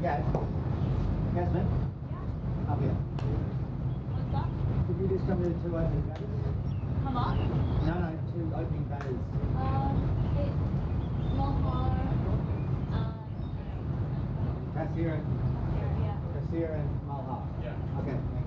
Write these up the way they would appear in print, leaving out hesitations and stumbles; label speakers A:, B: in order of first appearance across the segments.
A: Gaz. Gasman? Yeah. Up here.
B: What's that?
A: Could you just come to the two opening batters?
B: Come on.
A: No, two opening batters.
B: It's Mohar.
A: Kassir and Malhar. Yeah. Okay, thanks.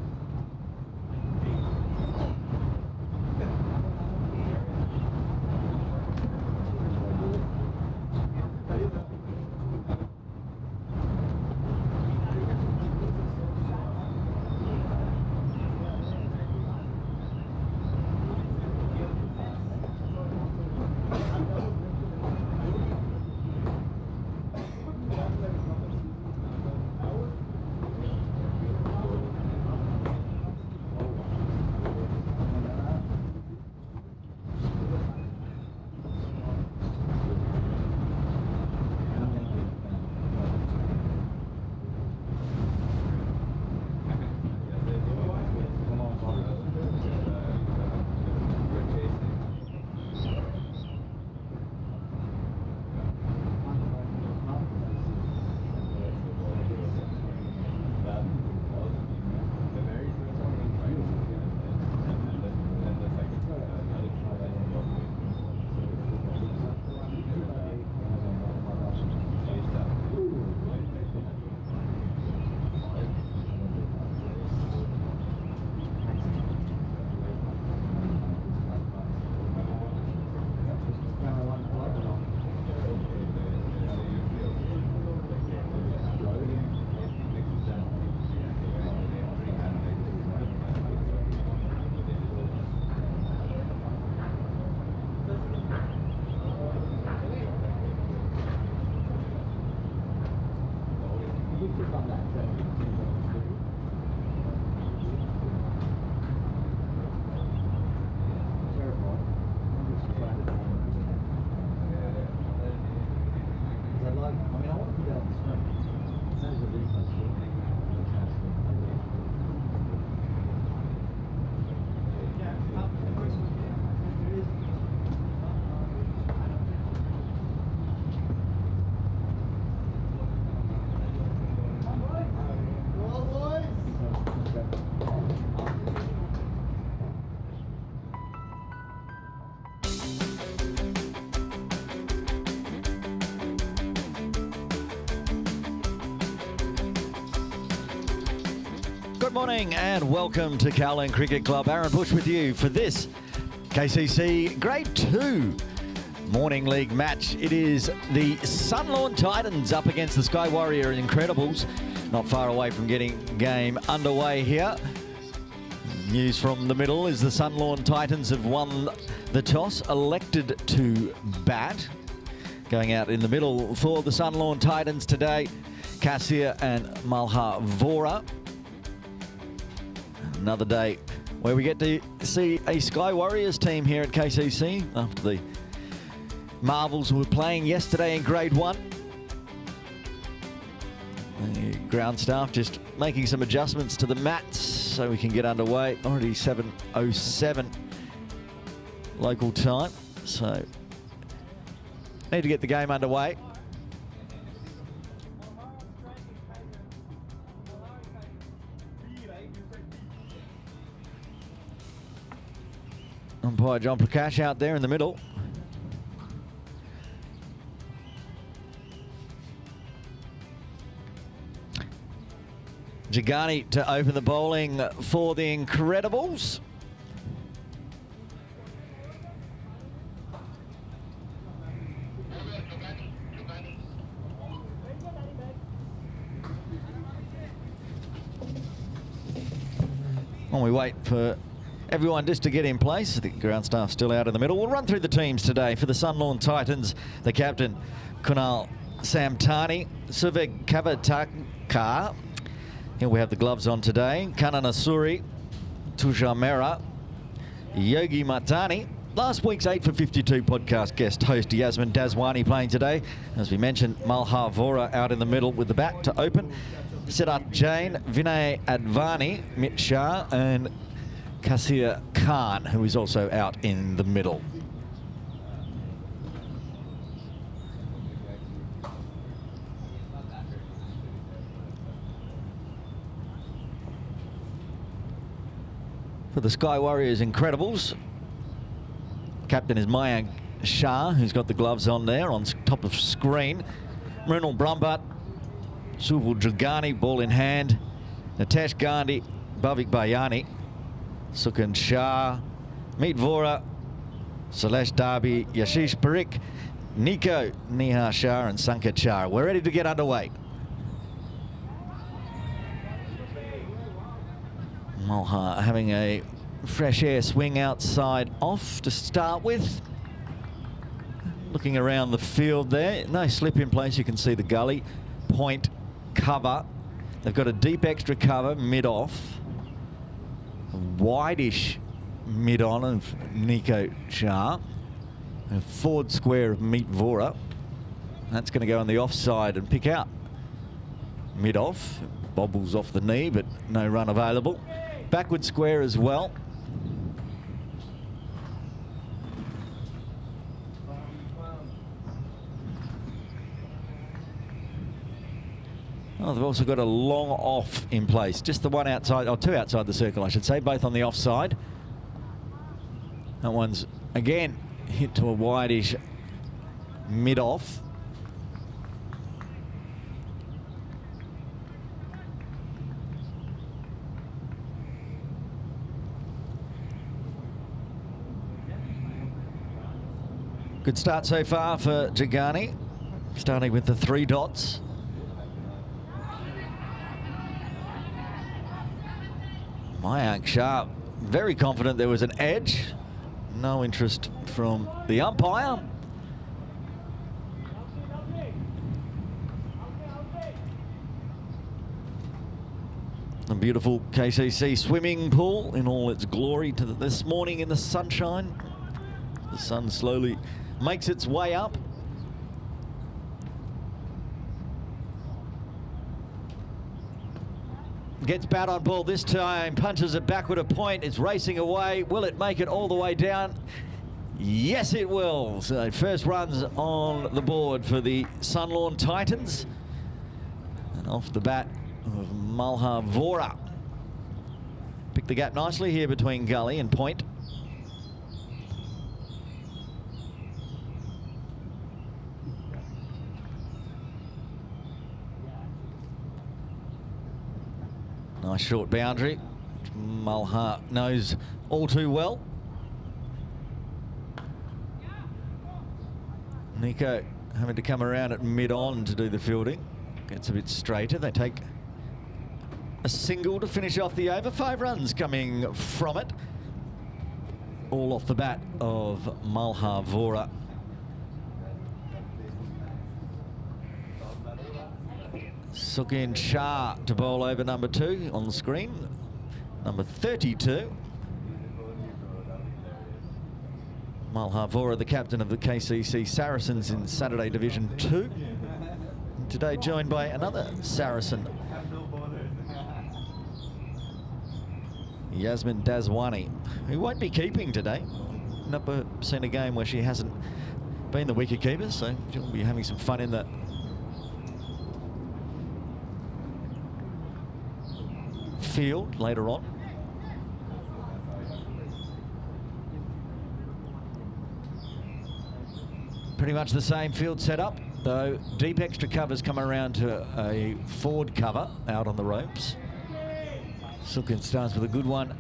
C: Good morning and welcome to Kowloon Cricket Club. Aaron Bush with you for this KCC Grade 2 Morning League match. It is the Sunlawn Titans up against the Sky Warrior Incredibles. Not far away from getting game underway here. News from the middle is the Sunlawn Titans have won the toss, elected to bat. Going out in the middle for the Sunlawn Titans today, Kassir and Malhar Vora. Another day where we get to see a Sky Warriors team here at KCC after the Marvels were playing yesterday in Grade 1. The ground staff just making some adjustments to the mats so we can get underway. Already 7:07 local time, so need to get the game underway. Umpire John Prakash out there in the middle. Jagani to open the bowling for the Incredibles. While we wait for everyone just to get in place, the ground staff still out in the middle. We'll run through the teams today. For the Sunlawn Titans, the captain, Kunal Samtani, Suveg Kavataka. Here we have the gloves on today. Kanana Suri, Tushar Mera, Yogi Matani. Last week's 8 for 52 podcast guest host Yasmin Dazwani playing today. As we mentioned, Malhar Vora out in the middle with the bat to open. Siddharth Jain, Vinay Advani, Mit Shah and Kassir Khan, who is also out in the middle. for the Sky Warriors Incredibles. Captain is Mayank Shah, who's got the gloves on there on top of screen. Mrinal Brumbutt, Subal Jagani, ball in hand. Natesh Gandhi, Bhavik Bayani, Sukan Shah, Meet Vora, Salesh Darby, Yashish Parikh, Nico Nihar Shah and Sanket Shah. We're ready to get underway. Malha having a fresh air swing outside off to start with. Looking around the field there, no slip in place. You can see the gully, point, cover. They've got a deep extra cover mid-off, a wide-ish mid-on of Nico Shah, a forward square of Meet Vora. That's going to go on the offside and pick out mid-off. Bobbles off the knee, but no run available. Backward square as well. Oh, they've also got a long off in place. Just the one outside, or two outside the circle, I should say, both on the offside. That one's, again, hit to a wide-ish mid-off. Good start so far for Jagani, starting with the 3 dots. Mayank Shah, very confident there was an edge. No interest from the umpire. A beautiful KCC swimming pool in all its glory this morning in the sunshine. The sun slowly makes its way up. Gets bat on ball this time, punches it backward a point, it's racing away. Will it make it all the way down? Yes, it will. So first runs on the board for the Sunlawn Titans. And off the bat of Malha Vora. Picked the gap nicely here between gully and point. Nice short boundary, which Malha knows all too well. Nico having to come around at mid-on to do the fielding. Gets a bit straighter. They take a single to finish off the over. 5 runs coming from it. All off the bat of Malha Vora. Sukin Shah to bowl over number 2 on the screen. Number 32. Malha Vora, the captain of the KCC Saracens in Saturday Division 2. Today joined by another Saracen, Yasmin Dazwani, who won't be keeping today. Never seen a game where she hasn't been the wicketkeeper, so she'll be having some fun in that. Field later on. Pretty much the same field setup, though deep extra covers come around to a forward cover out on the ropes. Sukin starts with a good one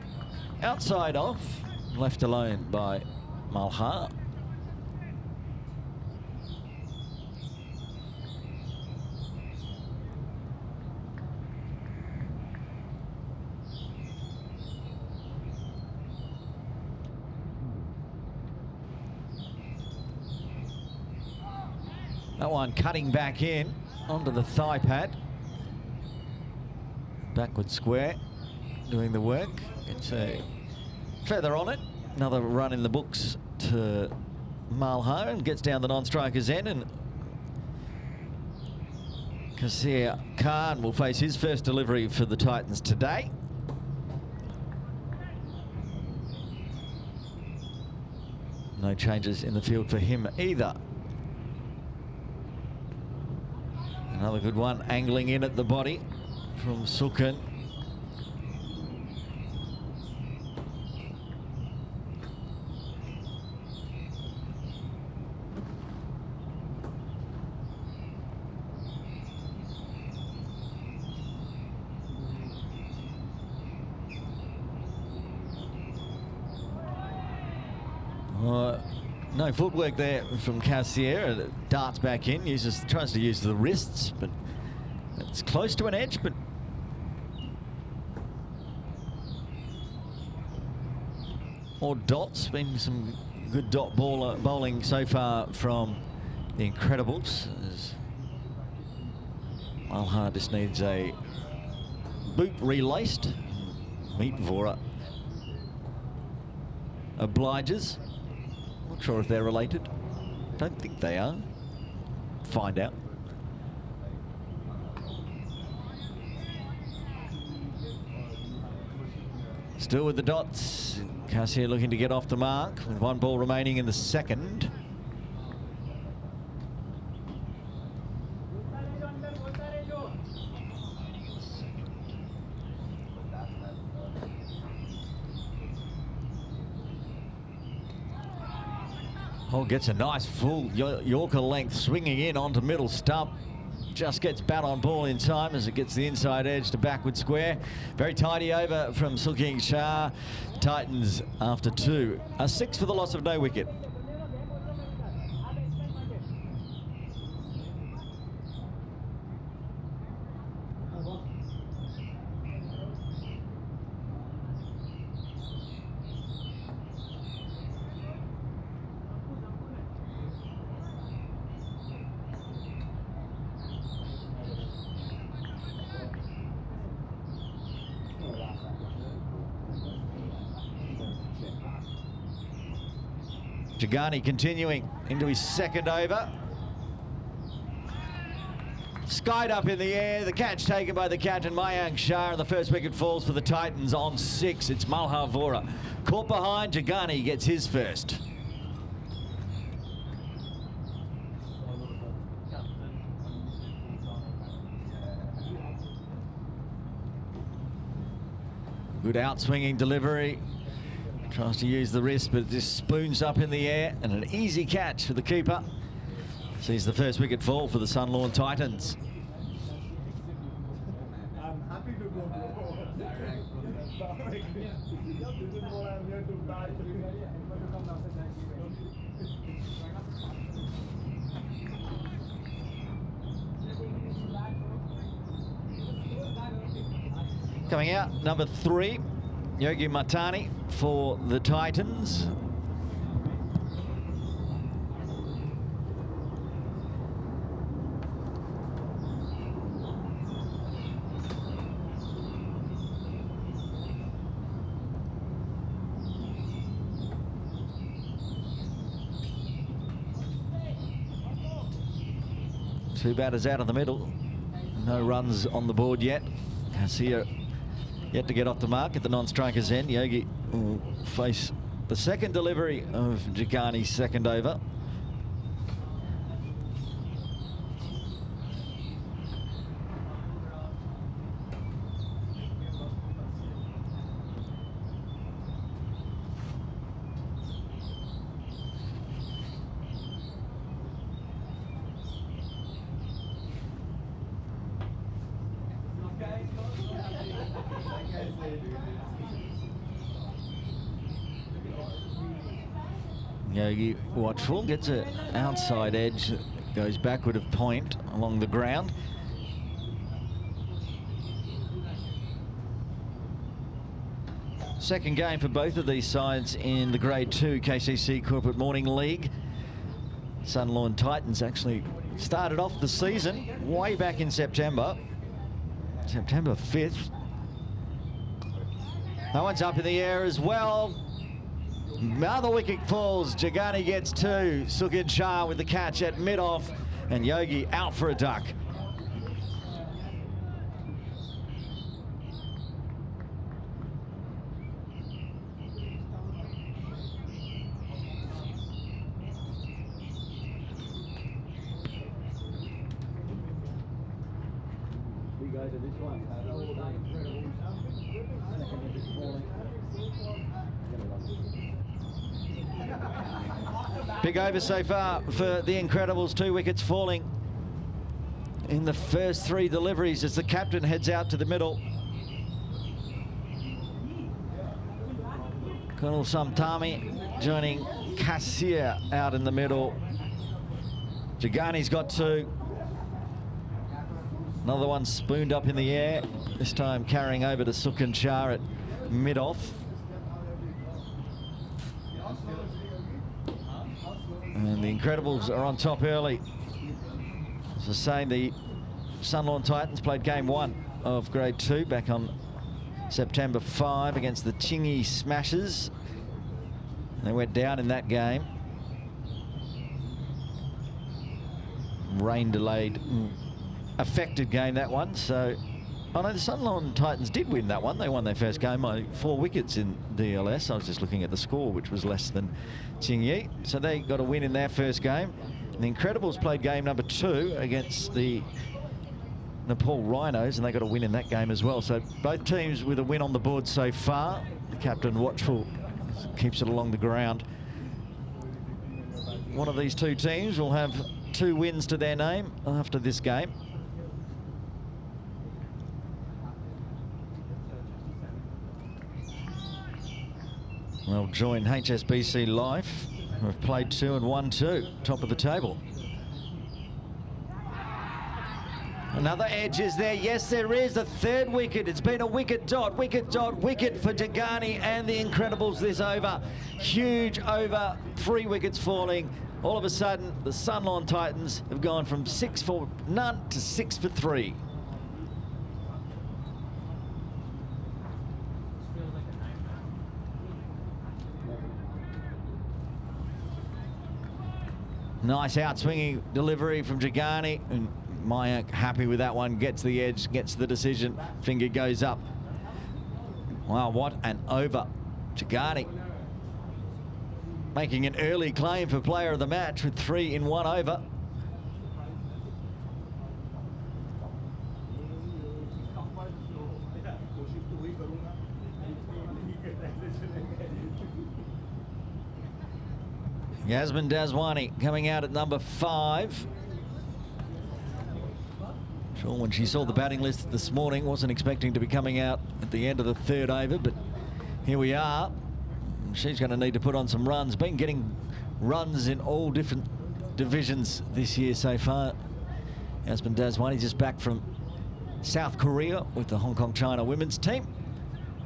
C: outside off, left alone by Malha. That one cutting back in onto the thigh pad. Backward square, doing the work. It's a feather on it. Another run in the books to Malha, and gets down the non-striker's end, and Kasir Khan will face his first delivery for the Titans today. No changes in the field for him either. Another good one, angling in at the body from Sukin. No footwork there from Cassier. It darts back in, tries to use the wrists, but it's close to an edge, but more dots. Been some good dot bowling so far from the Incredibles. As Malha just needs a boot relaced. Meet Vora obliges. Not sure if they're related. Don't think they are. Find out. Still with the dots. Cassier looking to get off the mark with one ball remaining in the second. Oh, gets a nice full Yorker length swinging in onto middle stump. Just gets bat on ball in time as it gets the inside edge to backward square. Very tidy over from Sulking Shah. Titans after 2. A 6 for the loss of no wicket. Jagani continuing into his second over. Skied up in the air, the catch taken by the captain Mayank Shah, and the first wicket falls for the Titans on 6. It's Malha Vora. Caught behind, Jagani gets his first. Good outswinging delivery. Tries to use the wrist, but it just spoons up in the air, and an easy catch for the keeper. Sees the first wicket fall for the Sunlawn Titans.
A: I'm happy to go.
C: Coming out, number 3, Yogi Matani for the Titans. Two batters out of the middle. No runs on the board yet. Cassier yet to get off the mark at the non-striker's end. Yogi will face the second delivery of Jagani's second over. Yogi watchful, gets an outside edge, goes backward of point along the ground. Second game for both of these sides in the Grade 2 KCC Corporate Morning League. Sunlawn Titans actually started off the season way back in September 5th. That one's up in the air as well. Another wicket falls. Jagani gets 2. Sukhin Shah with the catch at mid-off, and Yogi out for a duck. Big over so far for the Incredibles. 2 wickets falling in the first 3 deliveries as the captain heads out to the middle. Colonel Samtami joining Cassia out in the middle. Jagani's got 2. Another one spooned up in the air, this time carrying over to Sukin Shah at mid-off. And the Incredibles are on top early. As I say, the Sunlawn Titans played game 1 of Grade 2 back on September 5 against the Chingy Smashers. They went down in that game. Rain delayed, affected game, that one. So, oh no, the Sunlawn Titans did win that one. They won their first game by 4 wickets in DLS. I was just looking at the score, which was less than Chingy. So they got a win in their first game. And the Incredibles played game number 2 against the Nepal Rhinos, and they got a win in that game as well. So both teams with a win on the board so far. The captain, watchful, keeps it along the ground. One of these 2 teams will have 2 wins to their name after this game. They'll join HSBC Life, who have played 2 and won 2, top of the table. Another edge is there. Yes, there is a 3rd wicket. It's been a wicket dot for Jagani and the Incredibles this over. Huge over, 3 wickets falling. All of a sudden, the Sunlawn Titans have gone from 6 for none to 6 for 3. Nice out-swinging delivery from Jagani, and Mayank happy with that one, gets the edge, gets the decision, finger goes up. Wow, what an over. Jagani making an early claim for player of the match with 3 in 1 over. Yasmin Daswani coming out at number 5. Sure, when she saw the batting list this morning, wasn't expecting to be coming out at the end of the 3rd over, but here we are. She's going to need to put on some runs. Been getting runs in all different divisions this year so far. Yasmin Daswani just back from South Korea with the Hong Kong China women's team,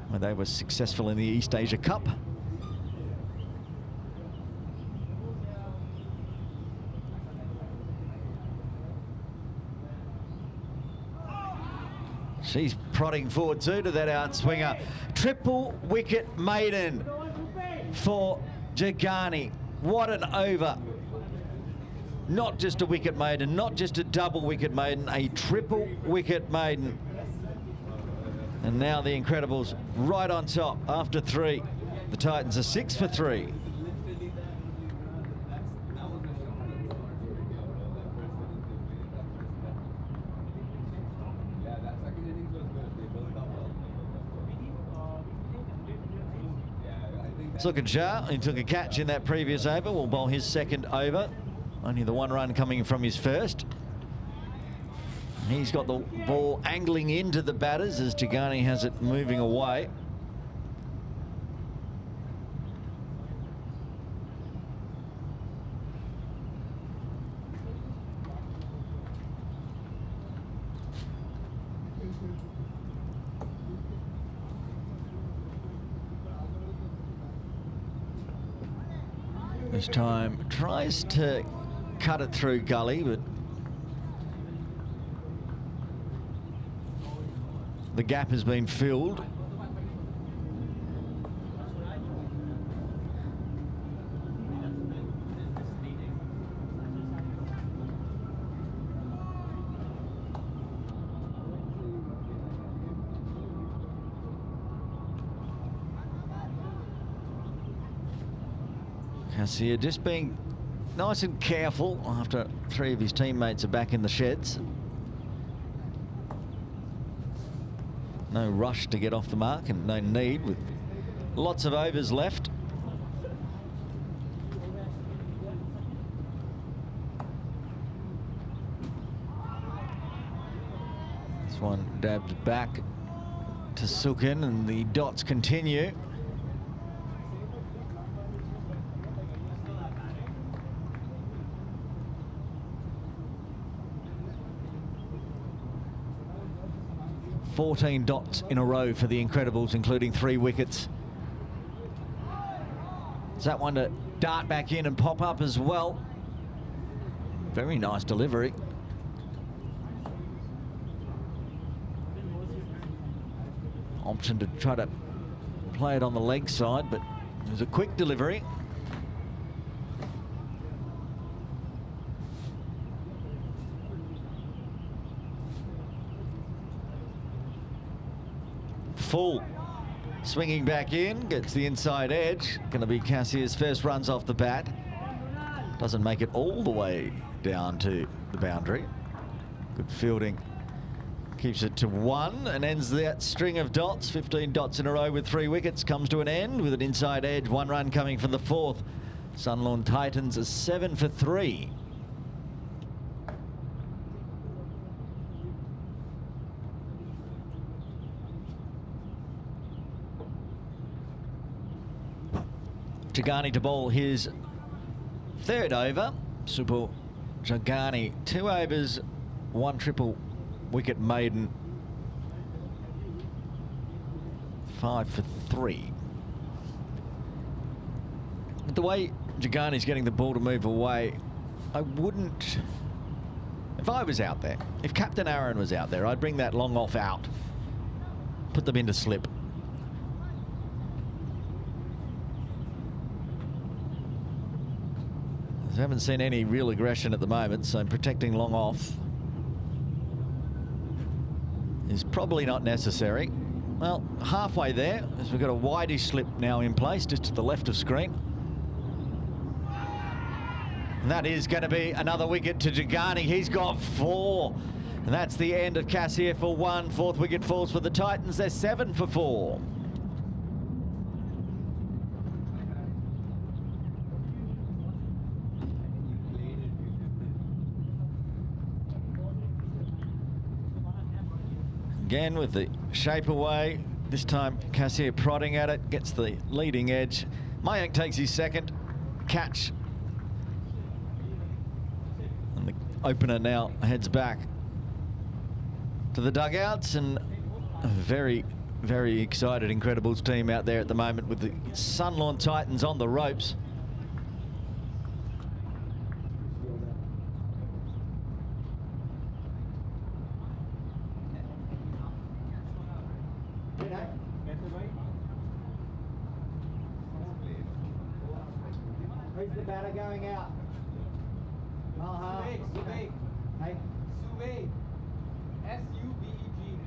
C: where they were successful in the East Asia Cup. She's prodding forward too to that outswinger. Triple wicket maiden for Jagani. What an over. Not just a wicket maiden, not just a double wicket maiden, a triple wicket maiden. And now the Incredibles right on top after 3. The Titans are 6 for 3. Sukin Shah, he took a catch in that previous over, will bowl his 2nd over. Only the 1 run coming from his first. He's got the ball angling into the batters as Jagani has it moving away. This time tries to cut it through gully, but the gap has been filled. Cassia just being nice and careful after 3 of his teammates are back in the sheds. No rush to get off the mark and no need, with lots of overs left. This one dabbed back to Sukin and the dots continue. 14 dots in a row for the Incredibles, including 3 wickets. Is that one to dart back in and pop up as well? Very nice delivery. Option to try to play it on the leg side, but it was a quick delivery. Full. Swinging back in, gets the inside edge. Going to be Cassier's first runs off the bat. Doesn't make it all the way down to the boundary. Good fielding. Keeps it to 1 and ends that string of dots. 15 dots in a row with 3 wickets. Comes to an end with an inside edge. 1 run coming from the 4th. Sunlawn Titans are 7 for 3. Jagani to bowl his 3rd over. Supal Jagani, 2 overs, 1 triple wicket maiden. 5 for 3. But the way Jagani's getting the ball to move away, I wouldn't... If I was out there, if Captain Aaron was out there, I'd bring that long off out. Put them into slip. I haven't seen any real aggression at the moment, so protecting long off is probably not necessary. Well, halfway there, as we've got a wideish slip now in place, just to the left of screen. And that is going to be another wicket to Jagani. He's got 4. And that's the end of Cassier for 1. 4th wicket falls for the Titans. They're 7 for 4. Again with the shape away. This time Cassier prodding at it, gets the leading edge. Mayank takes his 2nd catch. And the opener now heads back to the dugouts, and a very, very excited Incredibles team out there at the moment with the Sunlawn Titans on the ropes.
A: Who's the batter going out?
D: Suveg.
A: Hey?
D: Suveg. S-U-V-E-G.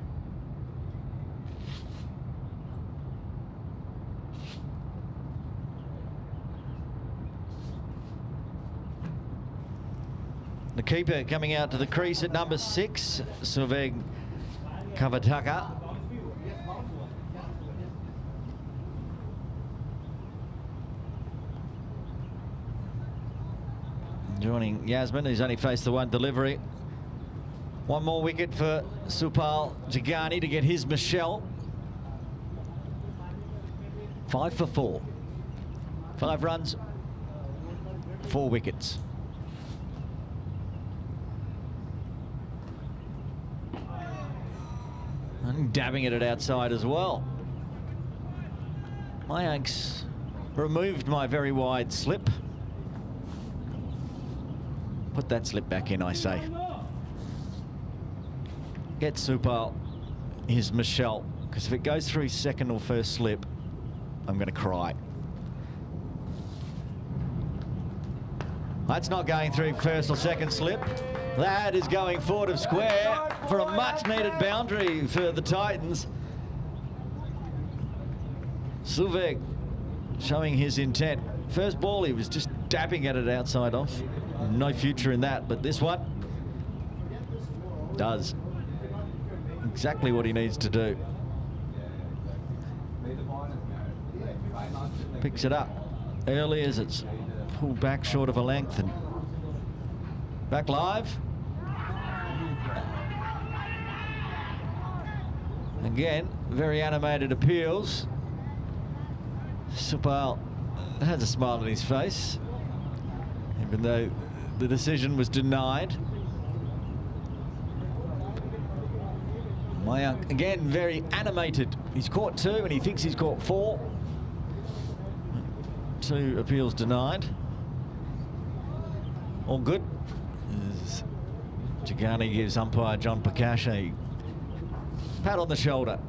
C: The keeper coming out to the crease at number 6, Suveg Kavataka. Joining Yasmin, who's only faced the 1 delivery. 1 more wicket for Supal Jagani to get his Michelle. 5 for 4. 5 runs, 4 wickets. And dabbing at it outside as well. Mayank's removed my very wide slip. Put that slip back in, I say. Get Supal his Michelle, because if it goes through his 2nd or 1st slip, I'm going to cry. That's not going through 1st or 2nd slip. That is going forward of square for a much-needed boundary for the Titans. Suveg showing his intent. First ball, he was just dabbing at it outside off. No future in that, but this one does exactly what he needs to do. Picks it up early as it's pulled back short of a length and back live. Again, very animated appeals. Supal has a smile on his face, even though the decision was denied. Mayank, again, very animated. He's caught 2 and he thinks he's caught 4. 2 appeals denied. All good. As Jagani gives umpire John Prakash a pat on the shoulder.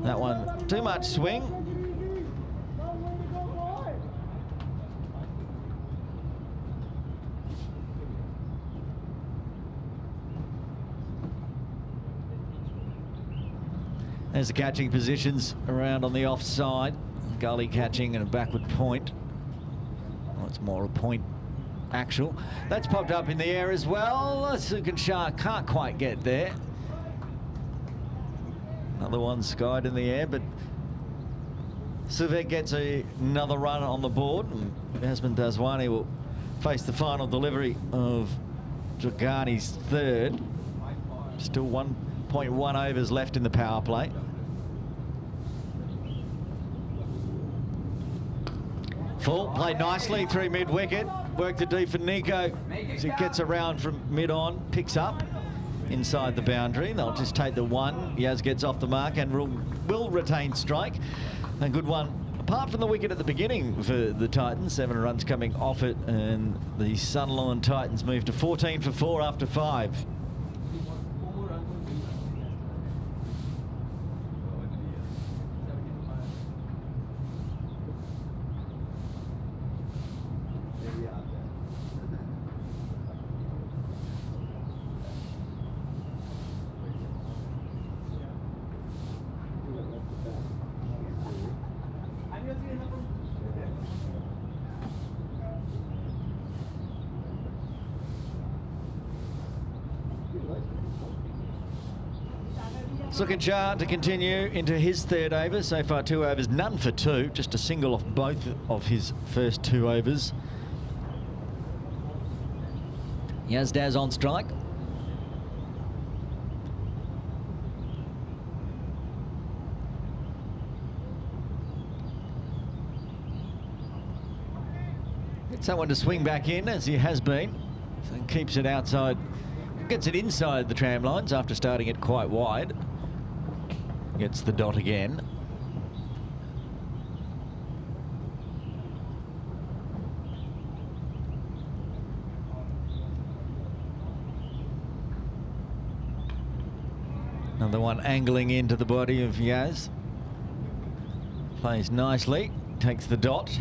C: That one, too much swing. There's the catching positions around on the offside. Gully catching and a backward point. Well, it's more a point actual. That's popped up in the air as well. Sukan Shah can't quite get there. Another one skied in the air, but Suvek gets another run on the board, and Yasmin Daswani will face the final delivery of Jagani's 3rd. Still 1.1 overs left in the power play. Full, played nicely through mid-wicket. Worked the deep for Nico as he gets around from mid-on, picks up inside the boundary. They'll just take the 1. Yaz gets off the mark and will retain strike. A good one, apart from the wicket at the beginning for the Titans. 7 runs coming off it, and the Sunlawn Titans move to 14 for 4 after 5. Sukan Shah to continue into his 3rd over. So far 2 overs, none for 2. Just a single off both of his first 2 overs. Yazdaz on strike. Gets that one to swing back in, as he has been. So keeps it outside. Gets it inside the tram lines after starting it quite wide. Gets the dot again. Another one angling into the body of Yaz. Plays nicely, takes the dot.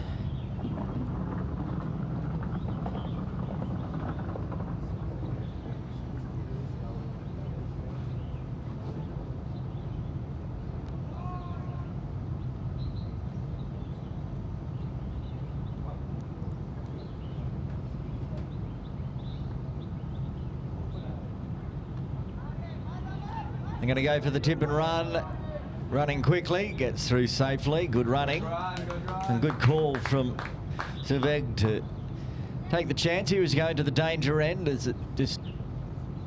C: They're going to go for the tip and run. Running quickly, gets through safely. Good running. And good call from Suveg to take the chance. He was going to the danger end as it just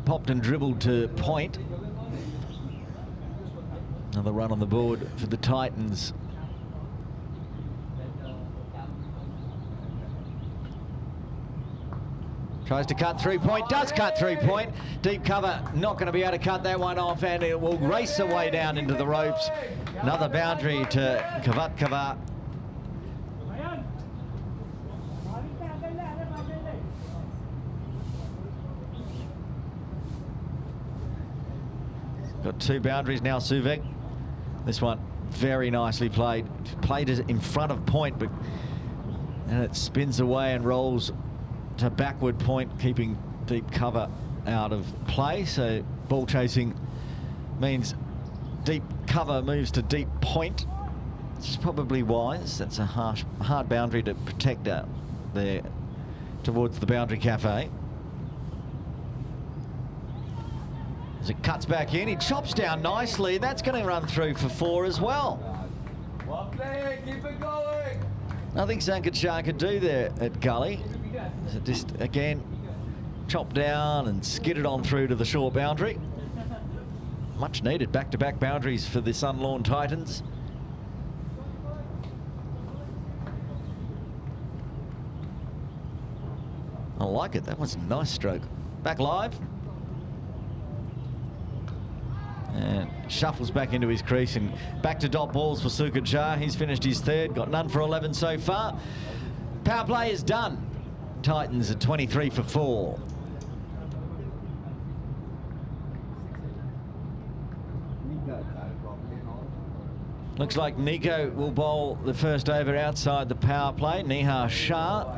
C: popped and dribbled to point. Another run on the board for the Titans. Tries to cut through point, does cut through point. Deep cover, not going to be able to cut that one off, and it will race away down into the ropes. Another boundary to Kavat Kavat. Got 2 boundaries now, Suvek. This one very nicely played. Played it in front of point, but and it spins away and rolls to backward point, keeping deep cover out of play. So ball chasing means deep cover moves to deep point. It's probably wise. That's a hard boundary to protect out there towards the boundary cafe. As it cuts back in, he chops down nicely. That's going to run through for 4 as well.
A: Well played, keep it going.
C: Nothing Sukan Shah could do there at Gully. So just again chopped down and skidded on through to the short boundary. Much needed back-to-back boundaries for the Sunlawn Titans. I like it. That was a nice stroke. Back live. And shuffles back into his crease and back to dot balls for Sukat Shah. He's finished his third, got none for 11 so far. Power play is done. Titans at 23 for 4. Looks like Nico will bowl the first over outside the power play. Nihar Shah.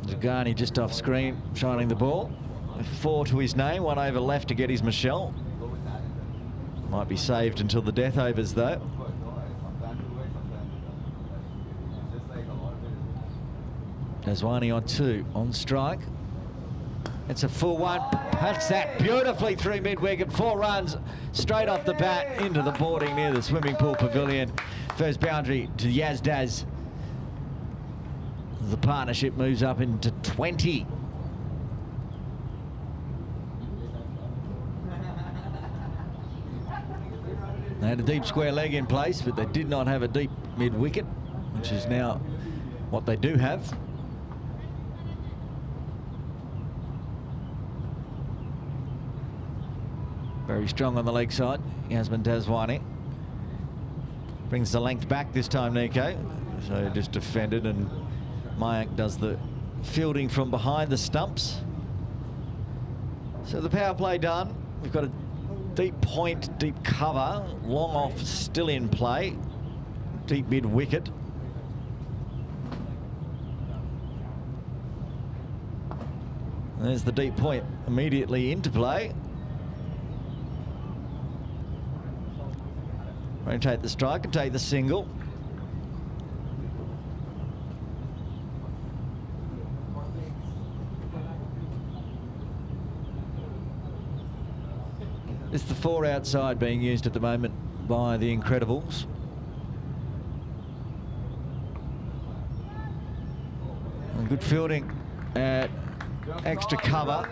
C: Zagani just off screen, shining the ball. 4 to his name, 1 over left to get his Michelle. Might be saved until the death overs though. Daswani on 2, on strike. It's a full one. That's that beautifully through mid-wicket. 4 runs straight off the bat into the boarding near the swimming pool pavilion. First boundary to Yazdaz. The partnership moves up into 20. They had a deep square leg in place, but they did not have a deep mid-wicket, which is now what they do have. Very strong on the leg side, Yasmin Daswani. Brings the length back this time, Nico. So just defended, and Mayank does the fielding from behind the stumps. So the power play done. We've got a deep point, deep cover, long off still in play, deep mid wicket. There's the deep point immediately into play. Rotate the strike and take the single. It's the 4 outside being used at the moment by the Incredibles. And good fielding at extra cover.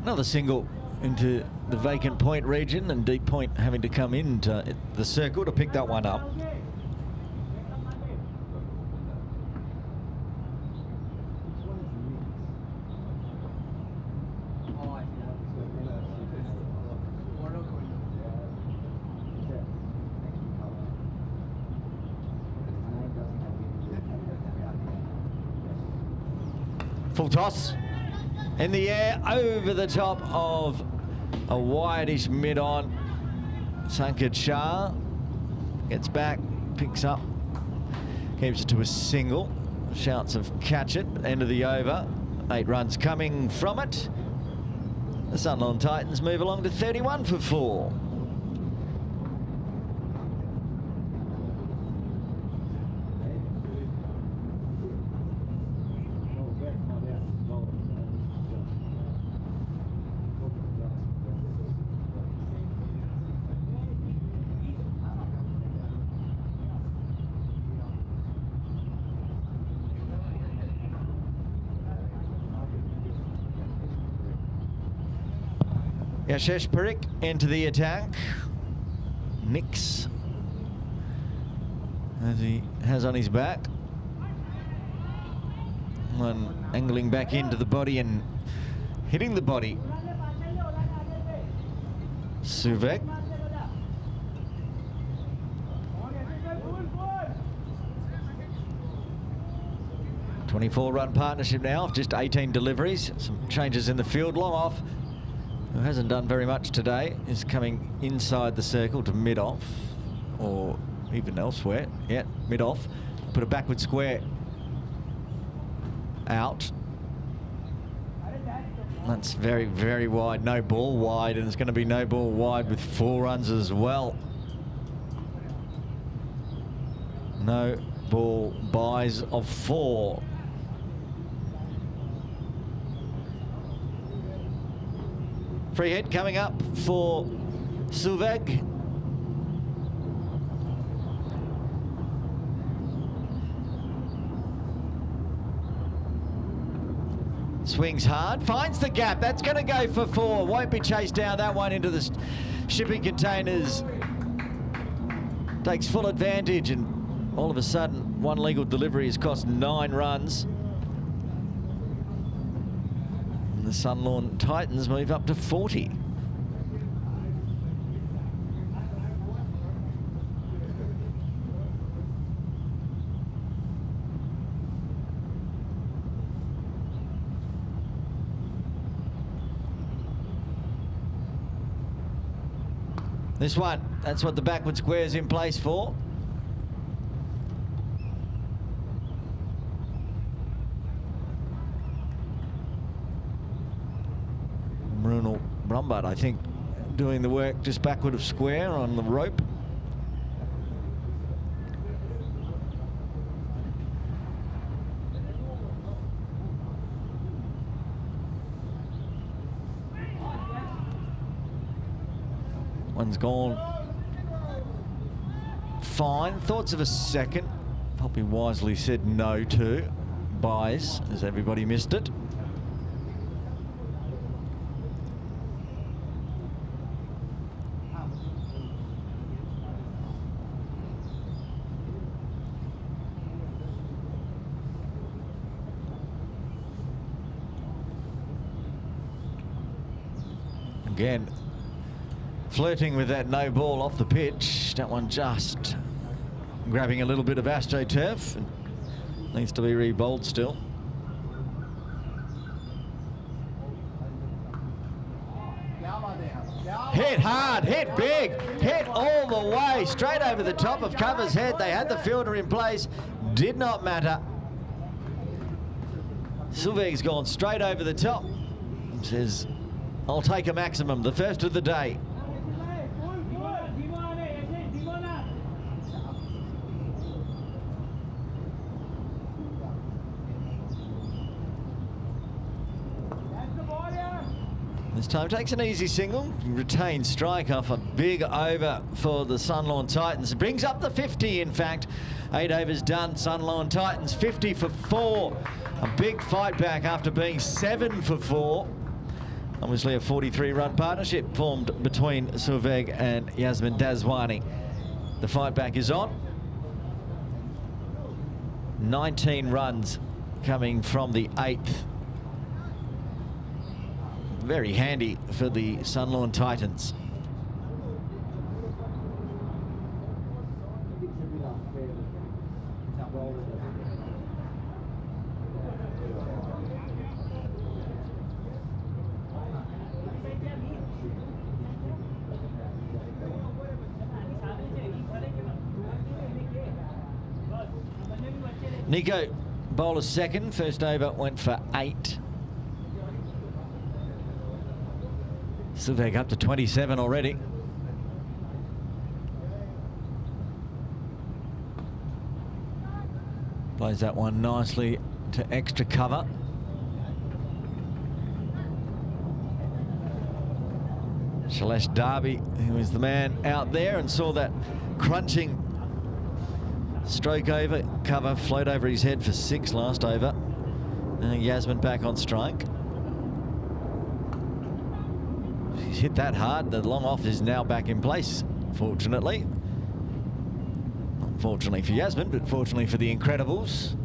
C: Another single into the vacant point region, and deep point having to come into the circle to pick that one up. Full toss. In the air, over the top of a wideish mid-on. Sukat Shah gets back, picks up, keeps it to a single. Shouts of catch it, end of the over. 8 runs coming from it. The Sunderland Titans move along to 31 for 4. Yashesh Parikh into the attack. Nix, as he has on his back. One angling back into the body and hitting the body. Suvek. .24-run partnership now, just 18 deliveries. Some changes in the field. Long off, who hasn't done very much today, is coming inside the circle to mid-off, or even elsewhere. Yeah, mid-off. Put a backward square out. That's very, very wide. No ball wide, and it's going to be no ball wide with 4 runs as well. No ball buys of 4. Free hit coming up for Suveg. Swings hard, finds the gap. That's going to go for 4. Won't be chased down. That one into the shipping containers. Takes full advantage, and all of a sudden, one legal delivery has cost 9 runs. And the Sunlawn Titans move up to 40. This one, that's what the backward square's in place for. Brunel Brumbart, I think, doing the work just backward of square on the rope. One's gone fine. Thoughts of a second. Poppy wisely said no to buys, as everybody missed it. Again, flirting with that no ball off the pitch. That one just grabbing a little bit of AstroTurf. Needs to be re-bowled still. Hit hard, hit big, hit all the way, straight over the top of cover's head. They had the fielder in place, did not matter. Suveg's gone straight over the top. Says, I'll take a maximum, the first of the day. This time takes an easy single, retains strike off a big over for the Sunlawn Titans. Brings up the 50, in fact. 8 overs done, Sunlawn Titans 50 for 4. A big fight back after being 7 for 4. Obviously a 43-run partnership formed between Suveg and Yasmin Dazwani. The fight back is on. 19 runs coming from the 8th. Very handy for the Sunlawn Titans. Nico, bowler's second. First over went for 8. Suveg up to 27 already. Plays that one nicely to extra cover. Shailesh Darby, who is the man out there and saw that crunching stroke over cover float over his head for 6 last over. Yasmin back on strike. He's hit that hard. The long off is now back in place, fortunately. Not fortunately for Yasmin, but fortunately for the Incredibles.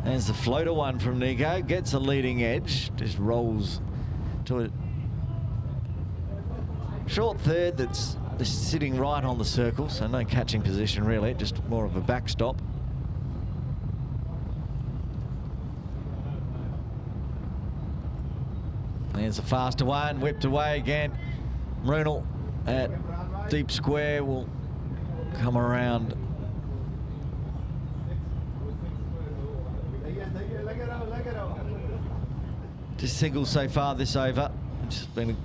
C: There's the floater one from Nico. Gets a leading edge. Just rolls to a short third that's sitting right on the circle, so no catching position really, just more of a backstop. There's a faster one, whipped away again. Brunel at deep square will come around. Just single so far this over. It's been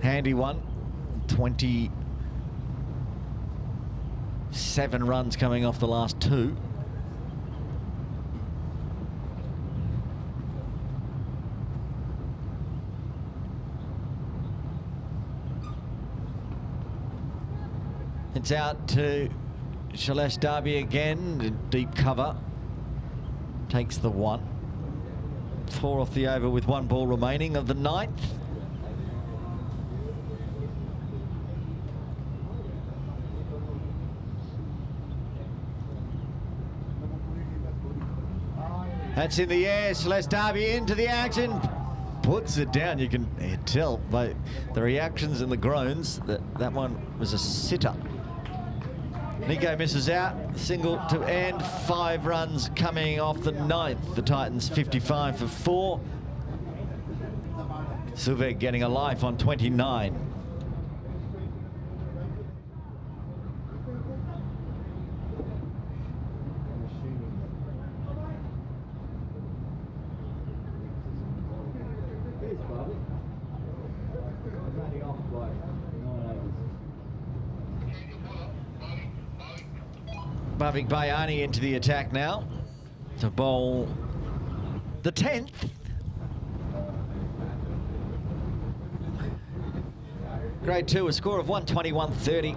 C: a handy one. 27 runs coming off the last two. It's out to Shailesh Darby again, deep cover. Takes the one. 4 off the over with 1 ball remaining of the 9th. That's in the air. Shailesh Darby into the action. Puts it down. You can tell by the reactions and the groans that that one was a sitter. Nico misses out, single to end, 5 runs coming off the 9th. The Titans 55 for 4. Silveg getting a life on 29. Bhavik Bayani into the attack now to bowl the 10th. Grade 2, a score of 121.30.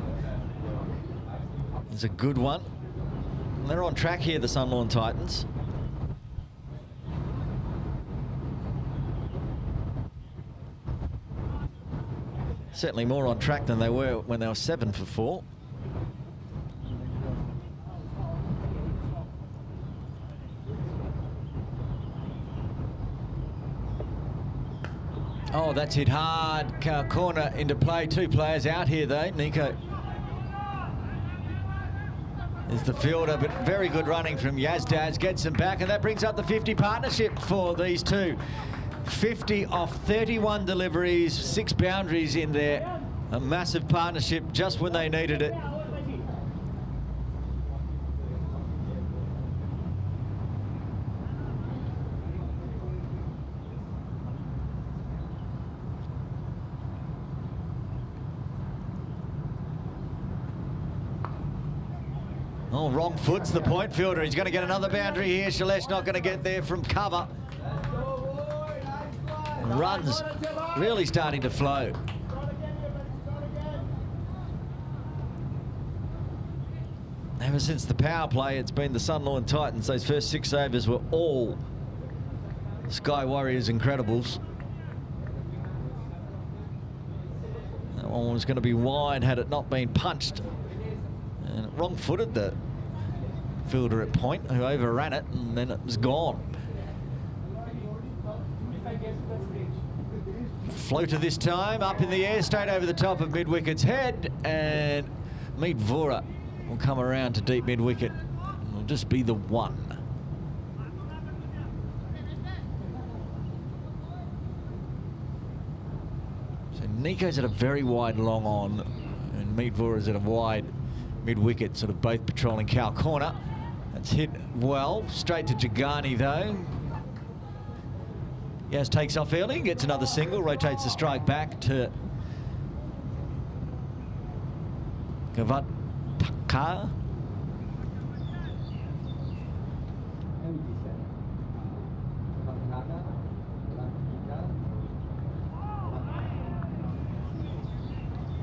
C: It's a good one. And they're on track here, the Sunlawn Titans. Certainly more on track than they were when they were 7 for 4. Oh, that's hit hard. Corner into play. 2 players out here, though. Nico is the fielder, but very good running from Yazdaz. Gets him back, and that brings up the 50 partnership for these two. 50 off 31 deliveries, 6 boundaries in there. A massive partnership just when they needed it. Oh, wrong foot's the point fielder. He's going to get another boundary here. Shailesh not going to get there from cover. Runs really starting to flow. Ever since the power play, it's been the Sunlawn Titans. Those first 6 overs were all Sky Warriors Incredibles. That one was going to be wide had it not been punched. And wrong-footed the fielder at point, who overran it, and then it was gone. Floater this time, up in the air, straight over the top of mid-wicket's head, and Meet Vora will come around to deep mid-wicket. It'll just be the 1. So Nico's at a very wide long on, and Meet Vora's at a wide mid-wicket, sort of both patrolling cow corner. That's hit well, straight to Jagani though. Yaz takes off early, gets another single, rotates the strike back to Gavataka.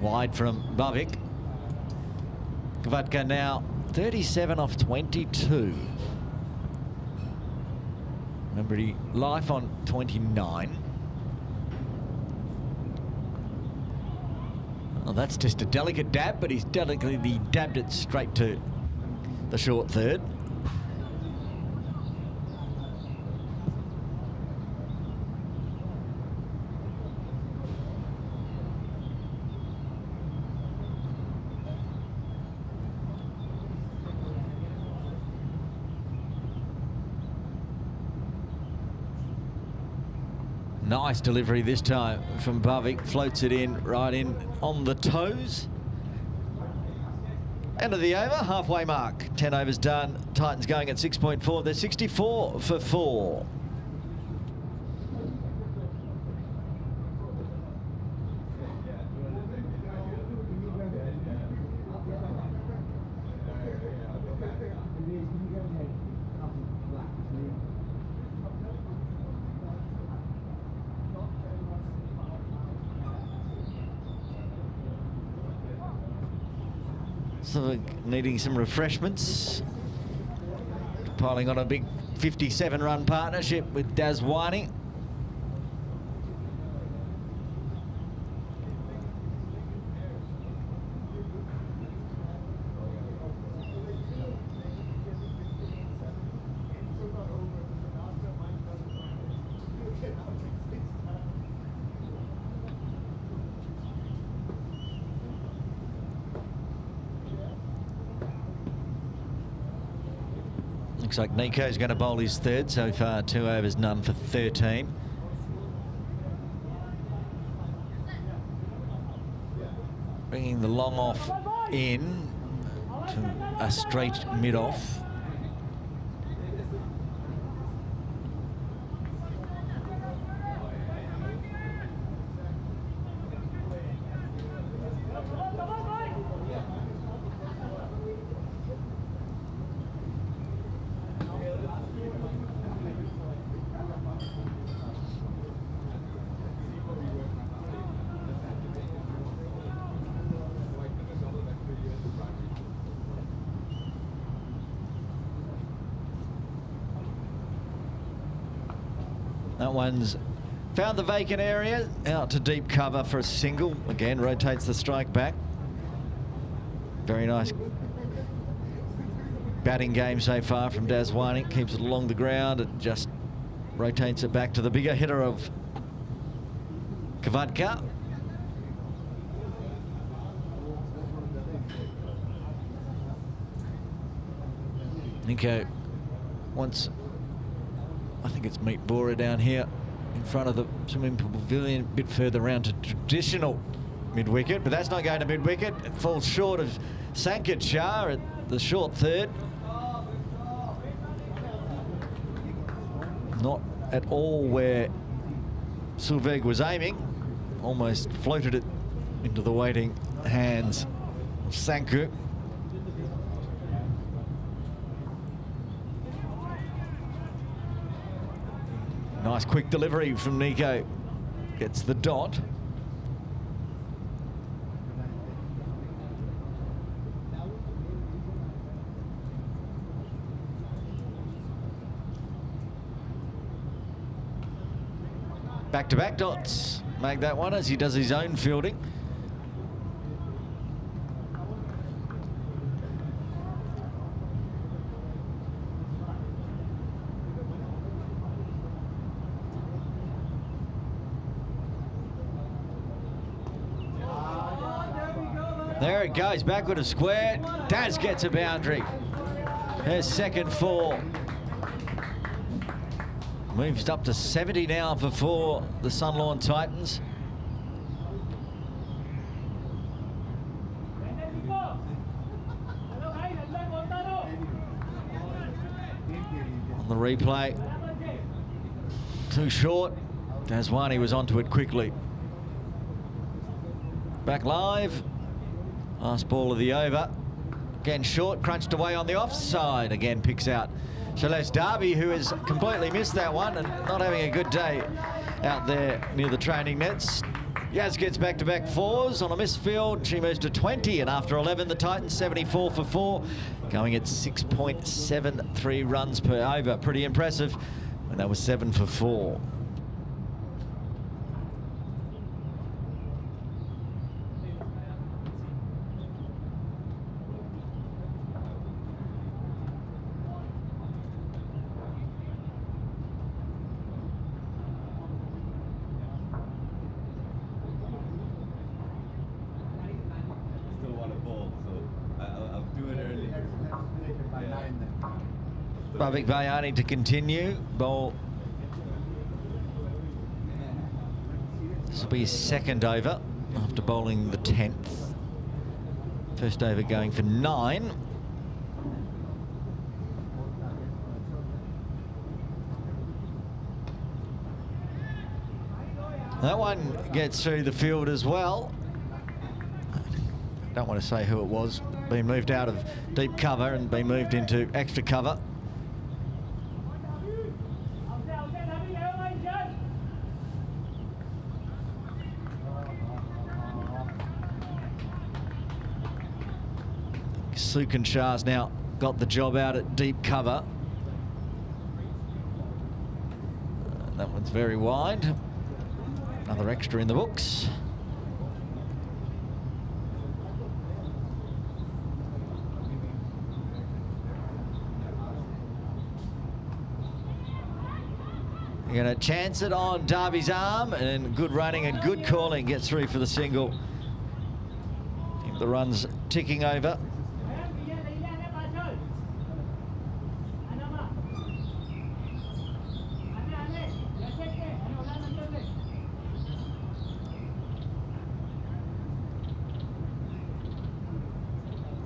C: Wide from Bhavik. Gavatka now 37 off 22. Remember, he life on 29. Well, that's just a delicate dab, but he's delicately dabbed it straight to the short third. Nice delivery this time from Bavik. Floats it in, right in on the toes. End of the over, halfway mark. 10 overs done. Titans going at 6.4. They're 64 for 4. So needing some refreshments. Piling on a big 57-run partnership with Daswani. Looks like Nico's going to bowl his third. So far, 2 overs, none for 13. Bringing the long off in to a straight mid-off. That one's found the vacant area, out to deep cover for a single. Again, rotates the strike back. Very nice batting game so far from Daswani. Keeps it along the ground and just rotates it back to the bigger hitter of Kavadka. Nico wants, I think it's Meet Bora down here in front of the swimming pavilion, a bit further around to traditional mid-wicket, but that's not going to mid-wicket. It falls short of Sanket Shah at the short third. Not at all where Sulveg was aiming. Almost floated it into the waiting hands of Sanku. Nice quick delivery from Nico. Gets the dot. Back-to-back dots. Make that one as he does his own fielding. There it goes, backward of square. Daz gets a boundary. There's second 4. Moves up to 70 now for the Sunlawn Titans. On the replay, too short. Daswani was onto it quickly. Back live. Last ball of the over. Again short, crunched away on the offside. Again picks out Celeste Darby, who has completely missed that one and not having a good day out there near the training nets. Yaz gets back-to-back 4s on a missed field. She moves to 20, and after 11, the Titans 74 for 4, going at 6.73 runs per over. Pretty impressive, and that was 7 for 4. Bhavik Bayani to continue. Bowl This will be his second over after bowling the 10th. First over going for 9. That one gets through the field as well. Don't want to say who it was. Been moved out of deep cover and been moved into extra cover. Sukan Shah's now got the job out at deep cover. That one's very wide. Another extra in the books. You're going to chance it on Darby's arm, and good running and good calling gets through for the single. Keep the runs ticking over.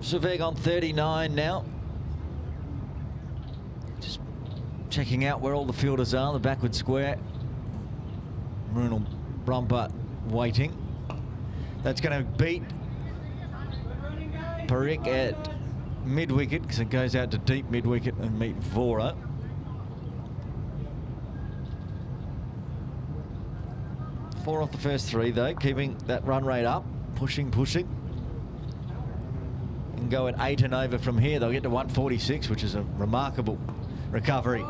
C: Saveg on 39 now. Just checking out where all the fielders are, the backward square. Runal Brumper waiting. That's going to beat Parikh at mid-wicket because it goes out to deep mid-wicket and meet Vora. Four off the first 3 though, keeping that run rate up, pushing. And go at 8 and over from here. They'll get to 146, which is a remarkable recovery.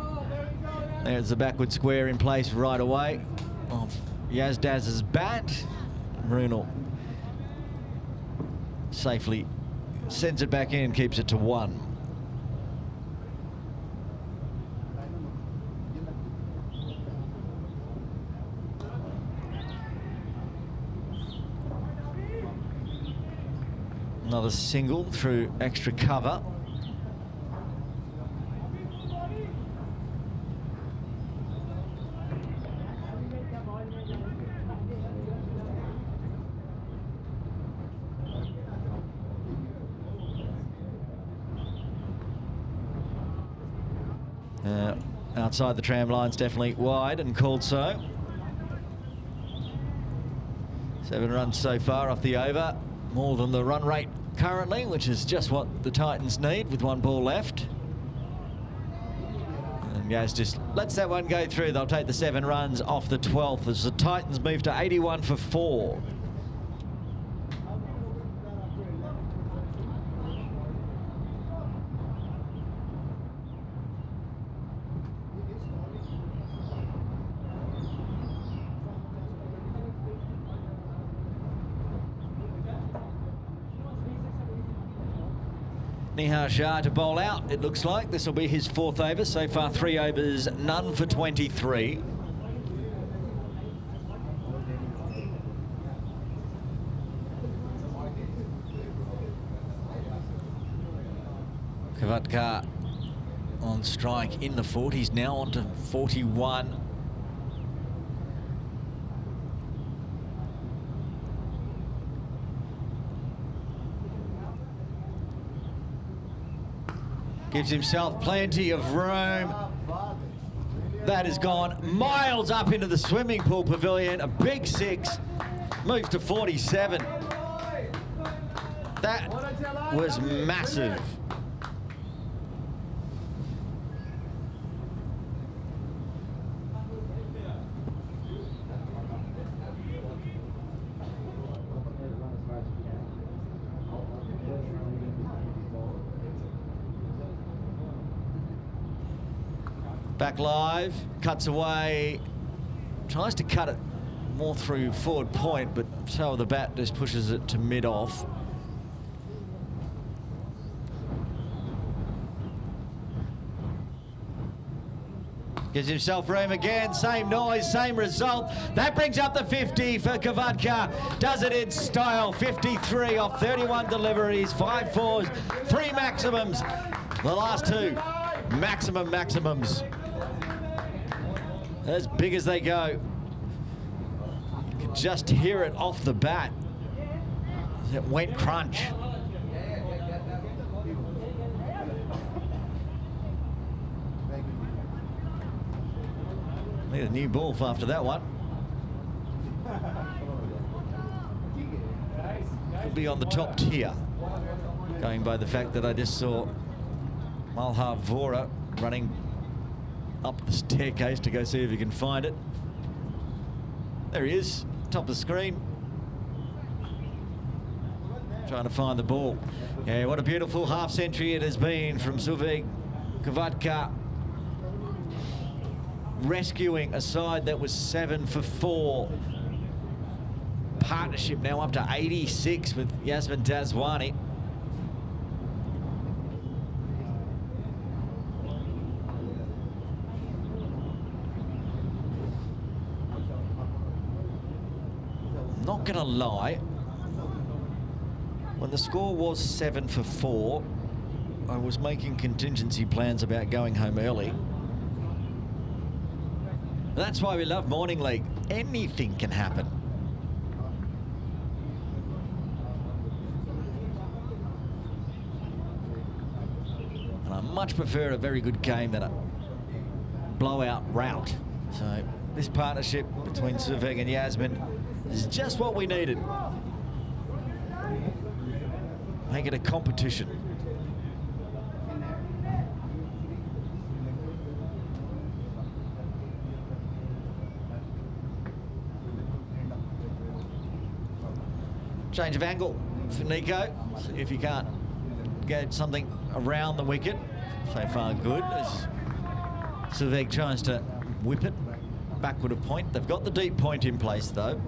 C: There's the backward square in place right away of Yazdaz's bat. Runal safely sends it back in and keeps it to 1. Another single through extra cover. Outside the tram line's definitely wide and called so. 7 runs so far off the over. More than the run rate currently, which is just what the Titans need with 1 ball left. And Yaz just lets that one go through. They'll take the 7 runs off the 12th as the Titans move to 81 for 4. Nihar Shah to bowl out, it looks like. This will be his 4th over. So far 3 overs, none for 23. Kavatkar on strike in the 40s, now on to 41. Gives himself plenty of room. That has gone miles up into the swimming pool pavilion. A big 6. Moves to 47. That was massive. Back live, cuts away, tries to cut it more through forward point, but toe of the bat just pushes it to mid-off. Gives himself room again, same noise, same result. That brings up the 50 for Kavatkar. Does it in style, 53 off 31 deliveries, 5 fours, 3 maximums. The last 2 maximums. As big as they go. You can just hear it off the bat. It went crunch. Need a new ball after that one. Could be on the top tier, going by the fact that I just saw Malhar Vora running up the staircase to go see if he can find it. There he is, top of the screen. Trying to find the ball. Yeah, what a beautiful half century it has been from Suveg Kavatka, rescuing a side that was 7 for 4. Partnership now up to 86 with Yasmin Dazwani. Not gonna lie, when the score was 7 for 4, I was making contingency plans about going home early. That's why we love morning league. Anything can happen. And I much prefer a very good game than a blowout rout. So this partnership between Suveg and Yasmin is just what we needed. Make it a competition. Change of angle for Nico. See if he can't get something around the wicket. So far good as Suveg tries to whip it backward of point. They've got the deep point in place though.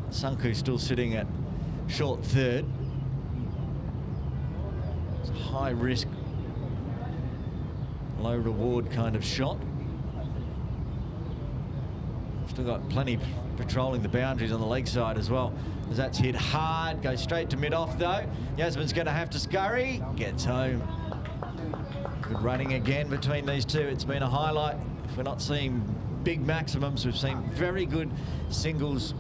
C: Sanku still sitting at short third. It's a high risk, low reward kind of shot. Still got plenty patrolling the boundaries on the leg side as well. As that's hit hard, goes straight to mid-off though. Yasmin's going to have to scurry, gets home. Good running again between these two. It's been a highlight. If we're not seeing big maximums, we've seen very good singles.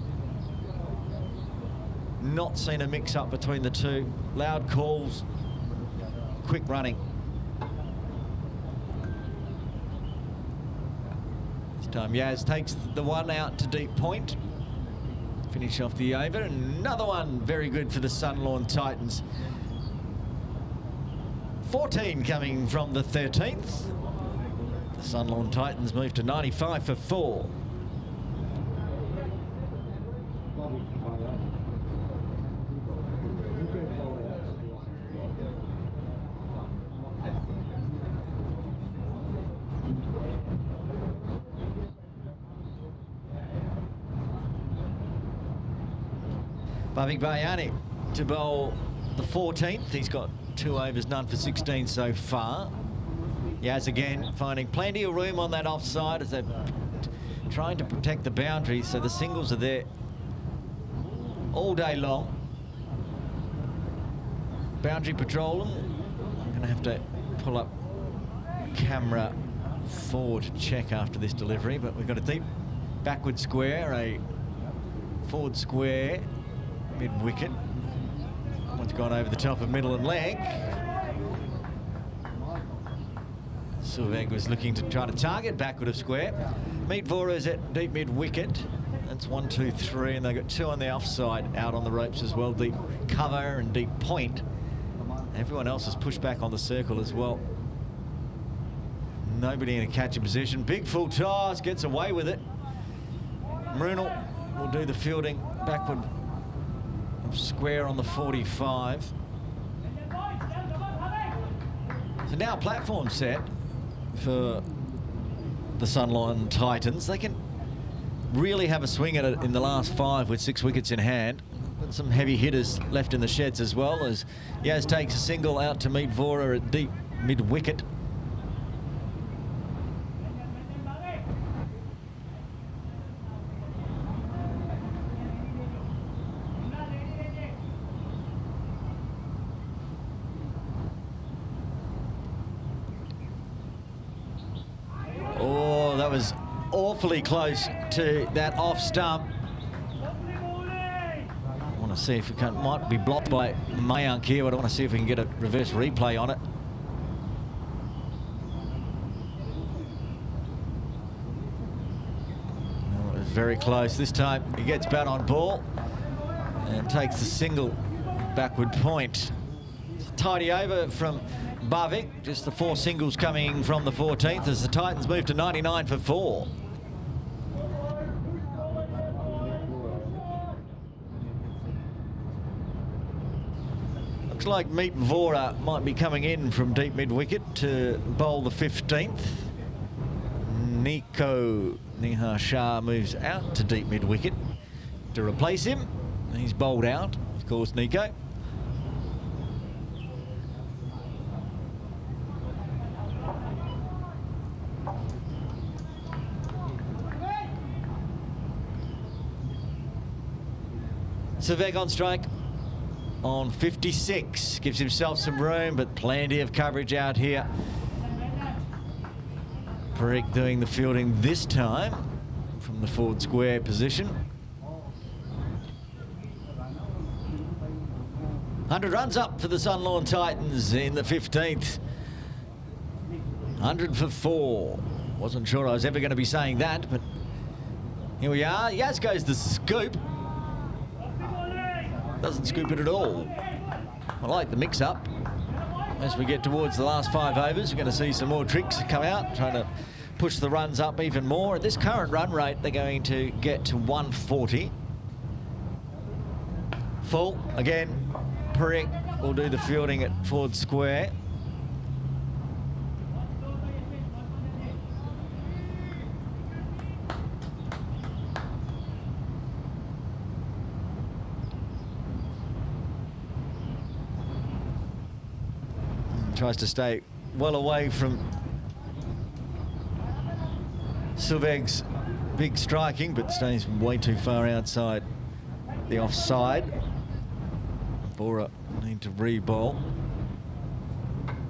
C: Not seen a mix-up between the two. Loud calls, quick running. This time Yaz takes the one out to deep point. Finish off the over. Another one very good for the Sunlawn Titans. 14 coming from the 13th. The Sunlawn Titans move to 95 for 4. Bhavik Bayani to bowl the 14th. He's got 2 overs, none for 16 so far. Yaz again finding plenty of room on that offside as they're trying to protect the boundaries, so the singles are there all day long. Boundary patrol them. I'm going to have to pull up camera forward to check after this delivery, but we've got a deep backward square, a forward square, mid-wicket. One's gone over the top of middle and leg. Suveg was looking to try to target backward of square. Meet Vora's at deep mid-wicket. That's 1, 2, 3, and they've got 2 on the offside out on the ropes as well. Deep cover and deep point. Everyone else has pushed back on the circle as well. Nobody in a catching position. Big full toss, gets away with it. Mrunal will do the fielding backward square on the 45. So now platform set for the Sunlawn Titans. They can really have a swing at it in the last 5 with 6 wickets in hand. Got some heavy hitters left in the sheds as well, as Yaz takes a single out to meet Vora at deep mid-wicket. Was awfully close to that off stump. I want to see if we can, might be blocked by Mayank here, but I want to see if we can get a reverse replay on it. Oh, it was very close. This time he gets bat on ball and takes the single backward point. Tidy over from Bhavik, just the 4 singles coming from the 14th as the Titans move to 99 for 4. Looks like Meet Vora might be coming in from deep mid-wicket to bowl the 15th. Nico Nihar Shah moves out to deep mid-wicket to replace him. He's bowled out, of course, Nico. Savek on strike on 56, gives himself some room, but plenty of coverage out here. Parikh doing the fielding this time from the forward square position. 100 runs up for the Sunlawn Titans in the 15th. 100 for 4. Wasn't sure I was ever going to be saying that, but here we are. Yaz goes the scoop. Doesn't scoop it at all. I like the mix-up. As we get towards the last 5 overs, we're going to see some more tricks come out, trying to push the runs up even more. At this current run rate, they're going to get to 140. Full again. Parikh will do the fielding at forward square. Tries to stay well away from Suveg's big striking, but stays way too far outside the offside. Vora need to re-bowl.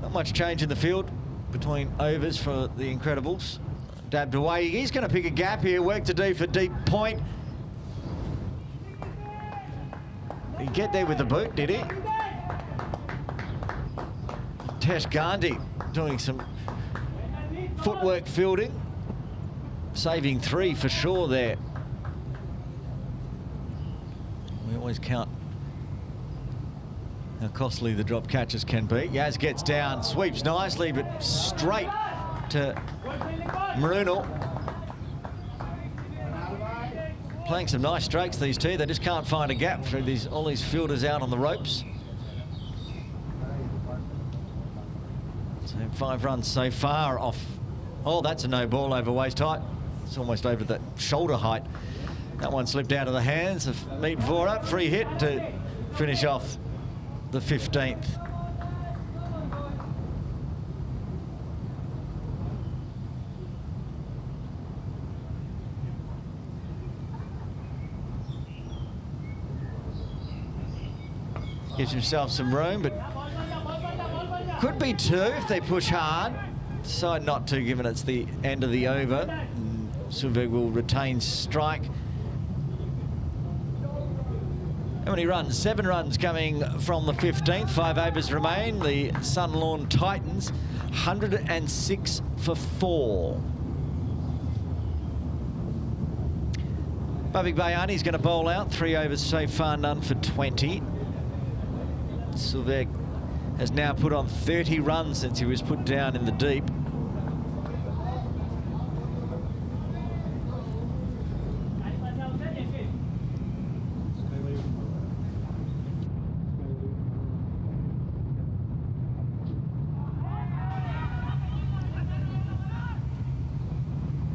C: Not much change in the field between overs for the Incredibles. Dabbed away. He's going to pick a gap here. Work to do for deep point. Did he get there with the boot, did he? Tesh Gandhi doing some footwork fielding, saving 3 for sure there. We always count how costly the drop catches can be. Yaz gets down, sweeps nicely, but straight to Marunal. Playing some nice strokes, these two. They just can't find a gap through all these fielders out on the ropes. 5 runs so far off. Oh, that's a no ball over waist height. It's almost over the shoulder height. That one slipped out of the hands of Meet Vora. Free hit to finish off the 15th. Gives himself some room, but could be 2 if they push hard. Decide not to, given it's the end of the over. Suveg will retain strike. How many runs? 7 runs coming from the 15th. 5 overs remain. The Sunlawn Titans, 106 for 4. Bhavik Bayani's going to bowl out. 3 overs so far, none for 20. Suveg has now put on 30 runs since he was put down in the deep.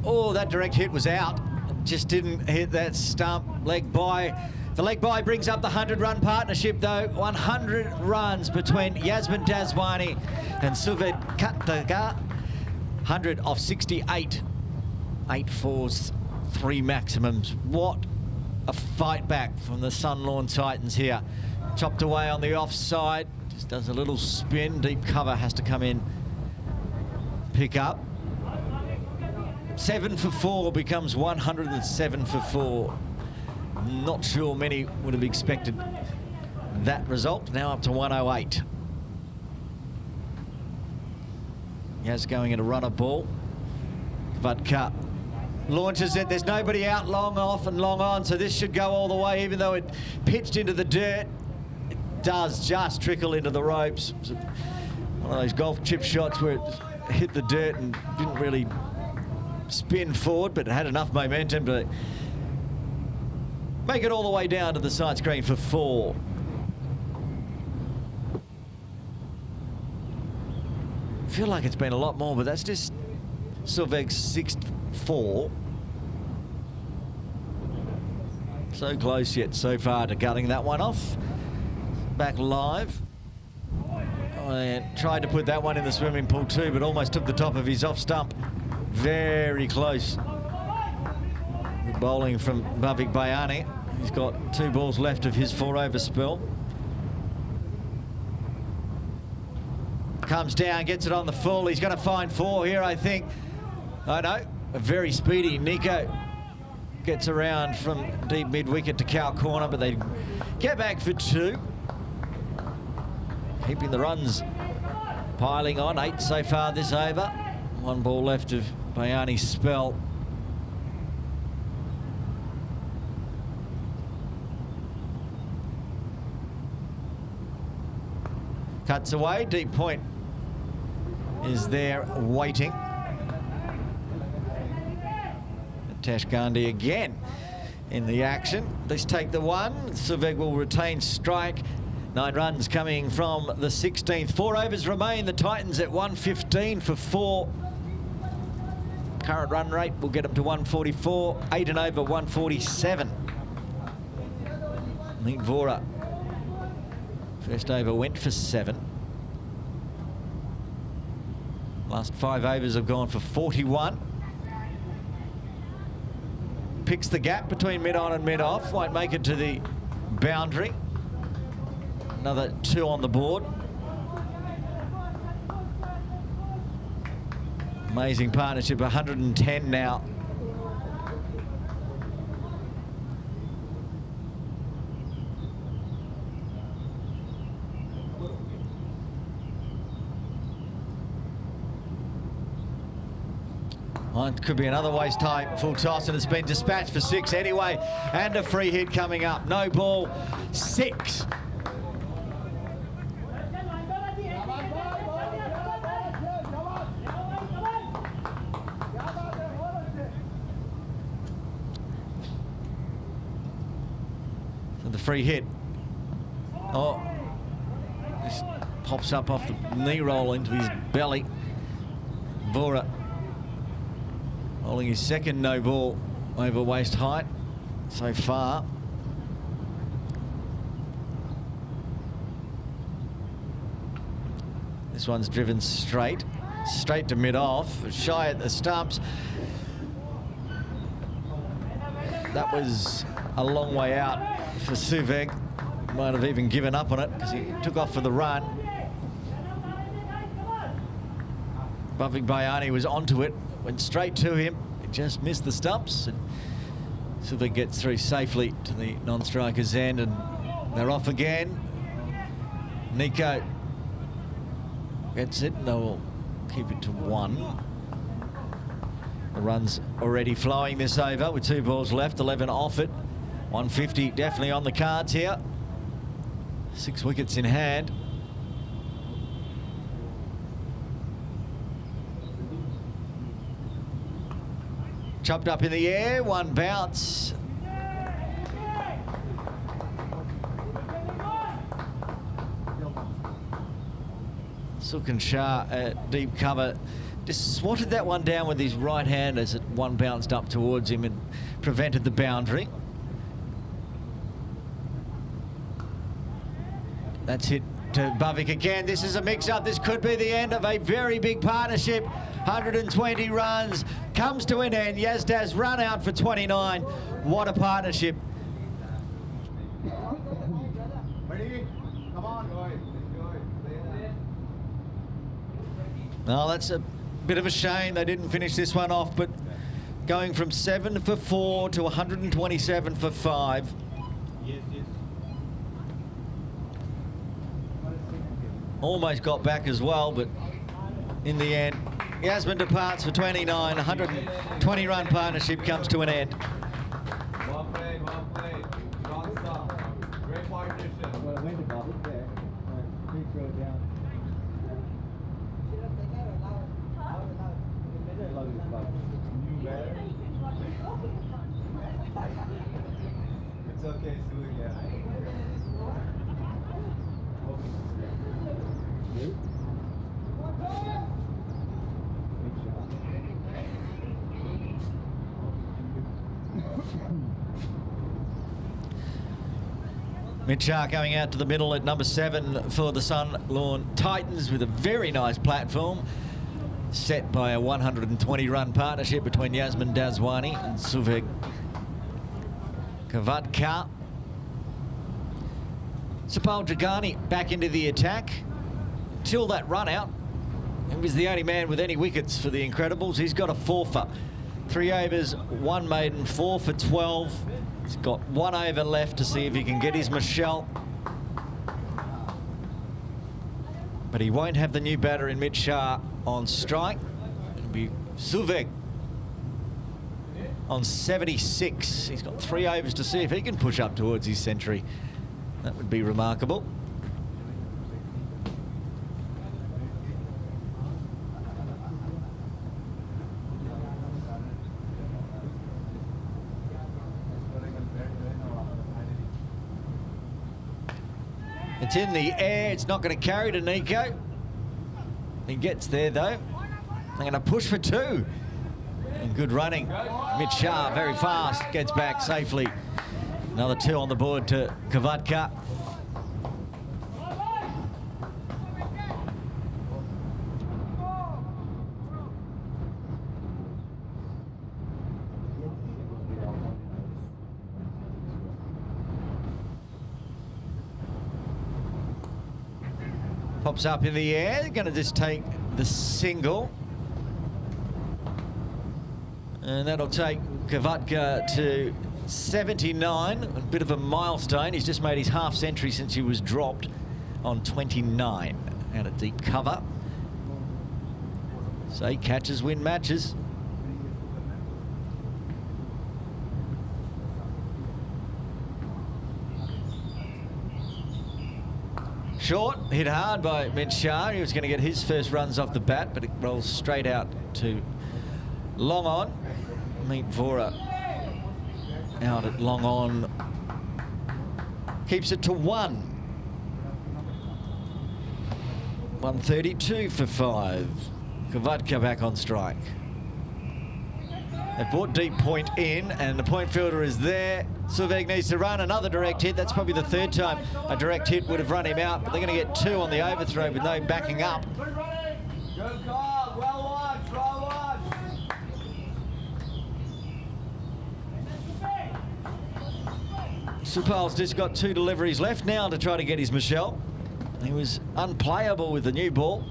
C: Oh, that direct hit was out. Just didn't hit that stump. Leg by. The leg by brings up the 100-run partnership, though. 100 runs between Yasmin Dazwani and Suved Kataga. 100 off 68. 8 fours, 3 maximums. What a fight back from the Sunlawn Titans here. Chopped away on the offside. Just does a little spin. Deep cover has to come in. Pick up. 7 for 4 becomes 107 for 4. Not sure many would have expected that result. Now up to 108. Yaz going at a runner ball. Vodka launches it. There's nobody out, long off and long on, so this should go all the way, even though it pitched into the dirt. It does just trickle into the ropes. One of those golf chip shots where it hit the dirt and didn't really spin forward, but it had enough momentum to make it all the way down to the side screen for 4. I feel like it's been a lot more, but that's just Sylveg's 6th 4. So close yet so far to cutting that one off. Back live. And tried to put that one in the swimming pool too, but almost took the top of his off stump. Very close. Bowling from Bhavik Bayani. He's got 2 balls left of his 4-over spell. Comes down, gets it on the full. He's going to find 4 here, I think. I know, a very speedy Nico gets around from deep mid-wicket to cow corner, but they get back for 2. Keeping the runs piling on. 8 so far this over. 1 ball left of Bayani's spell. Cuts away, deep point is there waiting. Tash Gandhi again in the action. Let's take the 1. Sylveg will retain strike. 9 runs coming from the 16th. 4 overs remain. The Titans at 115 for 4. Current run rate will get them to 144. 8 and over 147. Nick Vora. First over went for 7. Last 5 overs have gone for 41. Picks the gap between mid-on and mid-off. Won't make it to the boundary. Another 2 on the board. Amazing partnership, 110 now. Well, it could be another waste time, full toss, and it's been dispatched for 6 anyway. And a free hit coming up. No ball, 6. So the free hit. Oh, this pops up off the knee roll into his belly. Vora holding his 2nd no ball over waist height so far. This one's driven straight to mid-off, shy at the stumps. That was a long way out for Sylveg. Might have even given up on it because he took off for the run. Bhavik Bayani was onto it, went straight to him. It just missed the stumps. And Sylveg gets through safely to the non-striker's end, and they're off again. Nico gets it, and they'll keep it to 1. The run's already flowing this over with 2 balls left, 11 off it. 150 definitely on the cards here. 6 wickets in hand. Chopped up in the air, 1 bounce. Sukan Shah at deep cover just swatted that one down with his right hand as it 1 bounced up towards him and prevented the boundary. That's hit to Bhavik again. This is a mix-up. This could be the end of a very big partnership. 120 runs comes to an end. Yazdaz run out for 29. What a partnership.
A: Ready? Come on.
C: Well, that's a bit of a shame they didn't finish this one off, but going from 7 for 4 to 127 for 5.
A: Yes, yes.
C: Almost got back as well, but in the end, Yasmin departs for 29. 120 run partnership comes to an end.
A: Well played, well played. Strong stop. Great partnership. Well, I went above it there. Free throw down. It's okay, Sue, again.
C: Mitchell going out to the middle at number 7 for the Sunlawn Titans with a very nice platform set by a 120 run partnership between Yasmin Dazwani and Suveg Kavatka. Supal Jagani back into the attack. Till that run out, he was the only man with any wickets for the Incredibles. He's got a 4 for 3 overs, 1 maiden, 4 for 12. He's got 1 over left to see if he can get his Michelle. But he won't have the new batter in Mitch Shah on strike. It'll be Suveg on 76. He's got 3 overs to see if he can push up towards his century. That would be remarkable. It's in the air. It's not going to carry to Nico. He gets there, though. They're going to push for 2. And good running. Mitch Shah, very fast, gets back safely. Another 2 on the board to Kavatka. Pops up in the air, going to just take the single. And that'll take Kavatka to 79, a bit of a milestone. He's just made his half century since he was dropped on 29 out of deep cover. So catches win matches. Short, hit hard by Mitch Shah. He was going to get his first runs off the bat, but it rolls straight out to long on. Meet Vora out at long on. Keeps it to 1. 132 for 5. Kavatka back on strike. They've brought deep point in, and the point fielder is there. Suveg needs to run another direct hit. That's probably the 3rd time a direct hit would have run him out, but they're going to get 2 on the overthrow with no backing up.
A: Good call. Well watched. Well watched.
C: Supal's just got 2 deliveries left now to try to get his Michelle. He was unplayable with the new ball.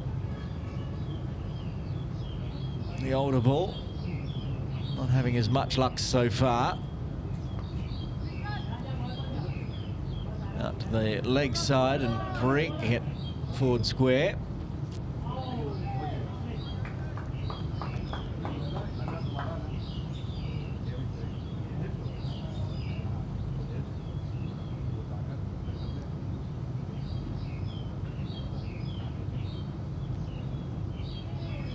C: The older ball. Not having as much luck so far. Out to the leg side and prick, hit forward square.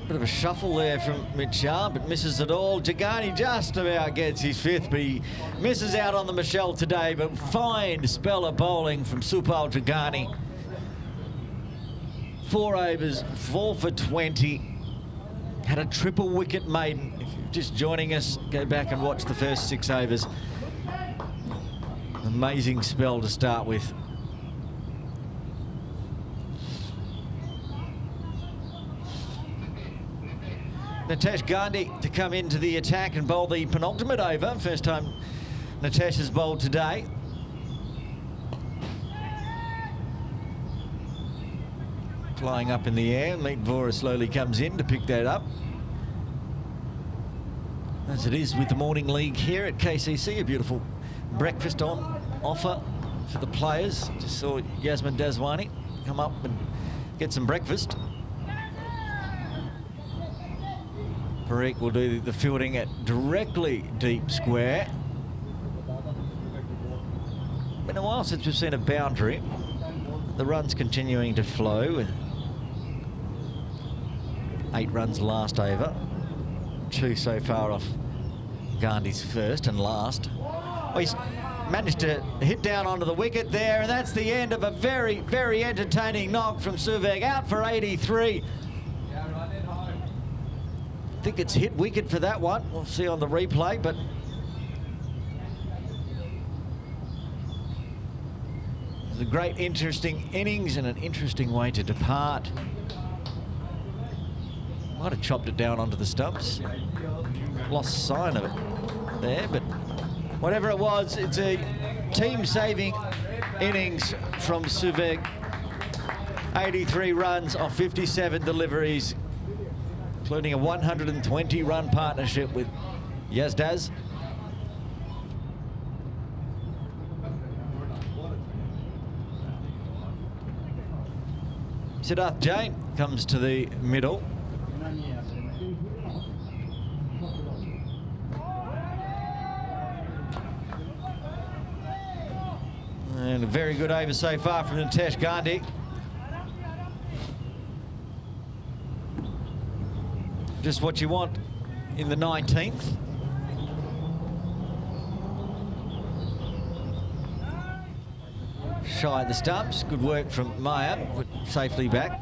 C: Bit of a shuffle there from Mitch Shah, but misses it all. Jagani just about gets his 5th, but he misses out on the Michelle today. But fine spell of bowling from Supal Jagani. 4 overs, 4 for 20. Had a triple wicket maiden. If you're just joining us, go back and watch the first 6 overs. Amazing spell to start with. Nitesh Gandhi to come into the attack and bowl the penultimate over. First time Nitesh has bowled today. Flying up in the air. Meet Vora slowly comes in to pick that up. as it is with the morning league here at KCC. A beautiful breakfast on offer for the players. Just saw Yasmin Daswani come up and get some breakfast. Parikh will do the fielding at directly deep square. Been a while since we've seen a boundary. The runs continuing to flow. 8 runs last over. 2 so far off Gandhi's first and last. Oh, he's managed to hit down onto the wicket there, and that's the end of a very, very entertaining knock from Suveg, out for 83. I think it's hit wicket for that one. We'll see on the replay, but it's a great, interesting innings and an interesting way to depart. Might have chopped it down onto the stumps. Lost sign of it there, but whatever it was, it's a team-saving innings from Suveg. 83 runs off 57 deliveries, including a 120-run partnership with Yazdaz. Siddharth Jain comes to the middle. And a very good over so far from Nitesh Gandhi. Just what you want in the 19th. Shy of the stumps. Good work from Maya. Put safely back.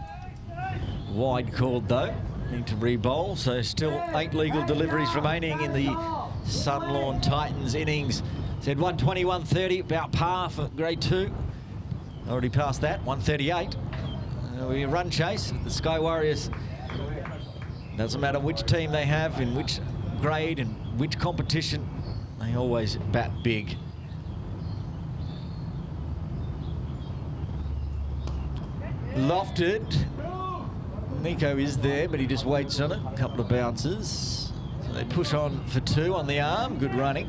C: Wide called though. Need to re-bowl. So still 8 legal deliveries remaining in the Sunlawn Titans innings. Said 120, 130, about par for grade 2. Already past that, 138. We run chase. The Sky Warriors, doesn't matter which team they have, in which grade and which competition, they always bat big. Lofted. Nico is there, but he just waits on it. A couple of bounces. So they push on for 2 on the arm. Good running.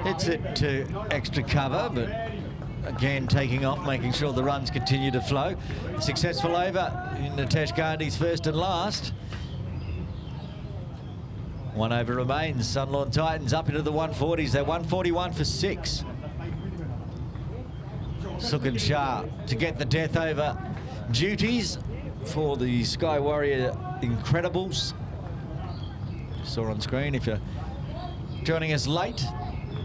C: Hits it to extra cover, but again taking off, making sure the runs continue to flow. A successful over in Nitesh Gandhi's first and last. 1 over remains. Sunlawn Titans up into the 140s. They're 141 for 6. Sukhan Shah to get the death over duties for the Sky Warrior Incredibles. Saw on screen, if you're joining us late,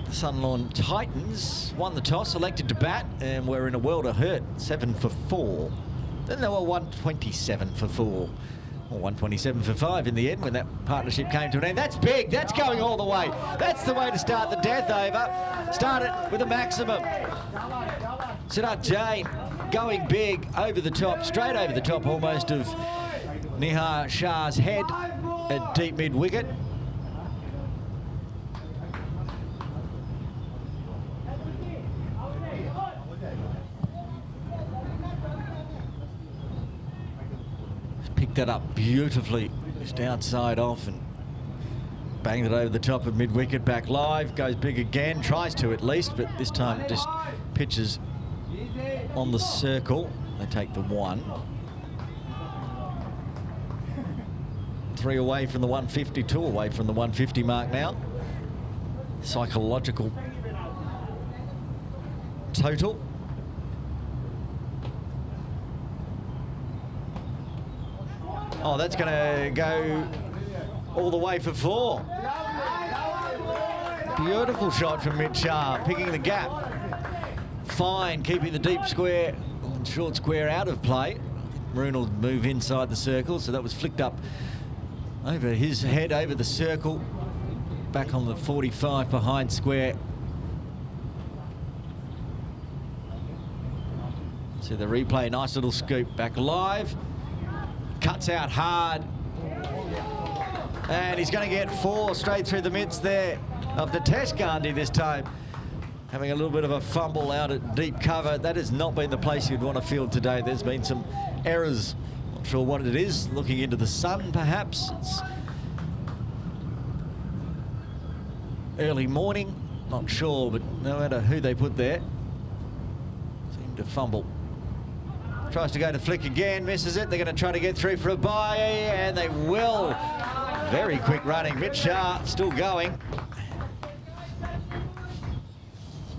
C: the Sunlawn Titans won the toss, elected to bat, and were in a world of hurt, 7 for 4. Then they were 127 for 4, or 127 for 5 in the end when that partnership came to an end. That's big, that's going all the way. That's the way to start the death over. Start it with a maximum. Siddharth Jain going big, over the top, straight over the top almost of Nihar Shah's head at deep mid-wicket. Picked that up beautifully, just outside off and banged it over the top of mid-wicket, back live, goes big again, tries to at least, but this time just pitches on the circle. They take the 1. 3 away from the 150, 2 away from the 150 mark now. Psychological total. Oh, that's going to go all the way for 4. Beautiful shot from Mitch Shah, picking the gap. Fine, keeping the deep square and short square out of play. Maroon will move inside the circle, so that was flicked up over his head, over the circle, back on the 45 behind square. See the replay, nice little scoop, back live. Cuts out hard. And he's going to get 4 straight through the midst there of Nitesh Gandhi this time. Having a little bit of a fumble out at deep cover. That has not been the place you'd want to field today. There's been some errors. Not sure what it is. Looking into the sun, perhaps. It's early morning. Not sure, but no matter who they put there, seem to fumble. Tries to go to flick again, misses it. They're going to try to get through for a bye, and they will. Very quick running. Mitch Shah still going.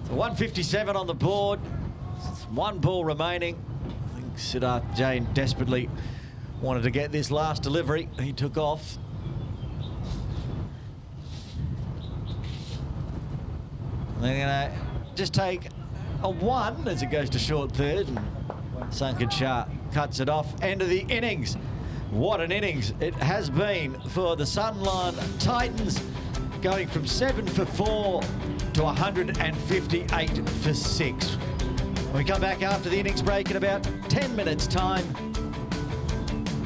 C: So 157 on the board. 1 ball remaining. I think Siddharth Jain desperately wanted to get this last delivery. He took off. They're going to just take a 1 as it goes to short third. And Sanket Shah cuts it off. End of the innings. What an innings it has been for the Sunline Titans, going from 7 for 4 to 158 for 6. When we come back after the innings break in about 10 minutes' time,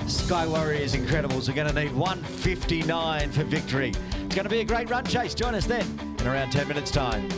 C: Sky Warriors Incredibles are going to need 159 for victory. It's going to be a great run chase. Join us then in around 10 minutes' time.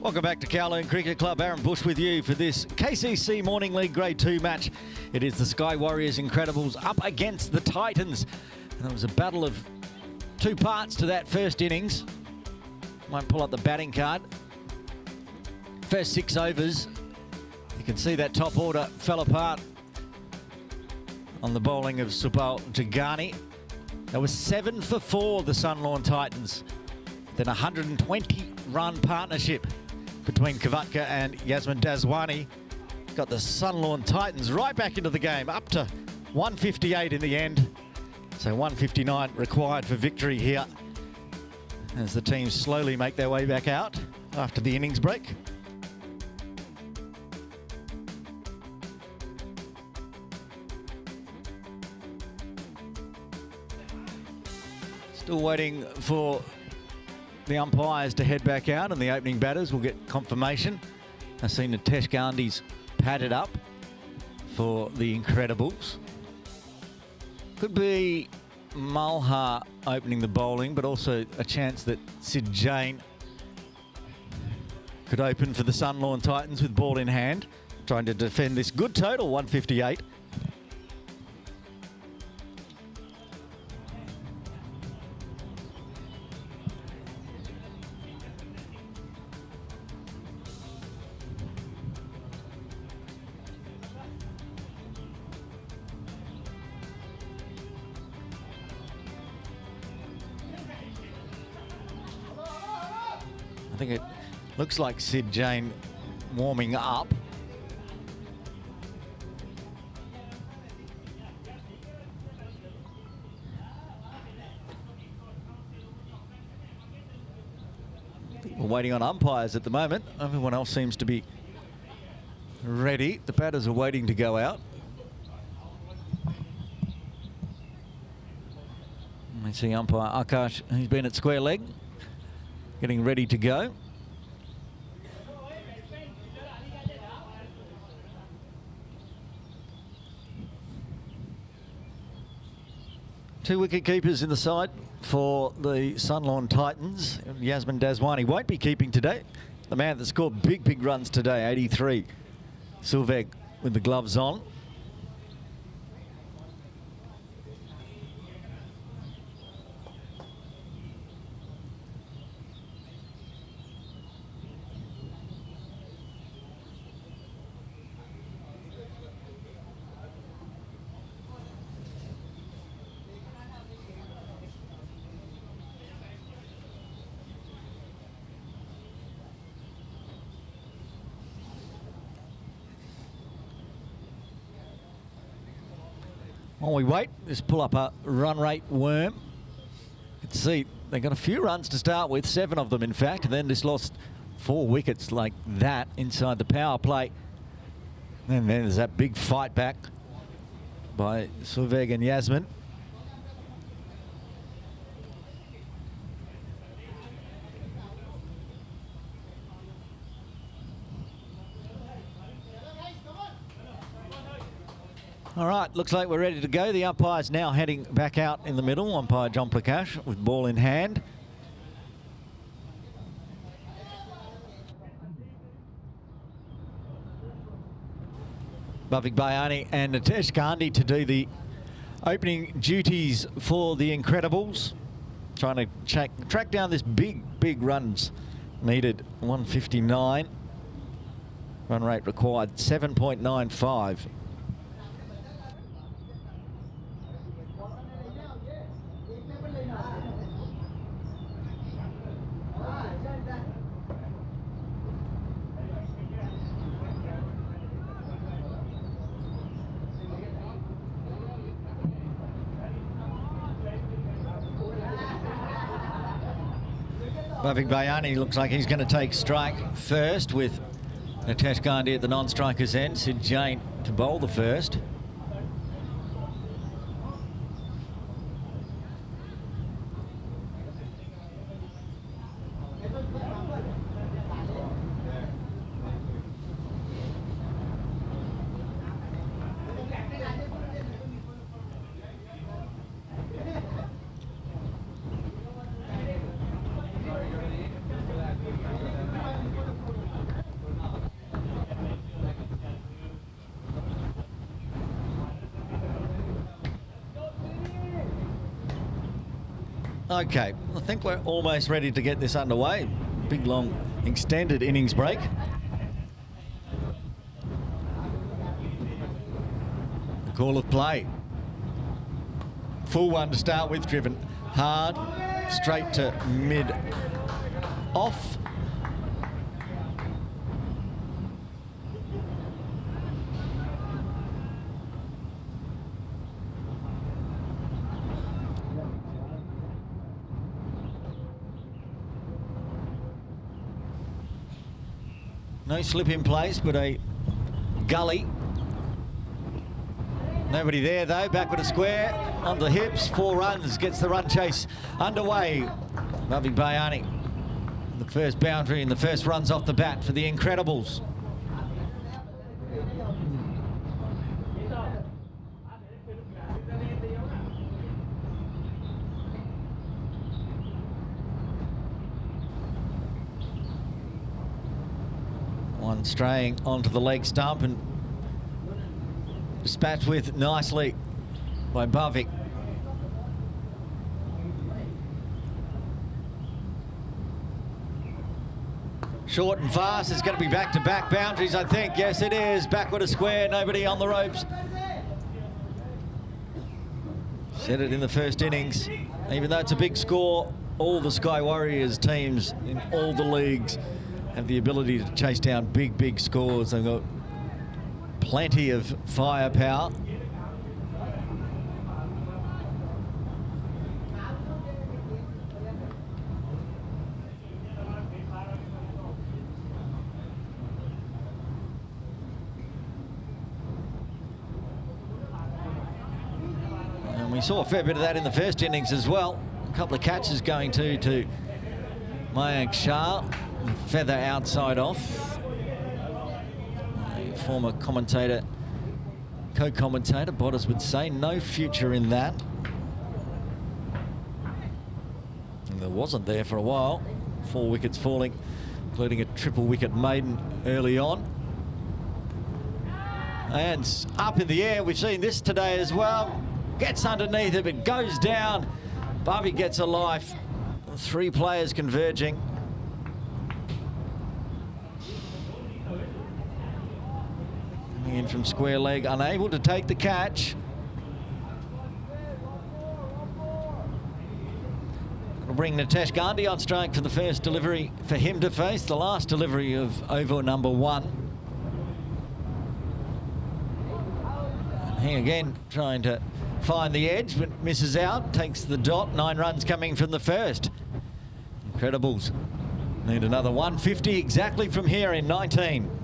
C: Welcome back to Kowloon Cricket Club. Aaron Bush with you for this KCC Morning League Grade 2 match. It is the Sky Warriors Incredibles up against the Titans. And there was a battle of two parts to that first innings. Might pull up the batting card. First 6 overs, you can see that top order fell apart on the bowling of Subal Jagani. That was 7 for 4, the Sunlawn Titans. Then a 120-run partnership between Kavatka and Yasmin Dazwani got the Sunlawn Titans right back into the game, up to 158 in the end. So 159 required for victory here as the teams slowly make their way back out after the innings break. Still waiting for the umpires to head back out, and the opening batters will get confirmation. I see Nitesh Gandhi's padded up for the Incredibles. Could be Malha opening the bowling, but also a chance that Sid Jain could open for the Sunlawn Titans with ball in hand, trying to defend this good total, 158. I think it looks like Sid Jain warming up. We're waiting on umpires at the moment. Everyone else seems to be ready. The batters are waiting to go out. We see umpire Akash, he's been at square leg, getting ready to go. Two wicket keepers in the side for the Sunlawn Titans. Yasmin Dazwani won't be keeping today. The man that scored big runs today, 83. Silveg with the gloves on. While we wait, let's pull up a run rate worm. You can see they got a few runs to start with, 7 of them in fact, and then just lost 4 wickets like that inside the power play. And then there's that big fight back by Silveg and Yasmin. All right, looks like we're ready to go. The umpire's now heading back out in the middle. Umpire John Prakash with ball in hand. Bhavik Bayani and Nitesh Gandhi to do the opening duties for the Incredibles. Trying to track down this big runs needed, 159. Run rate required, 7.95. Bhavik Bayani looks like he's going to take strike first with Nitesh Gandhi at the non-striker's end. Sid Jain to bowl the first. Okay, I think we're almost ready to get this underway. Big, long, extended innings break. The call of play. Full one to start with, driven hard, straight to mid-off. No slip in place, but a gully. Nobody there though, back with a square, on the hips, 4 runs, gets the run chase underway. Bhavik Bayani, the first boundary and the first runs off the bat for the Incredibles. One straying onto the leg stump and dispatched with nicely by Bhavik. Short and fast. It's going to be back-to-back boundaries, I think. Yes, it is. Back with a square. Nobody on the ropes. Said it in the first innings. Even though it's a big score, all the Sky Warriors teams in all the leagues have the ability to chase down big, big scores. They've got plenty of firepower. And we saw a fair bit of that in the first innings as well. A couple of catches going to Mayank Shah. Feather outside off. A former commentator, co-commentator, Bottas would say, no future in that. And there wasn't there for a while. 4 wickets falling, including a triple wicket maiden early on. And up in the air, we've seen this today as well. Gets underneath it, but goes down. Bhavik gets a life. 3 players converging. In from square leg, unable to take the catch. It'll bring Nitesh Gandhi on strike for the first delivery for him to face, the last delivery of over number 1. And he again trying to find the edge, but misses out, takes the dot. 9 runs coming from the first. Incredibles need another 150 exactly from here in 19.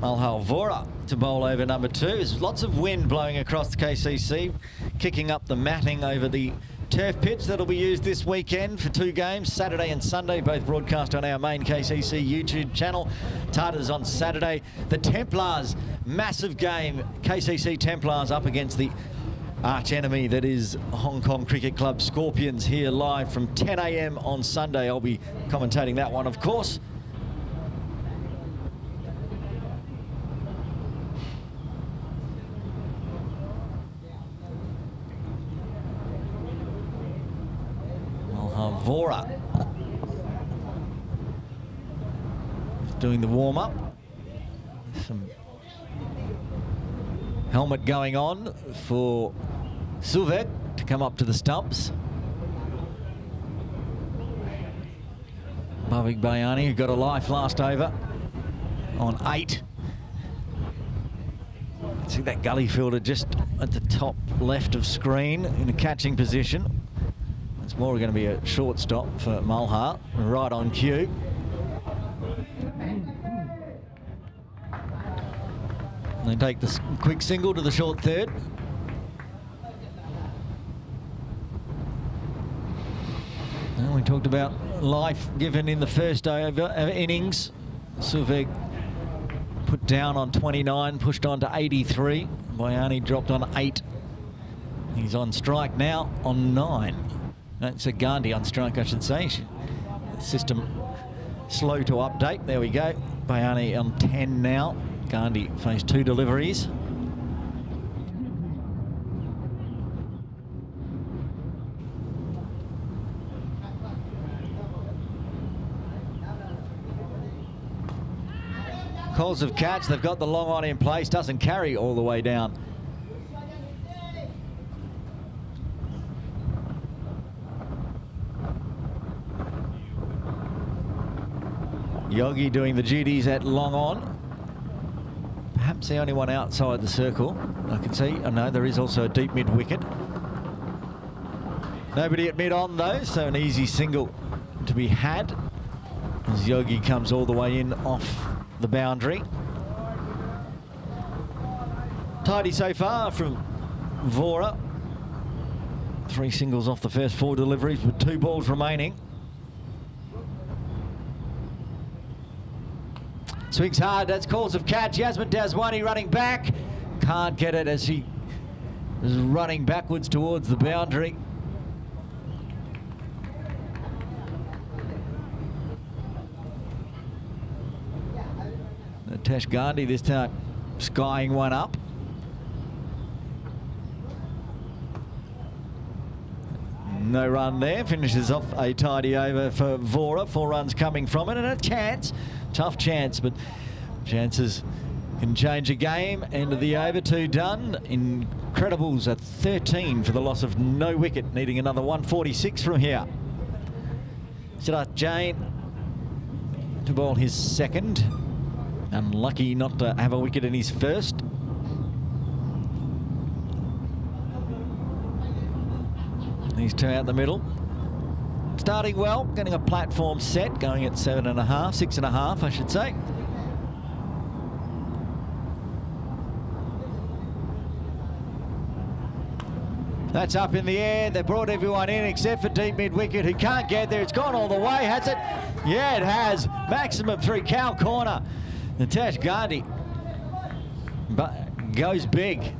C: Malhar Vora to bowl over number 2. There's lots of wind blowing across the KCC, kicking up the matting over the turf pitch that'll be used this weekend for 2 games, Saturday and Sunday, both broadcast on our main KCC YouTube channel. Titans on Saturday. The Templars, massive game. KCC Templars up against the arch enemy that is Hong Kong Cricket Club Scorpions, here live from 10 AM on Sunday. I'll be commentating that one, of course. Vora doing the warm-up. Some helmet going on for Suvet to come up to the stumps. Bhavik Bayani, who got a life last over on 8. See that gully fielder just at the top left of screen in a catching position. It's more going to be a short stop for Malhar, right on cue. And they take the quick single to the short third. And we talked about life given in the first innings. Suveg put down on 29, pushed on to 83. Bayani dropped on 8. He's on strike now on 9. That's a Gandhi on strike, I should say. System slow to update. There we go. Bayani on 10 now. Gandhi faced 2 deliveries. Calls of catch. They've got the long on in place. Doesn't carry all the way down. Yogi doing the duties at long on. Perhaps the only one outside the circle I can see. Oh no, there is also a deep mid wicket. Nobody at mid on though, so an easy single to be had as Yogi comes all the way in off the boundary. Tidy so far from Vora. 3 singles off the first 4 deliveries with 2 balls remaining. Swings hard, that's calls of catch. Yasmin Daswani running back. Can't get it as she is running backwards towards the boundary. Natesh Gandhi this time skying one up. No run there, finishes off a tidy over for Vora. 4 runs coming from it and a chance. Tough chance, but chances can change a game. End of the over, 2 done. Incredibles at 13 for the loss of no wicket, needing another 146 from here. Siddharth Jain to bowl his second. Unlucky not to have a wicket in his first. These 2 out the middle. Starting well, getting a platform set, going at 7.5, 6.5, I should say. That's up in the air. They brought everyone in except for deep mid wicket, who can't get there. It's gone all the way, has it? Yeah, it has. Maximum through cow corner. Natesh Gandhi goes big.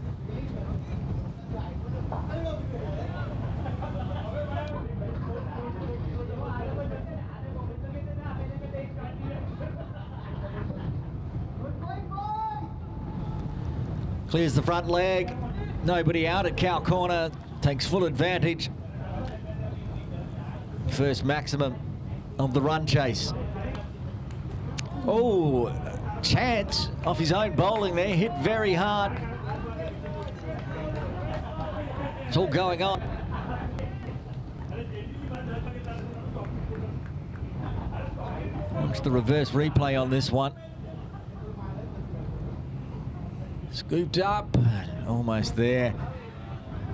C: Clears the front leg. Nobody out at cow corner. Takes full advantage. First maximum of the run chase. Oh, chance off his own bowling there. Hit very hard. It's all going on. Watch the reverse replay on this one. Scooped up, almost there.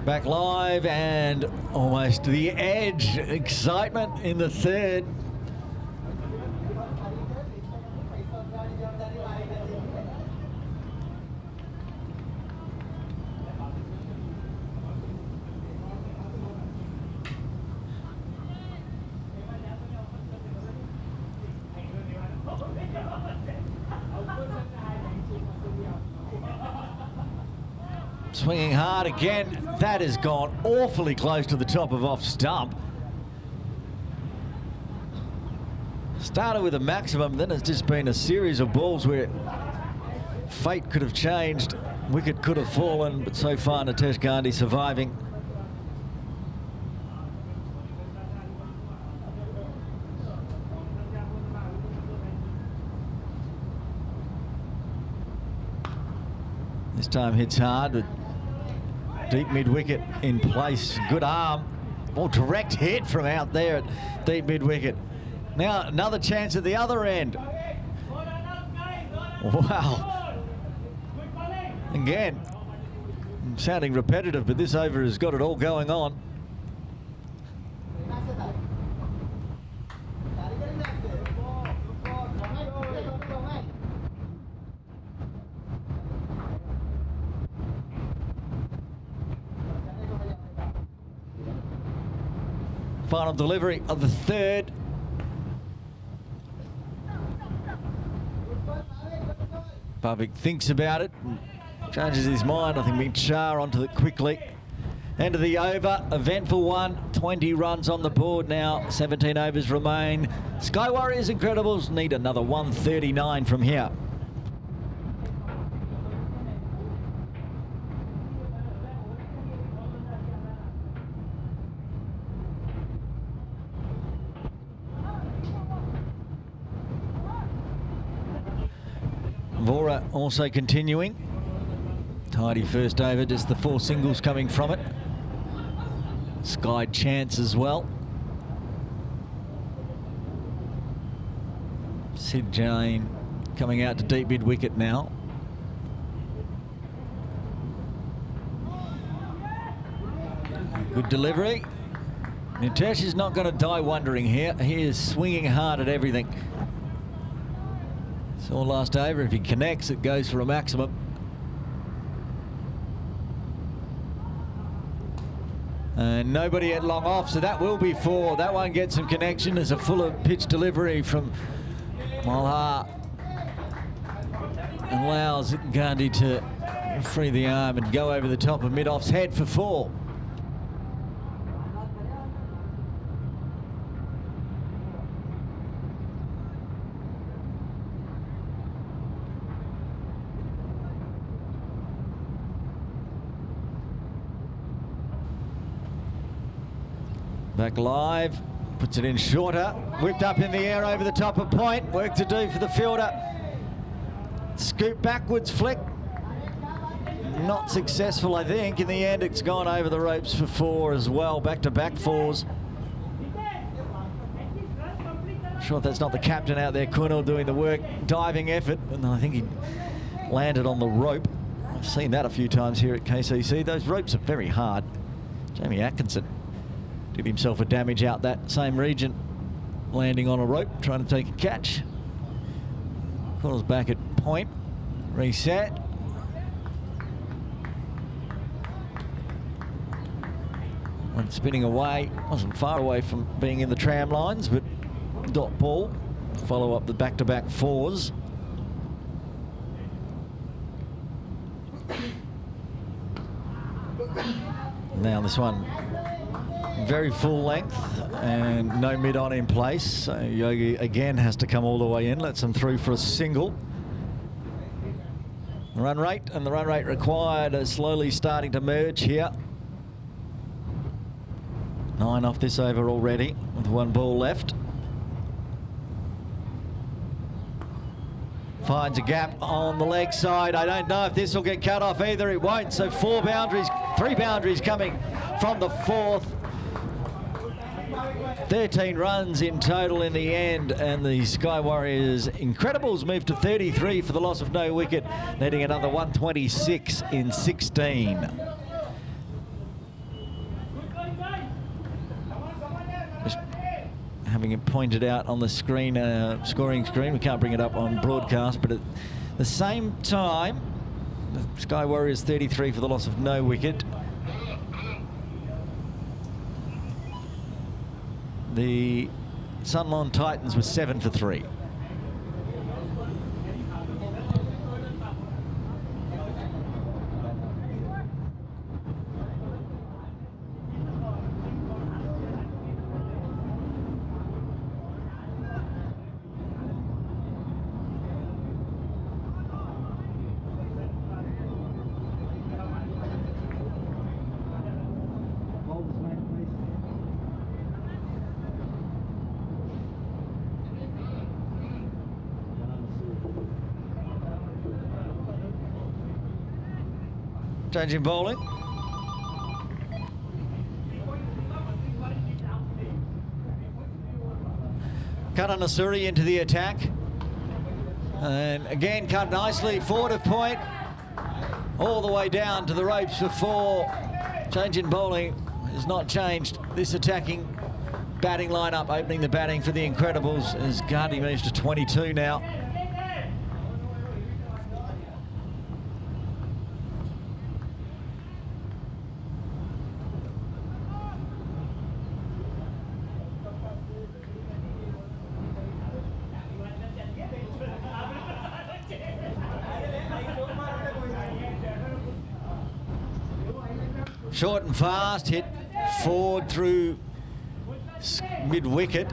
C: Back live and almost the edge. Excitement in the third. Swinging hard again. That has gone awfully close to the top of off stump. Started with a maximum, then it's just been a series of balls where fate could have changed, wicket could have fallen, but so far Natesh Gandhi surviving. This time hits hard, but deep mid-wicket in place. Good arm. Oh, direct hit from out there at deep mid-wicket. Now another chance at the other end. Wow. Again, I'm sounding repetitive, but this over has got it all going on. Final delivery of the third. Pavik thinks about it, changes his mind. I think Mitchar onto it quickly. End of the over, eventful one, 20 runs on the board now, 17 overs remain. Sky Warriors Incredibles need another 139 from here. Vora also continuing. Tidy first over, just the 4 singles coming from it. Sky chance as well. Sid Jane coming out to deep mid wicket now. Good delivery. Nitesh is not going to die wondering here. He is swinging hard at everything. Saw last over, if he connects, it goes for a maximum. And nobody at long off, so that will be 4. That one gets some connection as a fuller pitch delivery from Malhar. And allows Gandhi to free the arm and go over the top of mid-off's head for 4. Back live, puts it in shorter, whipped up in the air over the top of point, work to do for the fielder. Scoop backwards flick, not successful I think. In the end it's gone over the ropes for 4 as well, back-to-back 4s. Sure if that's not the captain out there, Kunal, doing the work, diving effort, and I think he landed on the rope. I've seen that a few times here at KCC. Those ropes are very hard. Jamie Atkinson did himself a damage out that same region, landing on a rope, trying to take a catch. Calls back at point, reset. Went spinning away, wasn't far away from being in the tram lines, but dot ball, follow up the back-to-back 4s. Now this one, very full length and no mid-on in place. So Yogi again has to come all the way in, lets them through for a single. The run rate and the run rate required are slowly starting to merge here. 9 off this over already with 1 ball left. Finds a gap on the leg side. I don't know if this will get cut off either. It won't. So 4 boundaries, 3 boundaries coming from the 4th. 13 runs in total in the end, and the Sky Warriors Incredibles move to 33 for the loss of no wicket, needing another 126 in 16. Just having it pointed out on the screen, scoring screen, we can't bring it up on broadcast, but at the same time, the Sky Warriors 33 for the loss of no wicket. The Sunlawn Titans were 7 for 3. Changing bowling. Karan Nasuri into the attack. And again cut nicely forward of point. All the way down to the ropes for 4. Changing bowling has not changed. This attacking batting lineup, opening the batting for the Incredibles as Gandhi moves to 22 now. Short and fast, hit forward through mid-wicket.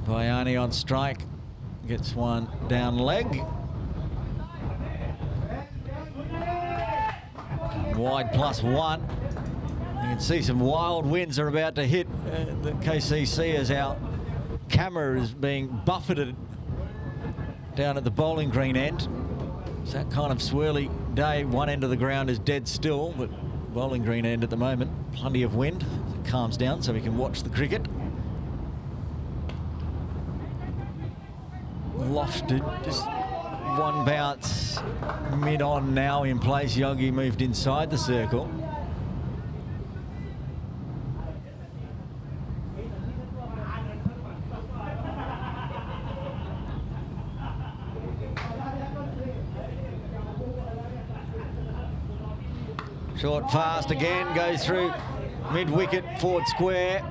C: Bayani on strike, gets one down leg. Wide +1. You can see some wild winds are about to hit the KCC as our camera is being buffeted down at the bowling green end. It's that kind of swirly day. One end of the ground is dead still, but bowling green end at the moment, plenty of wind. It calms down so we can watch the cricket. Lofted, just one bounce mid-on now in place. Yogi moved inside the circle. Short fast again, goes through mid-wicket, forward square.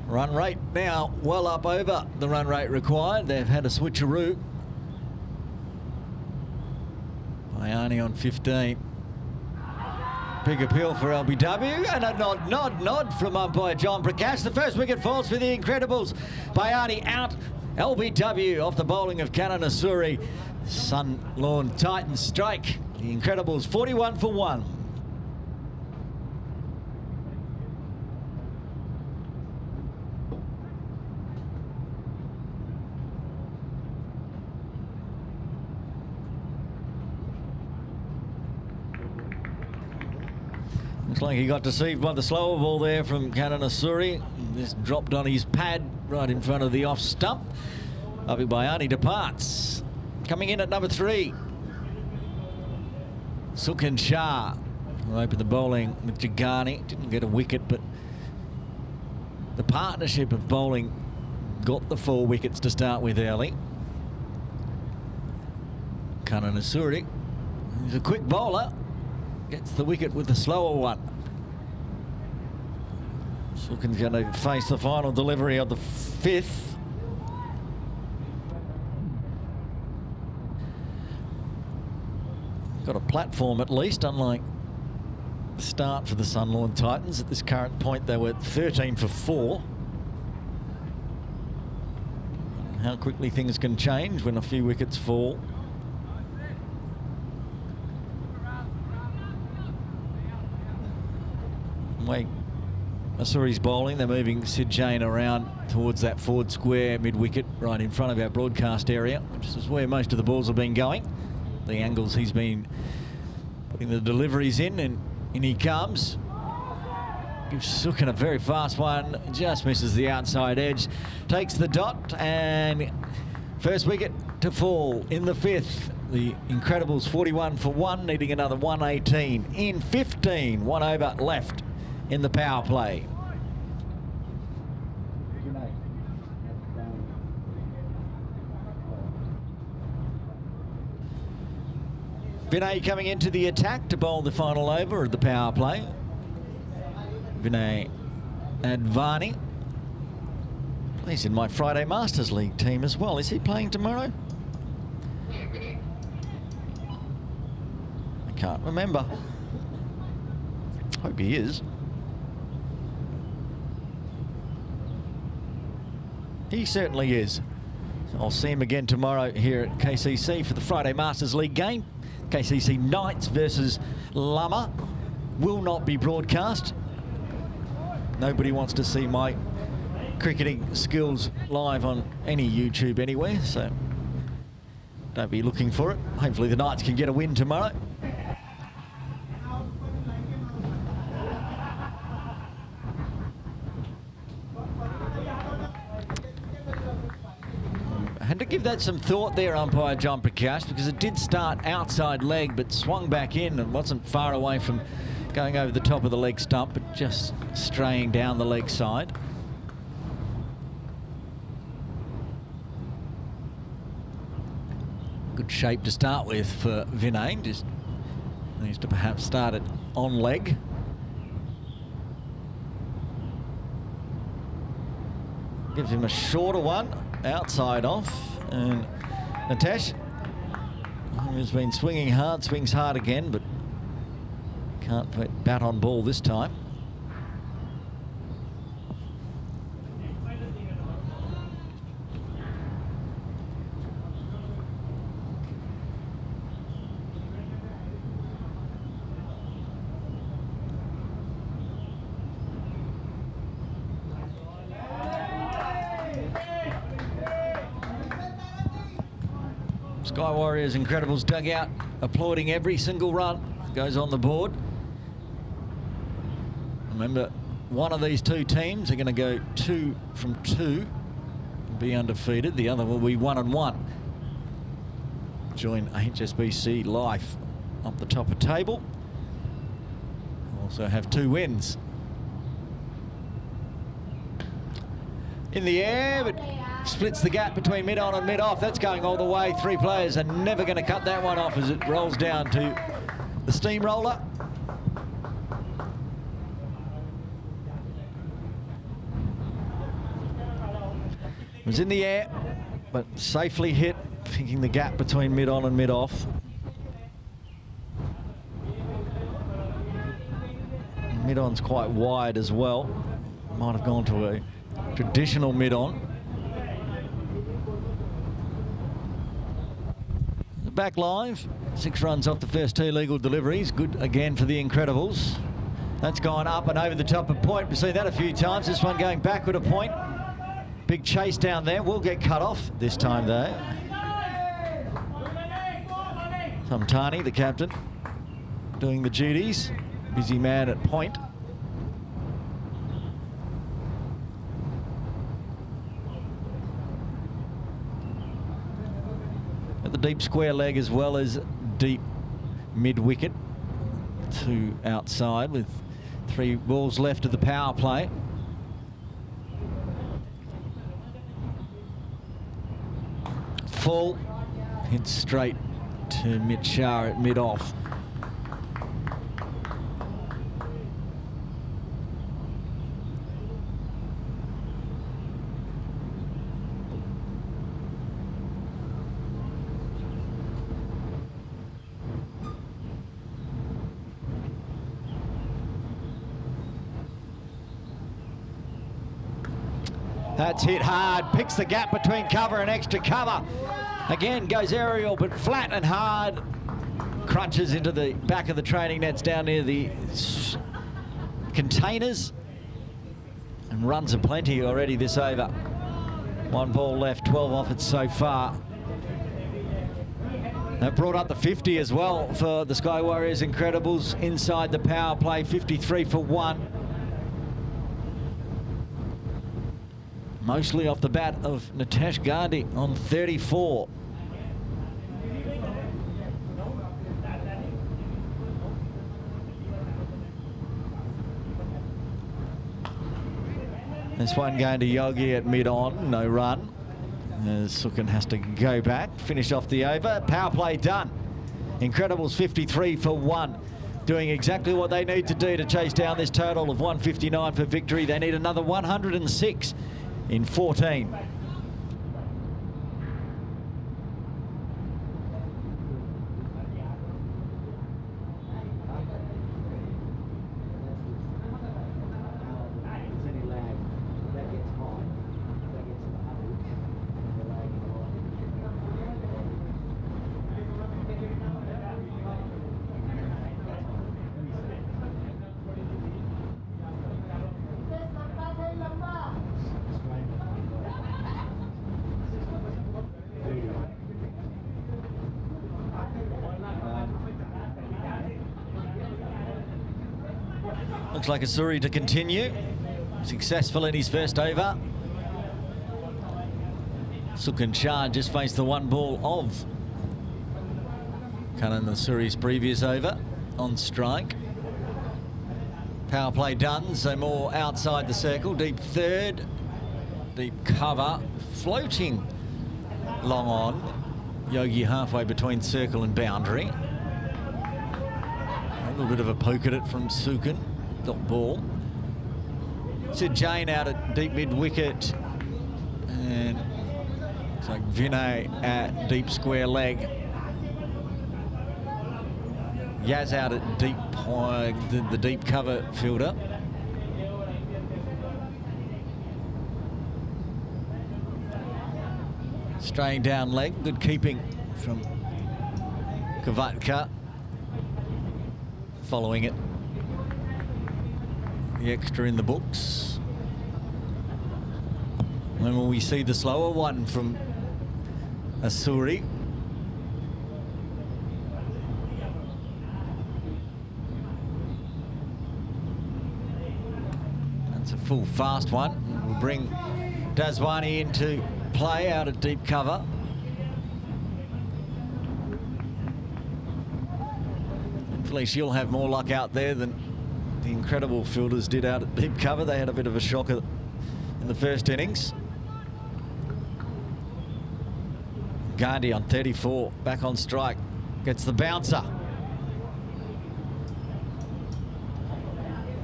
C: Run rate now well up over the run rate required. They've had a switcheroo. Bayani on 15. Big appeal for LBW, and a nod from umpire John Prakash. The first wicket falls for the Incredibles. Bayani out, LBW off the bowling of Kananasuri. Sun Lawn Titans strike. The Incredibles 41 for 1. Looks like he got deceived by the slower ball there from Kananasuri. Just dropped on his pad right in front of the off stump. Avi Bayani departs. Coming in at number 3, Sukin Shah will open the bowling with Jagani. Didn't get a wicket, but the partnership of bowling got the 4 wickets to start with early. Kananasuri, he's a quick bowler. Gets the wicket with the slower one. Sukin's going to face the final delivery of the 5th. Got a platform at least, unlike the start for the Sun Lawn Titans. At this current point, they were 13 for 4. How quickly things can change when a few wickets fall. Way Masuri's bowling, they're moving Sid Jain around towards that forward square mid-wicket right in front of our broadcast area, which is where most of the balls have been going. The angles he's been putting the deliveries in, and in he comes. Gives Sukin a very fast one, just misses the outside edge, takes the dot, and first wicket to fall in the 5th. The Incredibles 41 for 1, needing another 118 in 15. 1 over left in the power play. Vinay coming into the attack to bowl the final over of the power play. Vinay Advani plays in my Friday Masters League team as well. Is he playing tomorrow? I can't remember. Hope he is. He certainly is. I'll see him again tomorrow here at KCC for the Friday Masters League game. KCC Knights versus Lama will not be broadcast. Nobody wants to see my cricketing skills live on any YouTube anywhere, so don't be looking for it. Hopefully the Knights can get a win tomorrow. I had to give that some thought there, umpire John Prakash, because it did start outside leg but swung back in and wasn't far away from Going over the top of the leg stump, but just straying down the leg side. Good shape to start with for Vinay. Just needs to perhaps start it on leg. Gives him a shorter one, outside off. And Nitesh, who's been swinging hard, swings hard again, but can't put bat on ball this time. Sky Warriors Incredibles dugout applauding every single run goes on the board. Remember, one of these two teams are going to go 2 from 2 and be undefeated. The other will be 1 and 1. Join HSBC Life up the top of table. Also have 2 wins. In the air, but splits the gap between mid-on and mid-off. That's going all the way. 3 players are never going to cut that one off as it rolls down to the steamroller. It was in the air, but safely hit, picking the gap between mid-on and mid-off. Mid-on's quite wide as well. Might have gone to a traditional mid-on. Back live, 6 runs off the first 2 legal deliveries. Good again for the Incredibles. That's gone up and over the top of point. We've seen that a few times. This one going backward a point. Big chase down there. Will get cut off this time though. Samtani, the captain, doing the duties. Busy man at point. At the deep square leg as well as deep mid-wicket. 2 outside with 3 balls left of the power play. Full, hit straight to mid-Shah at mid-off. That's hit hard, picks the gap between cover and extra cover. Again, goes aerial, but flat and hard. Crunches into the back of the training nets down near the containers. And runs a plenty already this over. 1 ball left, 12 off it so far. That brought up the 50 as well for the Sky Warriors Incredibles inside the power play, 53 for 1. Mostly off the bat of Nitesh Gandhi on 34. This one going to Yogi at mid-on, no run. As Sukin has to go back, finish off the over. Power play done. Incredibles 53 for 1. Doing exactly what they need to do to chase down this total of 159 for victory. They need another 106 in 14. Looks like a Suri to continue. Successful in his first over. Sukin Shah just faced the 1 ball of Kanan Suri's previous over on strike. Power play done, so more outside the circle. Deep third, deep cover, floating long on. Yogi halfway between circle and boundary. A little bit of a poke at it from Sukin, dot ball. Sid Jane out at deep mid wicket, and it's like Vinay at deep square leg. Yaz out at deep the deep cover fielder. Straying down leg, good keeping from Kavatka. Following it. The extra in the books. And will we see the slower one from Asuri? That's a full fast one. We'll bring Daswani into play out at deep cover. Hopefully she'll have more luck out there than the incredible fielders did out at deep cover. They had a bit of a shocker in the first innings. Gandhi on 34, back on strike, gets the bouncer.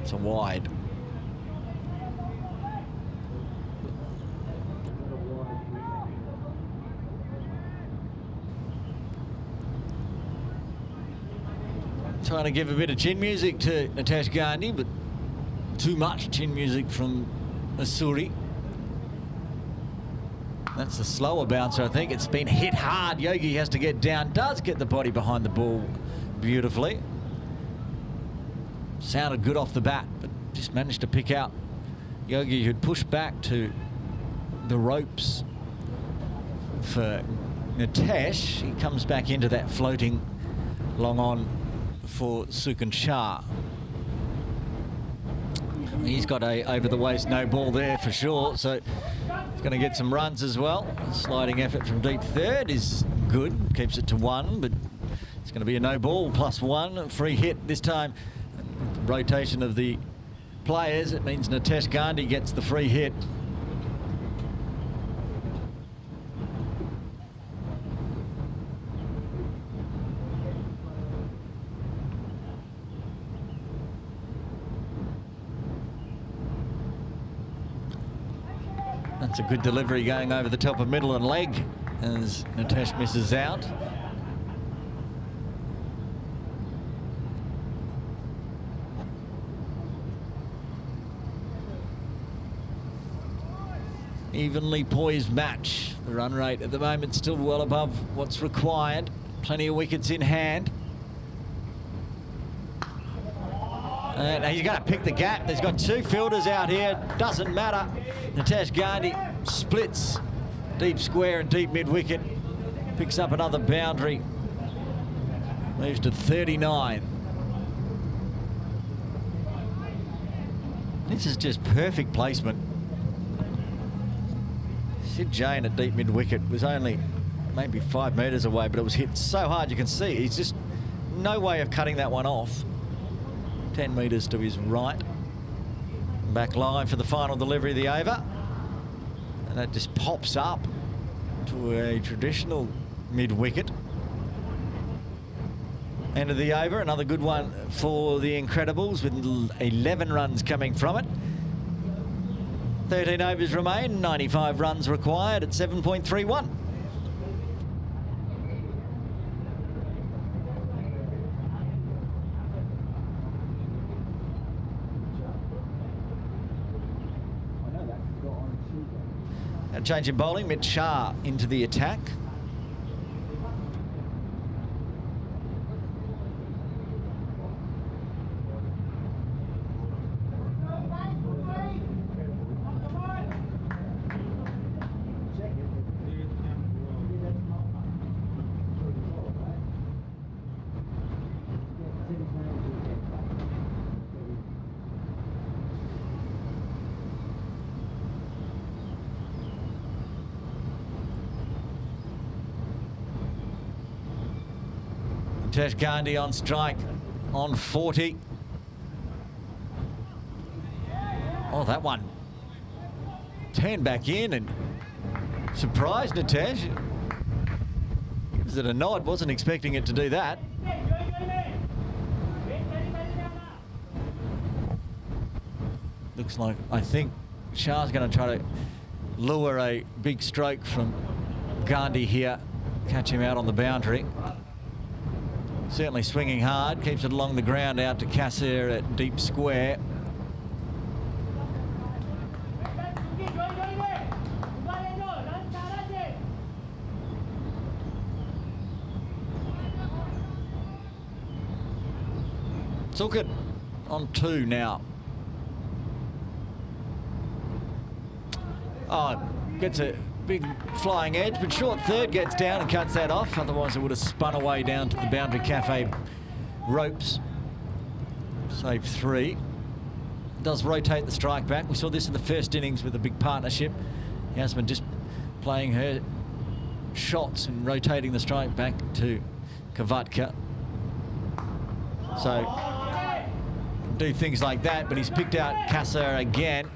C: It's a wide. Trying to give a bit of chin music to Nitesh Gandhi, but too much chin music from Asuri. That's the slower bouncer, I think. It's been hit hard. Yogi has to get down, does get the body behind the ball beautifully. Sounded good off the bat, but just managed to pick out Yogi, who'd pushed back to the ropes for Nitesh. He comes back into that floating long on for Sukin Shah. He's got a over-the-waist no ball there for sure, so he's going to get some runs as well. Sliding effort from deep third is good, keeps it to 1, but it's going to be a no ball +1, free hit this time. Rotation of the players, it means Nitesh Gandhi gets the free hit. That's a good delivery going over the top of middle and leg as Nitesh misses out. Evenly poised match. The run rate at the moment still well above what's required. Plenty of wickets in hand. And he's going to pick the gap. There's got 2 fielders out here. Doesn't matter. Nitesh Gandhi splits deep square and deep mid-wicket. Picks up another boundary. Moves to 39. This is just perfect placement. Sid Jane at deep mid-wicket was only maybe 5 metres away, but it was hit so hard you can see he's just no way of cutting that one off. 10 metres to his right. Back line for the final delivery of the over. And that just pops up to a traditional mid-wicket. End of the over, another good one for the Incredibles with 11 runs coming from it. 13 overs remain, 95 runs required at 7.31. A change in bowling, Mitch Shah into the attack. Nitesh Gandhi on strike on 40. Oh, that one turned back in and surprised Natesh. Gives it a nod, wasn't expecting it to do that. Looks like, I think Shah's going to try to lure a big stroke from Gandhi here, catch him out on the boundary. Certainly swinging hard, keeps it along the ground out to Kasser at deep square. Sukin on 2 now. Oh, gets a big flying edge, but short third, gets down and cuts that off. Otherwise, it would have spun away down to the Boundary Cafe ropes. Save 3. Does rotate the strike back. We saw this in the first innings with a big partnership. Yasmin just playing her shots and rotating the strike back to Kavatka. So, do things like that, but he's picked out Kasser again.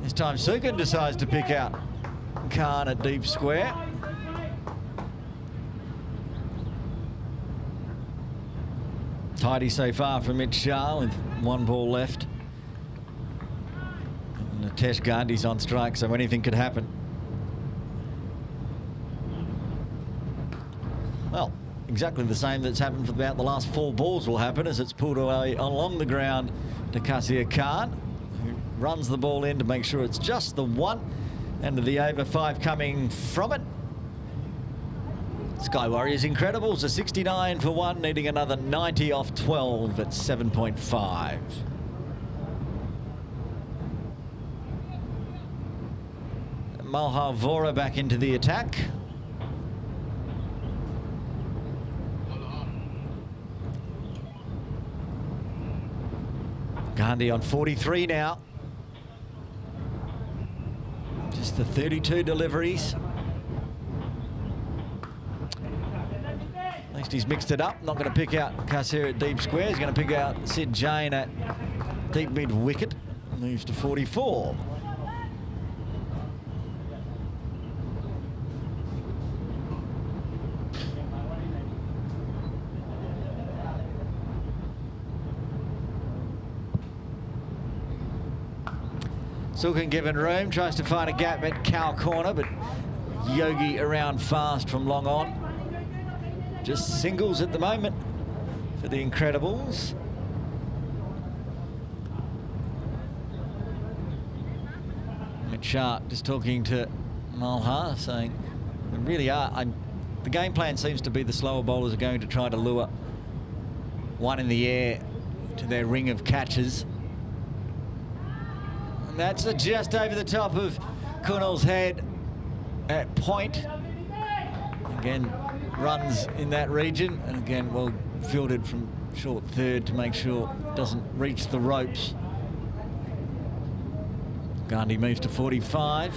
C: This time Sukin decides to pick out Khan at deep square. Tidy so far from Mitch Shah with 1 ball left. And Natesh Gandhi's on strike, so anything could happen. Well, exactly the same that's happened for about the last 4 balls will happen as it's pulled away along the ground to Kasir Khan, who runs the ball in to make sure it's just the 1. And the over 5 coming from it. Sky Warriors Incredibles, a 69 for 1, needing another 90 off 12 at 7.5. Malhar Vora back into the attack. Gandhi on 43 now. Just the 32 deliveries. At least he's mixed it up. Not going to pick out Kasser at deep square. He's going to pick out Sid Jain at deep mid wicket. Moves to 44. Sukin given room, tries to find a gap at cow corner, but Yogi around fast from long on. Just singles at the moment for the Incredibles. Mitch Shah just talking to Malhar, saying they really are. The game plan seems to be the slower bowlers are going to try to lure one in the air to their ring of catches. And that's just over the top of Kunal's head at point. Again, runs in that region, and again, well fielded from short third to make sure it doesn't reach the ropes. Gandhi moves to 45.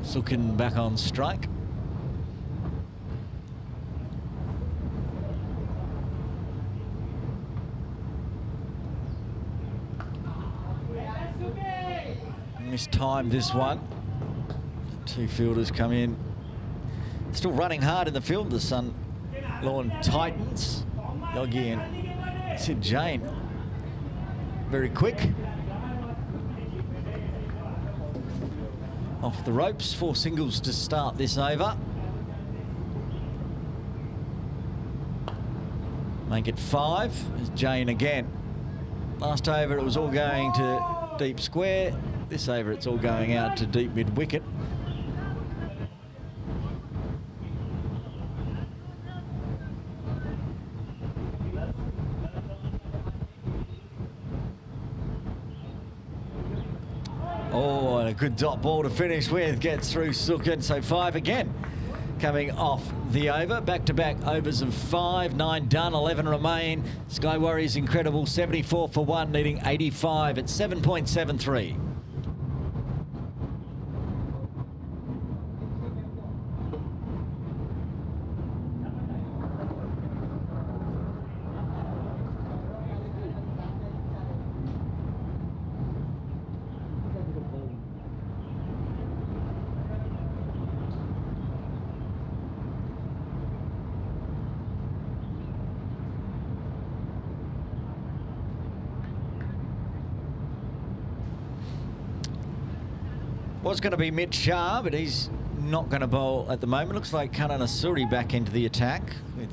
C: Sukin back on strike. Mistimed this one. 2 fielders come in. Still running hard in the field, the Sunlawn Titans. Yogi and Sid Jain. Very quick. Off the ropes, 4 singles to start this over. Make it 5. There's Jain again. Last over it was all going to deep square. This over it's all going out to deep mid wicket. Oh, and a good dot ball to finish with. Gets through Sukin, so 5 again coming off the over. Back-to-back overs of 5, 9 done, 11 remain. Sky Warriors incredible, 74 for 1, needing 85 at 7.73. Was going to be Mitch Shah, but he's not going to bowl at the moment. Looks like Kowloon Cricket back into the attack with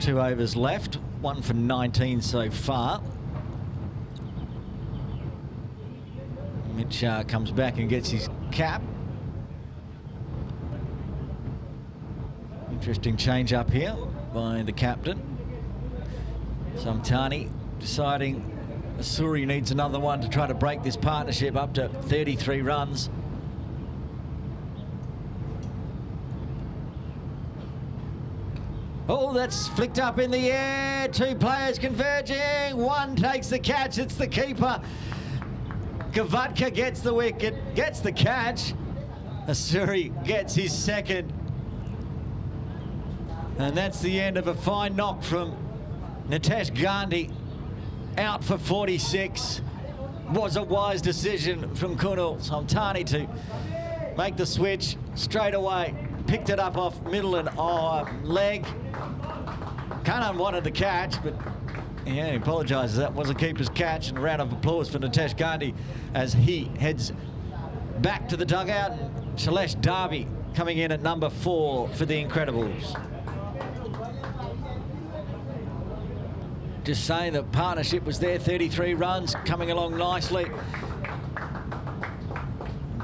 C: 2 overs left, 1 for 19 so far. Mitch Shah comes back and gets his cap. Interesting change up here by the captain. Samtani deciding Suri needs another one to try to break this partnership up to 33 runs. Oh, that's flicked up in the air. 2 players converging. One takes the catch. It's the keeper. Gavatka gets the wicket, gets the catch. Asuri gets his second. And that's the end of a fine knock from Nitesh Gandhi. Out for 46. Was a wise decision from Kunal Samtani to make the switch straight away. Picked it up off middle and leg. Kowloon wanted the catch, but yeah, he apologises. That was a keeper's catch, and a round of applause for Nitesh Gandhi as he heads back to the dugout. Shailesh Darby coming in at number 4 for the Incredibles. Just saying the partnership was there, 33 runs, coming along nicely.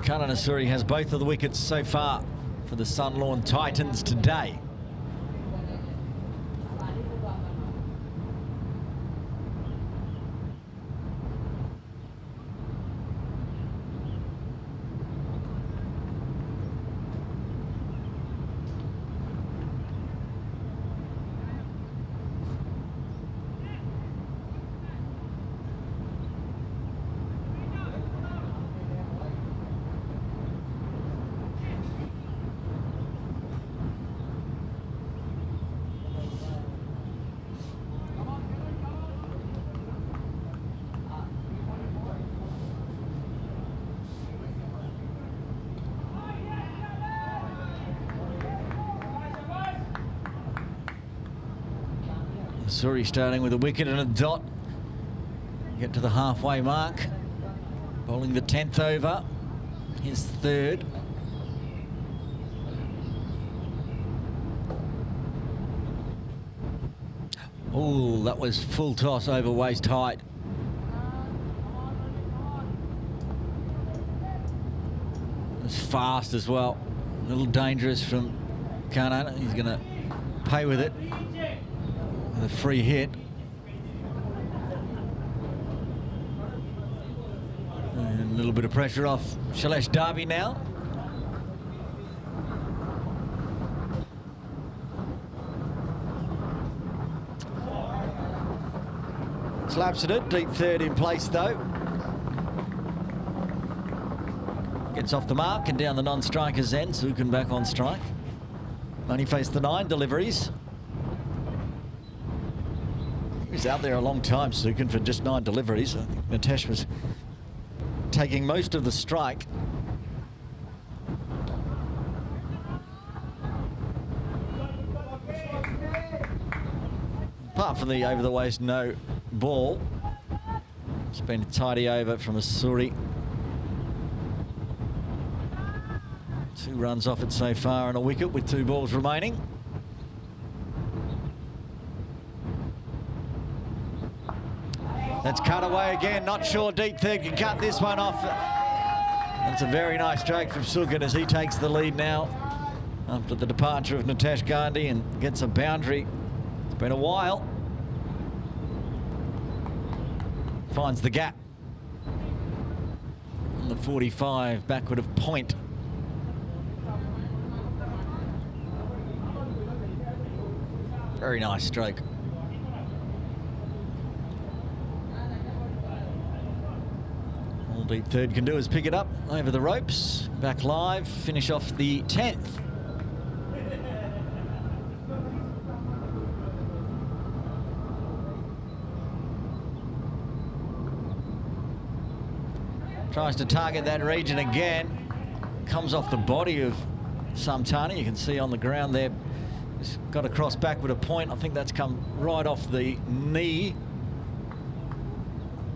C: Kowloon Cricket has both of the wickets so far for the Sunlawn Titans today. Suri starting with a wicket and a dot. Get to the halfway mark. Bowling the 10th over. His 3rd. Oh, that was full toss over waist height. It was fast as well. A little dangerous from Kowloon. He's going to pay with it. The free hit. And a little bit of pressure off Shailesh Darby now. Slaps it, deep 3rd in place though. Gets off the mark and down the non-striker's end. Sukin back on strike. Only faced the 9 deliveries. He's out there a long time, Sukin, for just 9 deliveries. I think Nitesh was taking most of the strike. Apart from the over-the-waist no ball. It's been a tidy over from Asuri. 2 runs off it so far and a wicket with 2 balls remaining. That's cut away again. Not sure deep 3rd can cut this one off. That's a very nice stroke from Sukin as he takes the lead now after the departure of Nitesh Gandhi and gets a boundary. It's been a while. Finds the gap. On the 45, backward of point. Very nice stroke. All deep third can do is pick it up over the ropes, back live, finish off the 10th. Tries to target that region again. Comes off the body of Samtani. You can see on the ground there. He's got a cross back with a point. I think that's come right off the knee.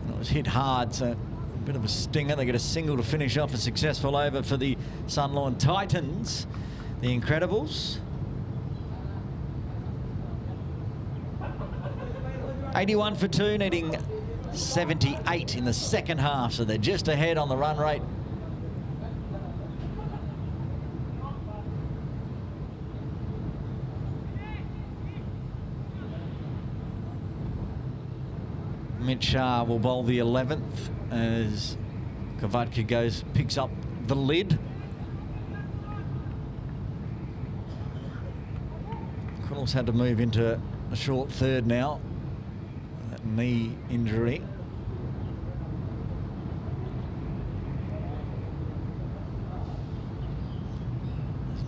C: And it was hit hard, so a bit of a stinger. They get a single to finish off a successful over for the Sunlawn Titans, the Incredibles. 81 for 2, needing 78 in the second half, so they're just ahead on the run rate. Mitch Shah will bowl the 11th as Kavatka picks up the lid. Quill's had to move into a short third now. That knee injury.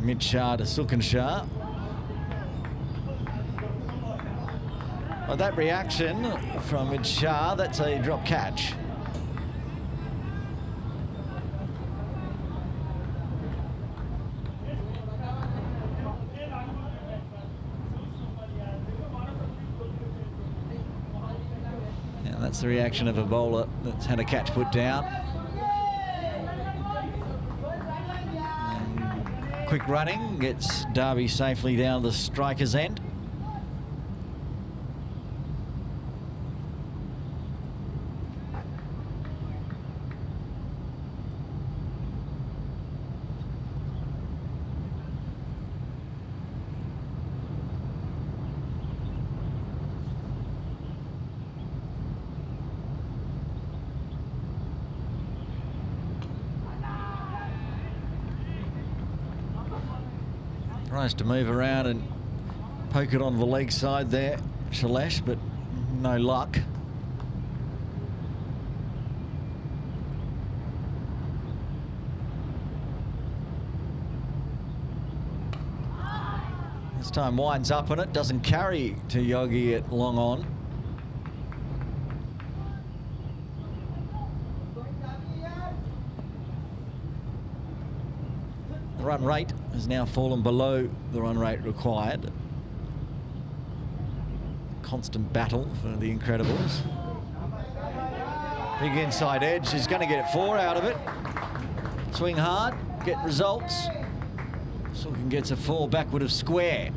C: Mitch Shah to Sukin Shah. Well, that reaction from Mitch Shah, that's a drop catch. And that's the reaction of a bowler that's had a catch put down. And quick running gets Darby safely down the striker's end. Tries to move around and poke it on the leg side there, Shailesh, but no luck. This time winds up on it, doesn't carry to Yogi at long on. The run rate has now fallen below the run rate required. Constant battle for the Incredibles. Big inside edge, he's going to get 4 out of it. Swing hard, get results. Sukin gets a 4 backward of square.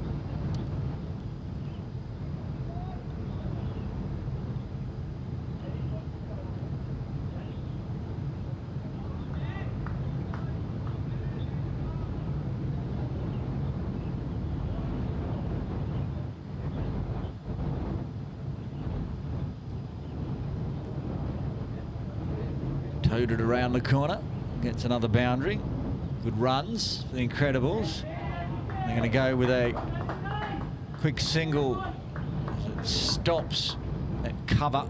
C: Towed it around the corner, gets another boundary. Good runs for the Incredibles. They're going to go with a quick single that stops that cover.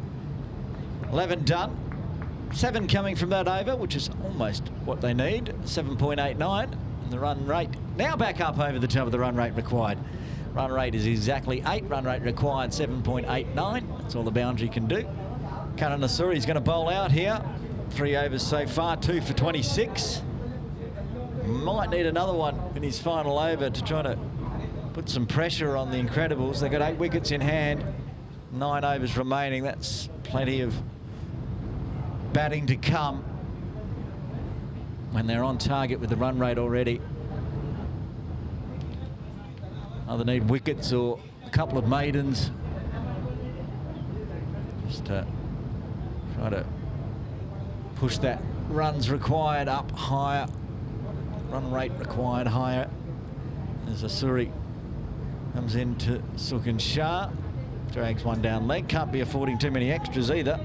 C: 11 done. 7 coming from that over, which is almost what they need. 7.89. And the run rate now back up over the top of the run rate required. Run rate is exactly 8. Run rate required 7.89. That's all the boundary can do. Karan Nasuri's going to bowl out here. 3 overs so far, 2 for 26. Might need another one in his final over to try to put some pressure on the Incredibles. They've got 8 wickets in hand, 9 overs remaining. That's plenty of batting to come when they're on target with the run rate already. Either need wickets or a couple of maidens. Just to try to push that runs required up higher, run rate required higher. As Asuri comes into Sukin Shah, drags one down leg, can't be affording too many extras either.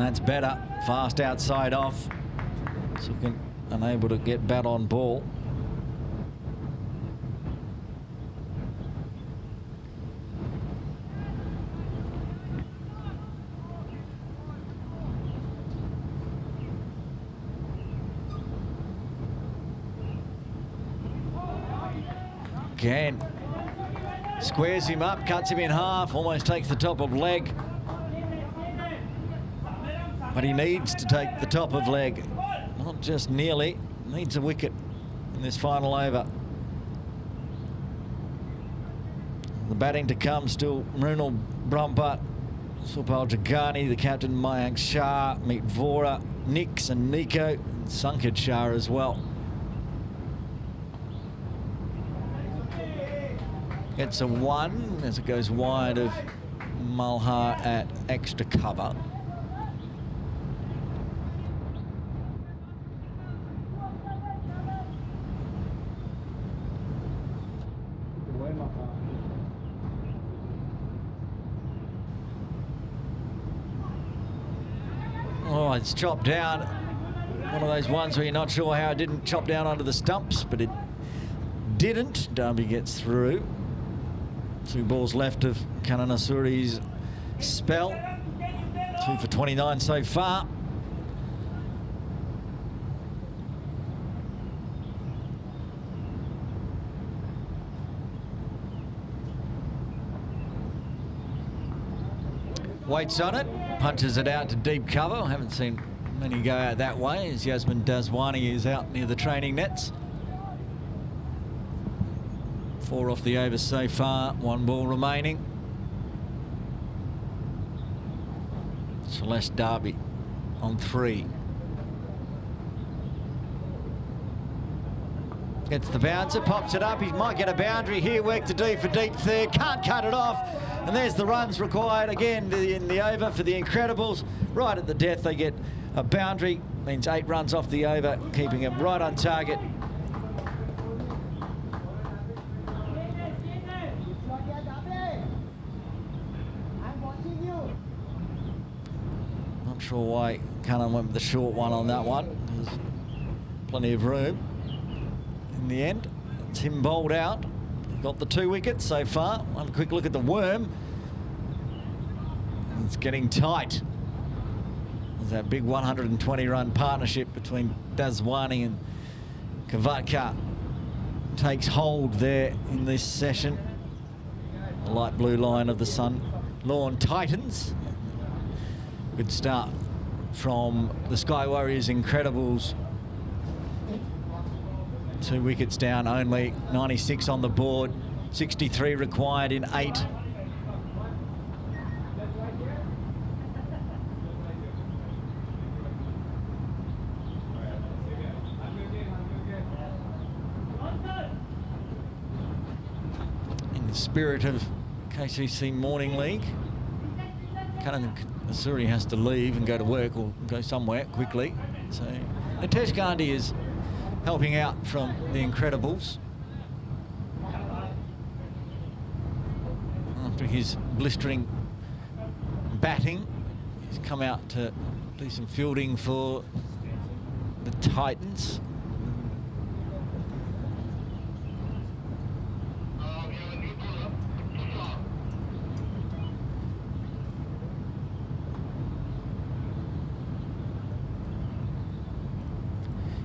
C: That's better. Fast outside off. Sukin unable to get bat on ball. Again, squares him up, cuts him in half, almost takes the top of leg. But he needs to take the top of leg, not just nearly, needs a wicket in this final over. The batting to come still Mrunal Brumpat, Supal Jagani, the captain Mayank Shah, Meet Vora, Nix and Nico, and Sankit Shah as well. Gets a 1 as it goes wide of Malhar at extra cover. Oh, it's chopped down. One of those ones where you're not sure how it didn't chop down onto the stumps, but it didn't. Derby gets through. 2 balls left of Kananasuri's spell. 2 for 29 so far. Waits on it, punches it out to deep cover. I haven't seen many go out that way as Yasmin Daswani is out near the training nets. 4 off the over so far, 1 ball remaining. Celeste Derby on 3. Gets the bouncer, pops it up. He might get a boundary here. Work to do for deep third. Can't cut it off. And there's the runs required again in the over for the Incredibles. Right at the death, they get a boundary. Means 8 runs off the over, keeping them right on target. Not sure why Cannon went with the short one on that one. There's plenty of room. In the end, it's him bowled out. He got the 2 wickets so far. One quick look at the worm. It's getting tight. There's that big 120-run partnership between Daswani and Kavatka takes hold there in this session. The light blue line of the Sun Lawn Titans. Good start from the Sky Warriors Incredibles. 2 wickets down only, 96 on the board, 63 required in 8. In the spirit of KCC Morning League, Kananasuri has to leave and go to work or go somewhere quickly. So Nitesh Gandhi is helping out from the Incredibles after his blistering batting. He's come out to do some fielding for the Titans.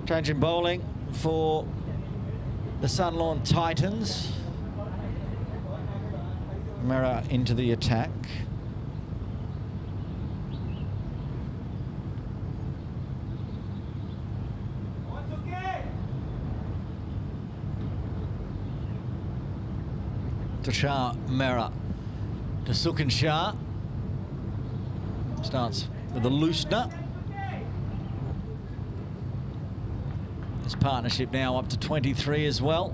C: Change in bowling for the Sunlawn Titans. Mera into the attack. To Shah Mera. To Sukin Shah. Starts with a loosener. This partnership now up to 23 as well.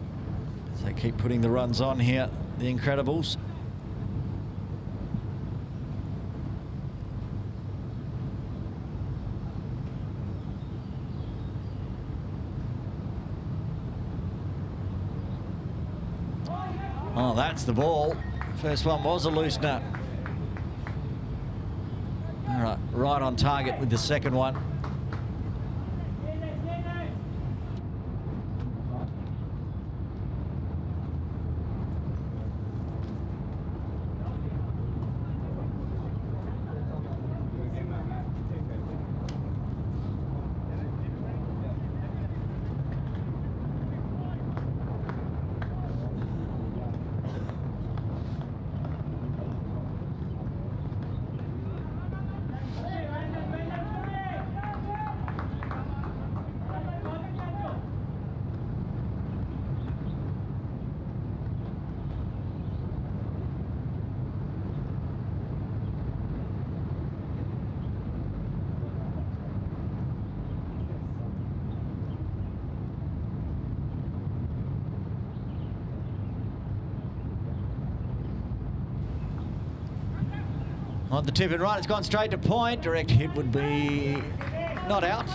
C: As they keep putting the runs on here, the Incredibles. Oh, that's the ball. First one was a loosener. All right, right on target with the second one. On the tip and right, it's gone straight to point. Direct hit would be not out.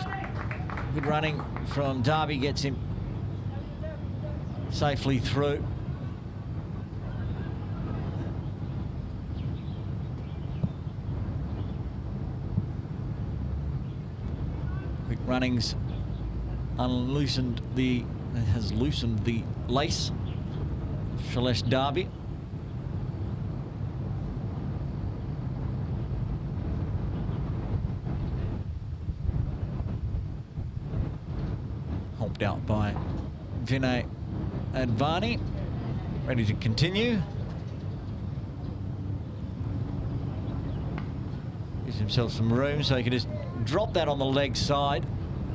C: Good running from Darby, gets him safely through. Quick runnings has loosened the lace. Shailesh Darby. Helped out by Vinay Advani. Ready to continue. Gives himself some room so he can just drop that on the leg side.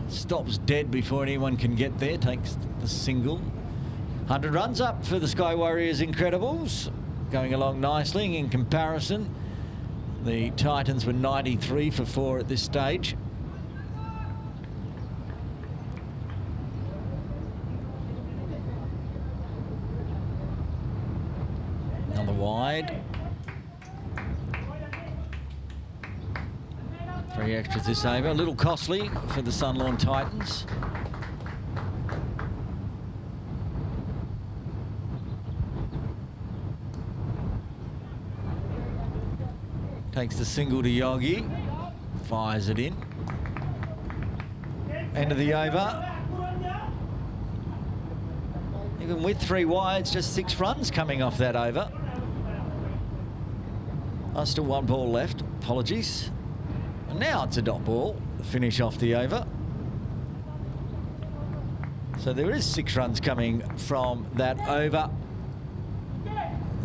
C: Stops dead before anyone can get there. Takes the single. 100 runs up for the Sky Warriors Incredibles. Going along nicely in comparison. The Titans were 93 for 4 at this stage. Another wide. 3 extras this over. A little costly for the Sunlawn Titans. Takes the single to Yogi. Fires it in. End of the over. Even with 3 wides, just 6 runs coming off that over. Still 1 ball left. Apologies. And now it's a dot ball to finish off the over. So there is 6 runs coming from that over.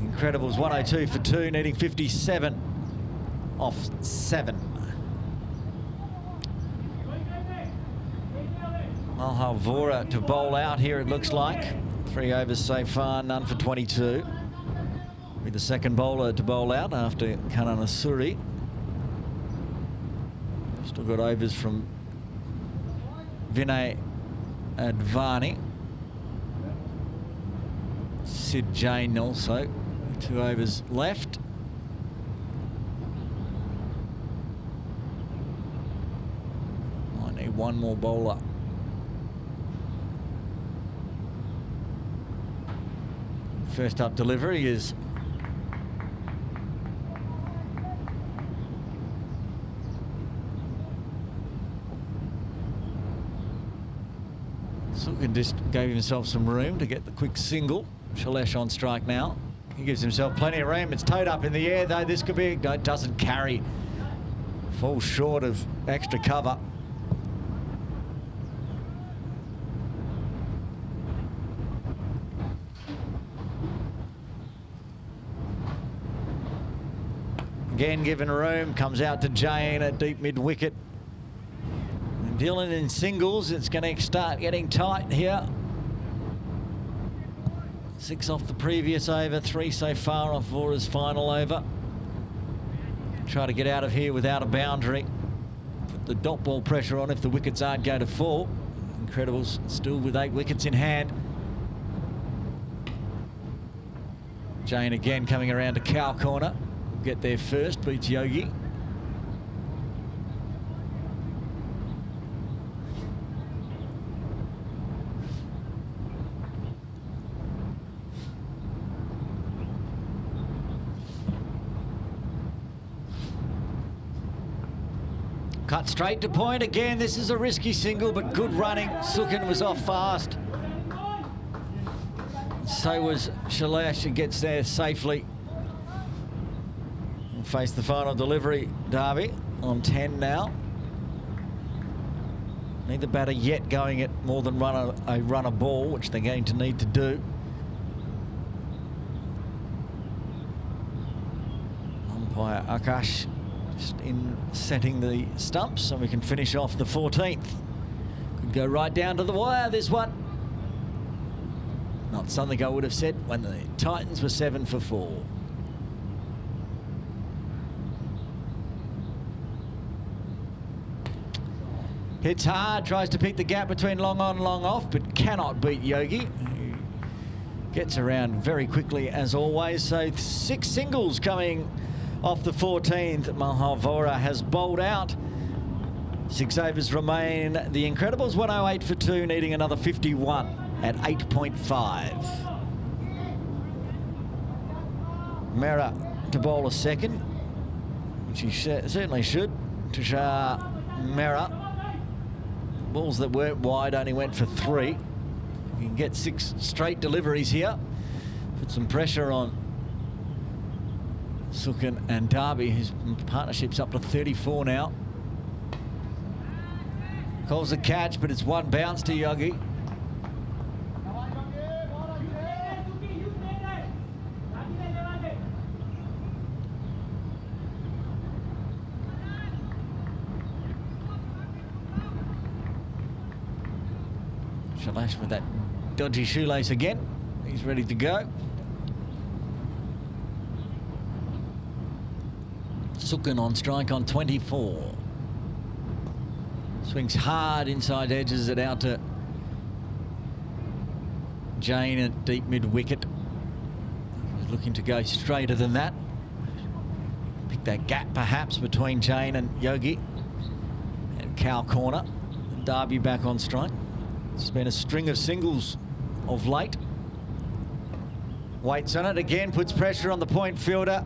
C: Incredibles 102 for 2, needing 57 off 7. Malhar Vora to bowl out here, it looks like. 3 overs so far, none for 22. With the second bowler to bowl out after Kananasuri. Still got overs from Vinay Advani. Sid Jain also. 2 overs left. I need 1 more bowler. First up delivery is Sukin just gave himself some room to get the quick single. Shailesh on strike now. He gives himself plenty of room. It's towed up in the air though. This could be, no, it doesn't carry. Falls short of extra cover. Again given room, comes out to Jain at deep mid-wicket. Dylan in singles, it's going to start getting tight here. 6 off the previous over, 3 so far off Vora's final over. Try to get out of here without a boundary. Put the dot ball pressure on if the wickets aren't going to fall. Incredibles still with 8 wickets in hand. Jain again coming around to cow corner. Get there first, beats Yogi. Cut straight to point again. This is a risky single, but good running. Sukin was off fast. So was Shalesh, who gets there safely. We'll face the final delivery, Darby, on 10 now. Neither batter yet going at more than a runner ball, which they're going to need to do. Umpire Akash just in setting the stumps so we can finish off the 14th. Could go right down to the wire, this one. Not something I would have said when the Titans were 7 for 4. Hits hard, tries to pick the gap between long on, long off, but cannot beat Yogi, who gets around very quickly as always. So 6 singles coming off the 14th. Mahavora has bowled out. 6 overs remain. The Incredibles 108 for 2, needing another 51 at 8.5. Mera to bowl a second, which he certainly should. Tushar Mera. Balls that weren't wide only went for 3. You can get 6 straight deliveries here. Put some pressure on Sukin and Darby, whose partnership's up to 34 now. Calls a catch, but it's one bounce to Yogi. Shalash with that dodgy shoelace again. He's ready to go. Sukin on strike on 24. Swings hard inside edges it out to Jane at deep mid-wicket. He's looking to go straighter than that. Pick that gap perhaps between Jane and Yogi. And cow corner. Darby back on strike. It's been a string of singles of late. Waits on it again, puts pressure on the point fielder.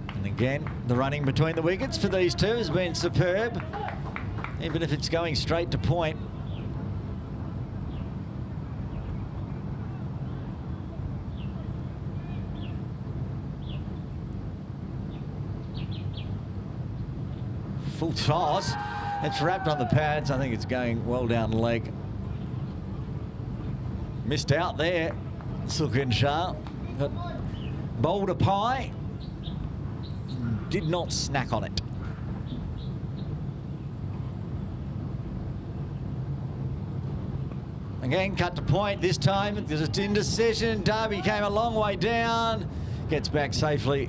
C: And again, the running between the wickets for these two has been superb. Even if it's going straight to point. Full toss. It's wrapped on the pads. I think it's going well down the leg. Missed out there, Sukin Shah. But bowled a pie. Did not snack on it. Again, cut to point this time. There's an indecision. Darby came a long way down. Gets back safely.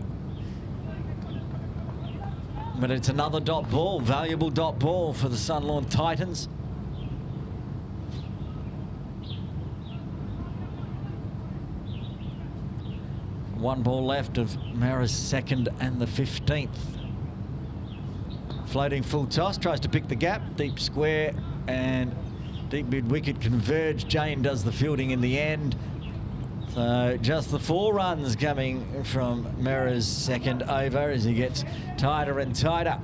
C: But it's another dot ball, valuable dot ball for the Sunlawn Titans. One ball left of Mara's second and the 15th. Floating full toss, tries to pick the gap, deep square and deep mid-wicket converge. Jane does the fielding in the end. So just the 4 runs coming from Mera's second over as he gets tighter and tighter.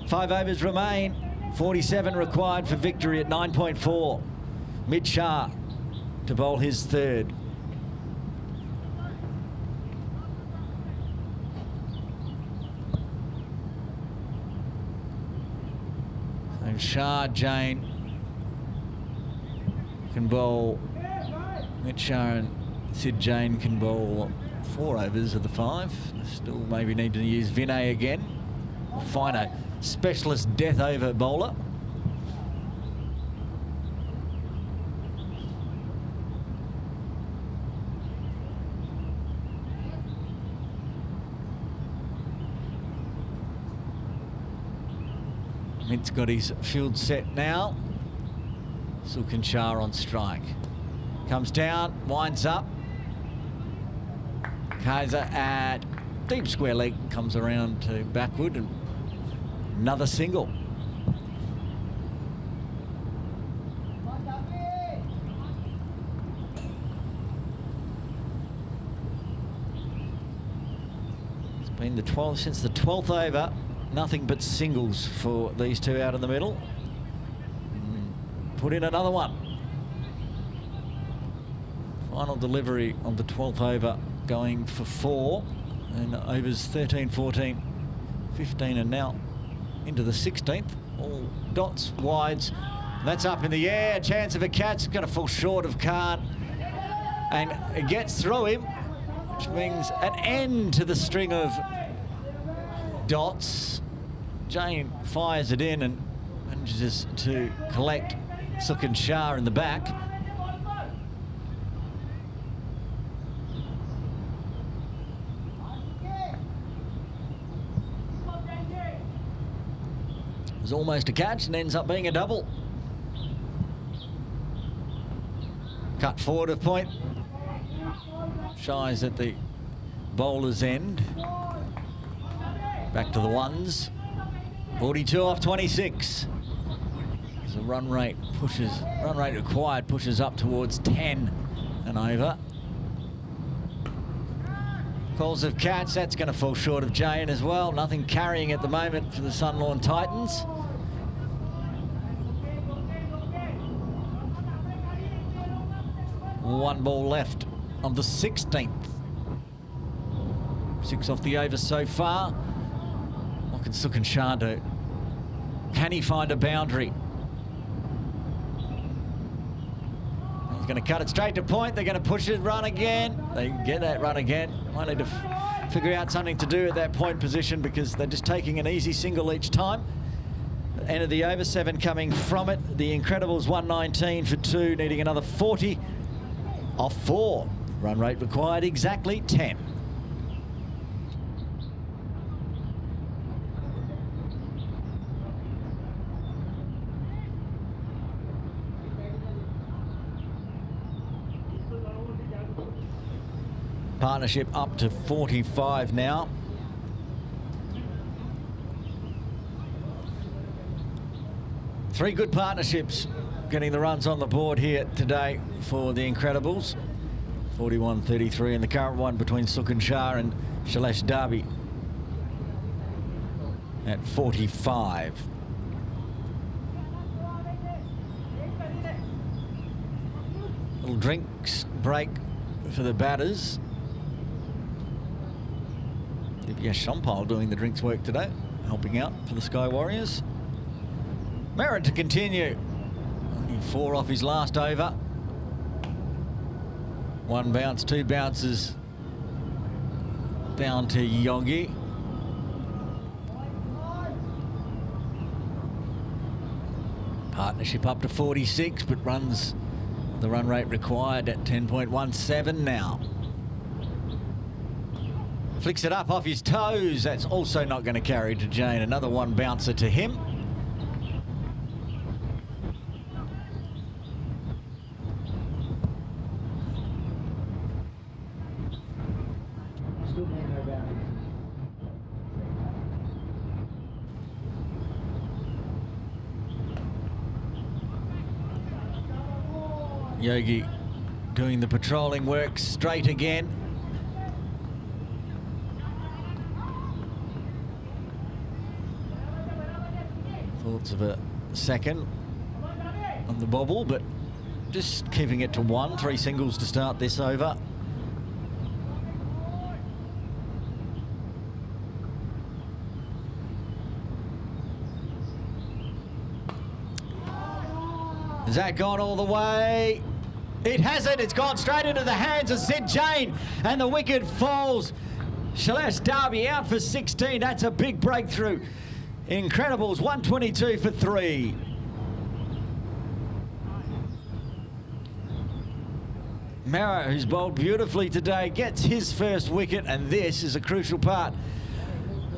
C: 5 overs remain, 47 required for victory at 9.4. Mid Shah to bowl his third. So Shah, Jane can bowl. Mid Shah and Sid Jane can bowl 4 overs of the 5. Still maybe need to use Vinay again. Or find a specialist death over bowler. Mint's got his field set now. Sukin Shah on strike. Comes down, winds up. Kaiser at deep square leg, comes around to backward and another single. It's been the 12th since the 12th over nothing but singles for these two out in the middle. Put in another one. Final delivery on the 12th over, going for 4. And overs 13, 14, 15, and now into the 16th. All dots, wides. That's up in the air. Chance of a catch. It's going to fall short of Khan. And it gets through him, which means an end to the string of dots. Jane fires it in and manages to collect Sukin Shah in the back. It was almost a catch and ends up being a double. Cut forward of point. Shies at the bowler's end. Back to the ones. 42 off 26. As the run rate required pushes up towards 10 and over. Calls of catch, that's going to fall short of Jane as well. Nothing carrying at the moment for the Sunlawn Titans. One ball left on the 16th. 6 off the over so far. What can Sukin Shah do? Can he find a boundary? He's going to cut it straight to point. They're going to push it, run again. They get that run again. Might need to figure out something to do at that point position because they're just taking an easy single each time. End of the over, 7 coming from it. The Incredibles 119 for 2, needing another 40 off 4. Run rate required exactly 10. Partnership up to 45 now. Three good partnerships getting the runs on the board here today for the Incredibles. 41-33 and the current one between Sukin Shah and Shailesh Darby at 45. Little drinks break for the batters. Divyesh Shampal doing the drinks work today, helping out for the Sky Warriors. Merritt to continue. Only 4 off his last over. 1 bounce, 2 bounces down to Yogi. Partnership up to 46, but runs the run rate required at 10.17 now. Flicks it up off his toes. That's also not going to carry to Jane. Another 1 bouncer to him. Yogi doing the patrolling work straight again. Thoughts of a second on the bobble, but just keeping it to 1. 3 singles to start this over. Has that gone all the way? It hasn't. It's gone straight into the hands of Sid Jane, and the wicket falls. Shailesh Darby out for 16. That's a big breakthrough. Incredibles 122 for 3. Mara, who's bowled beautifully today, gets his first wicket, and this is a crucial part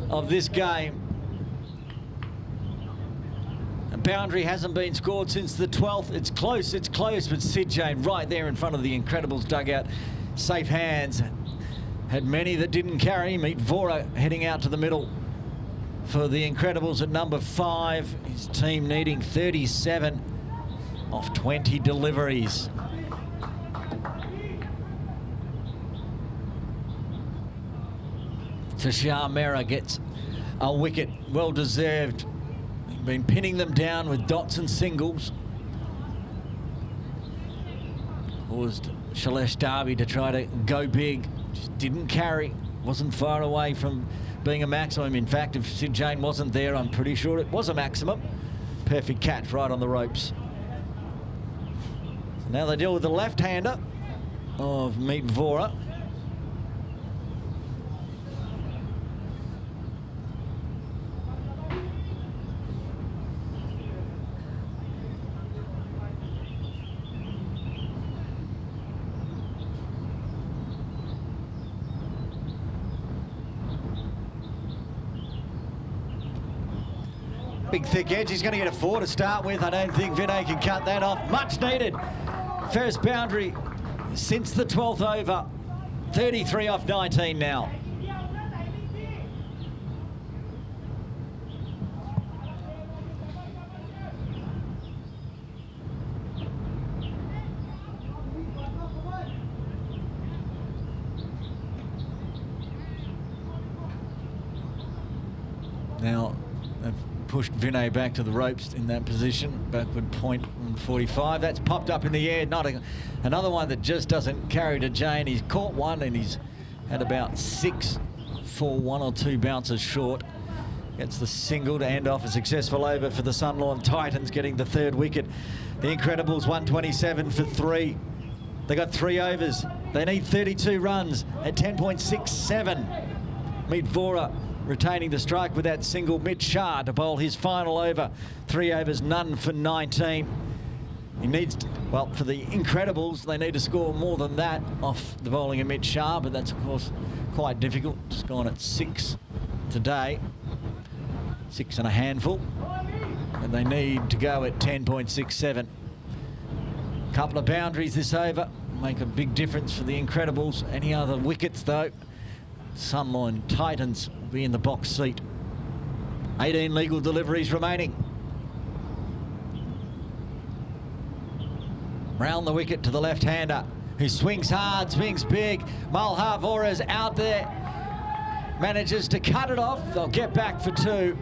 C: of this game. A boundary hasn't been scored since the 12th. It's close, but Sid Jane right there in front of the Incredibles dugout. Safe hands. Had many that didn't carry. Meet Vora heading out to the middle for the Incredibles at number 5. His team needing 37 off 20 deliveries. Tushar Mehra gets a wicket. Well deserved. Been pinning them down with dots and singles. Caused Shailesh Darby to try to go big. Just didn't carry. Wasn't far away from being a maximum. In fact, if Sid Jain wasn't there, I'm pretty sure it was a maximum. Perfect catch right on the ropes. So now they deal with the left-hander of Meet Vora. Big thick edge, he's going to get a 4 to start with. I don't think Vinay can cut that off. Much needed. First boundary since the 12th over. 33 off 19 now. Now, they've pushed Vinay back to the ropes in that position. Backward point on 45. That's popped up in the air. Another one that just doesn't carry to Jain. He's caught one and he's had about 6 for 1 or 2 bounces short. Gets the single to end off a successful over for the Sunlawn Titans, getting the 3rd wicket. The Incredibles 127 for 3. They got 3 overs. They need 32 runs at 10.67. Meet Vora retaining the strike with that single. Mitch Shah to bowl his final over. 3 overs, none for 19. He needs to, well, for the Incredibles, they need to score more than that off the bowling of Mitch Shah, but that's, of course, quite difficult. Just gone at 6 today. 6 and a handful. And they need to go at 10.67. Couple of boundaries this over. Make a big difference for the Incredibles. Any other wickets, though, Sunlawn Titans will be in the box seat. 18 legal deliveries remaining. Round the wicket to the left-hander, who swings hard, swings big. Malhar Vora's out there. Manages to cut it off. They'll get back for 2.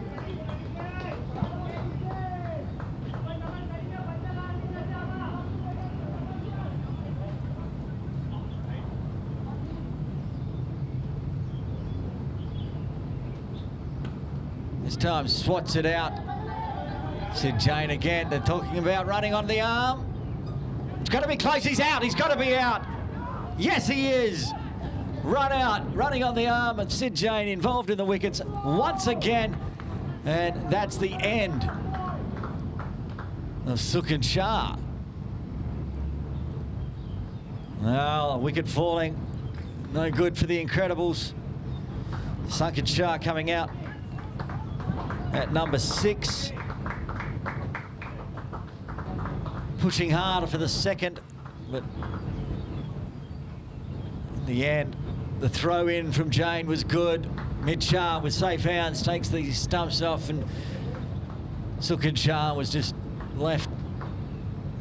C: This time swats it out. Sid Jain again. They're talking about running on the arm. It's got to be close. He's out. He's got to be out. Yes, he is. Run out. Running on the arm of Sid Jain, involved in the wickets once again. And that's the end of Sukhan Shah. Well, a wicket falling. No good for the Incredibles. Sukhan Shah coming out at number 6. Pushing harder for the 2nd, but in the end, the throw in from Jain was good. Mitch Shah with safe hands takes the stumps off, and Sukhan Shah was just left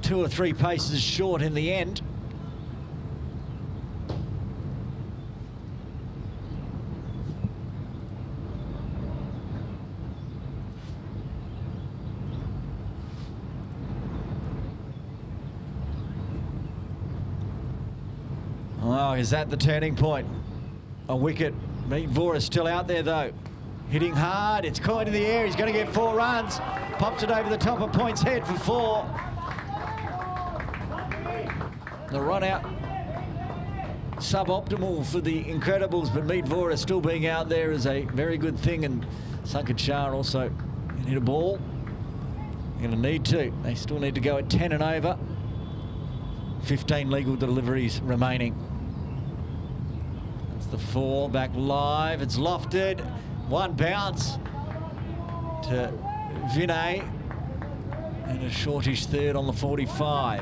C: 2 or 3 paces short in the end. Oh, is that the turning point? A wicket. Meet Vora still out there, though. Hitting hard. It's caught in the air. He's going to get 4 runs. Pops it over the top of Point's head for 4. The run out suboptimal for the Incredibles, but Meet Vora still being out there is a very good thing, and Sukhan Shah also can hit a ball. They're going to need to. They still need to go at 10 and over. 15 legal deliveries remaining. That's the 4 back live. It's lofted. 1 bounce to Vinay. And a shortish 3rd on the 45.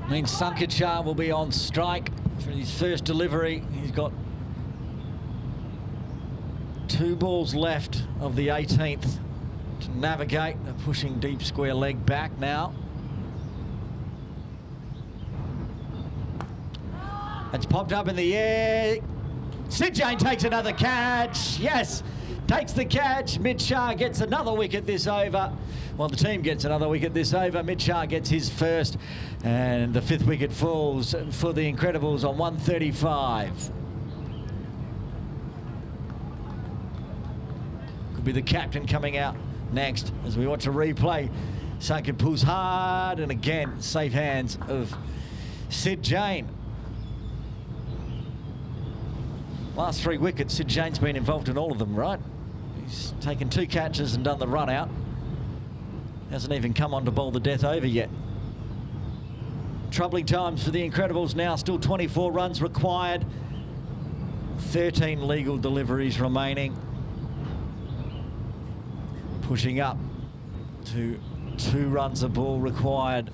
C: Means Sukhan Shah will be on strike for his first delivery. He's got 2 balls left of the 18th to navigate. They're pushing deep square leg back now. It's popped up in the air. Sid Jane takes another catch. Yes, takes the catch. Mitch Shah gets another wicket this over. Well, the team gets another wicket this over. Mitch Shah gets his first, and the 5th wicket falls for the Incredibles on 135. Could be the captain coming out next as we watch a replay. Sankar pulls hard, and again, safe hands of Sid Jane. Last 3 wickets, Sid Jane's been involved in all of them, right? He's taken 2 catches and done the run out. Hasn't even come on to bowl the death over yet. Troubling times for the Incredibles now, still 24 runs required. 13 legal deliveries remaining. Pushing up to 2 runs a ball required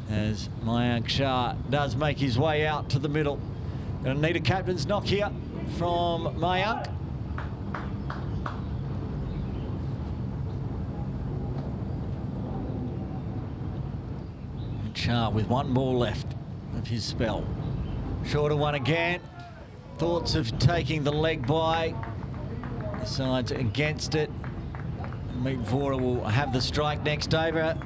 C: as Mayank Shah does make his way out to the middle. Going to need a captain's knock here from Mayank. Shah with 1 ball left of his spell. Shorter one again. Thoughts of taking the leg by. Decides against it. Meet Vora will have the strike next over.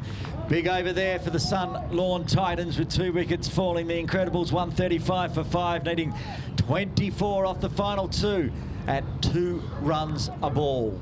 C: Big over there for the Sun-Lawn Titans with 2 wickets falling. The Incredibles 135 for 5, needing 24 off the final 2 at 2 runs a ball.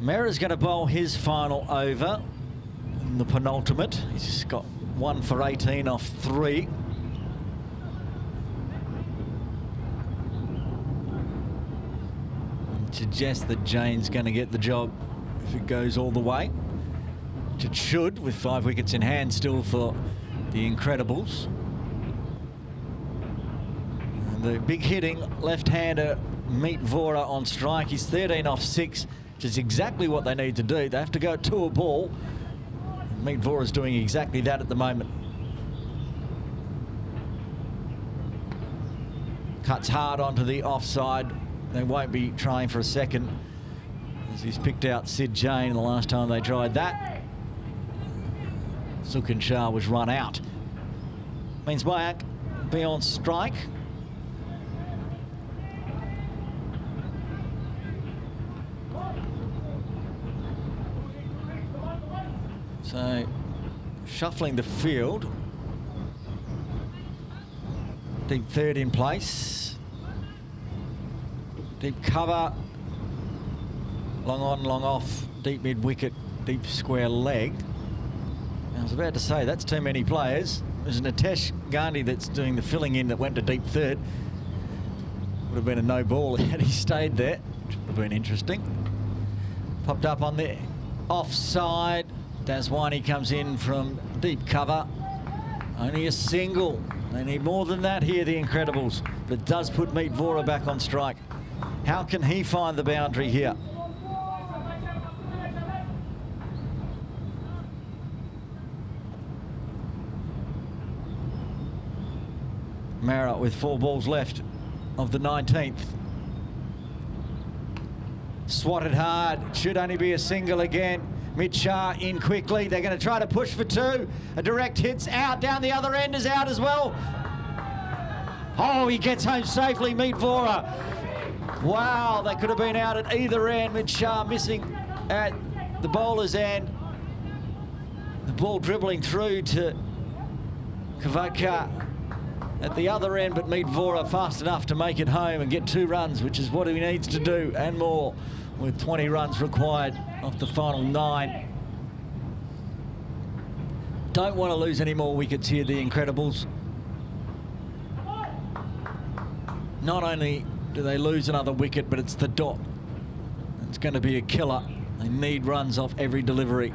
C: Mera's going to bowl his final over in the penultimate. He's just got 1 for 18 off 3. Suggests that Jane's going to get the job if it goes all the way, which it should, with 5 wickets in hand still for the Incredibles. And the big hitting left-hander Meet Vora on strike. He's 13 off 6. Which is exactly what they need to do. They have to go 2 a ball. Meet Vora's doing exactly that at the moment. Cuts hard onto the offside. They won't be trying for a second, as he's picked out Sid Jane the last time they tried that. Sukin Shah was run out. Means Mayank be on strike. So, shuffling the field. Deep 3rd in place. Deep cover. Long on, long off. Deep mid wicket, deep square leg. I was about to say, that's too many players. There's Nitesh Gandhi that's doing the filling in that went to deep 3rd. Would have been a no ball had he stayed there, which would have been interesting. Popped up on the offside. Daswani comes in from deep cover. Only a single. They need more than that here, the Incredibles. But it does put Meet Vora back on strike. How can he find the boundary here? Mera with 4 balls left of the 19th. Swatted hard. Should only be a single again. Mitch Shah in quickly. They're going to try to push for 2. A direct hit's out. Down the other end is out as well. Oh, he gets home safely, Meet Vora. Wow, they could have been out at either end. Mitch Shah missing at the bowler's end. The ball dribbling through to Kavaka at the other end, but Meet Vora fast enough to make it home and get 2 runs, which is what he needs to do and more, with 20 runs required off the final 9. Don't want to lose any more wickets here, the Incredibles. Not only do they lose another wicket, but it's the dot. It's going to be a killer. They need runs off every delivery.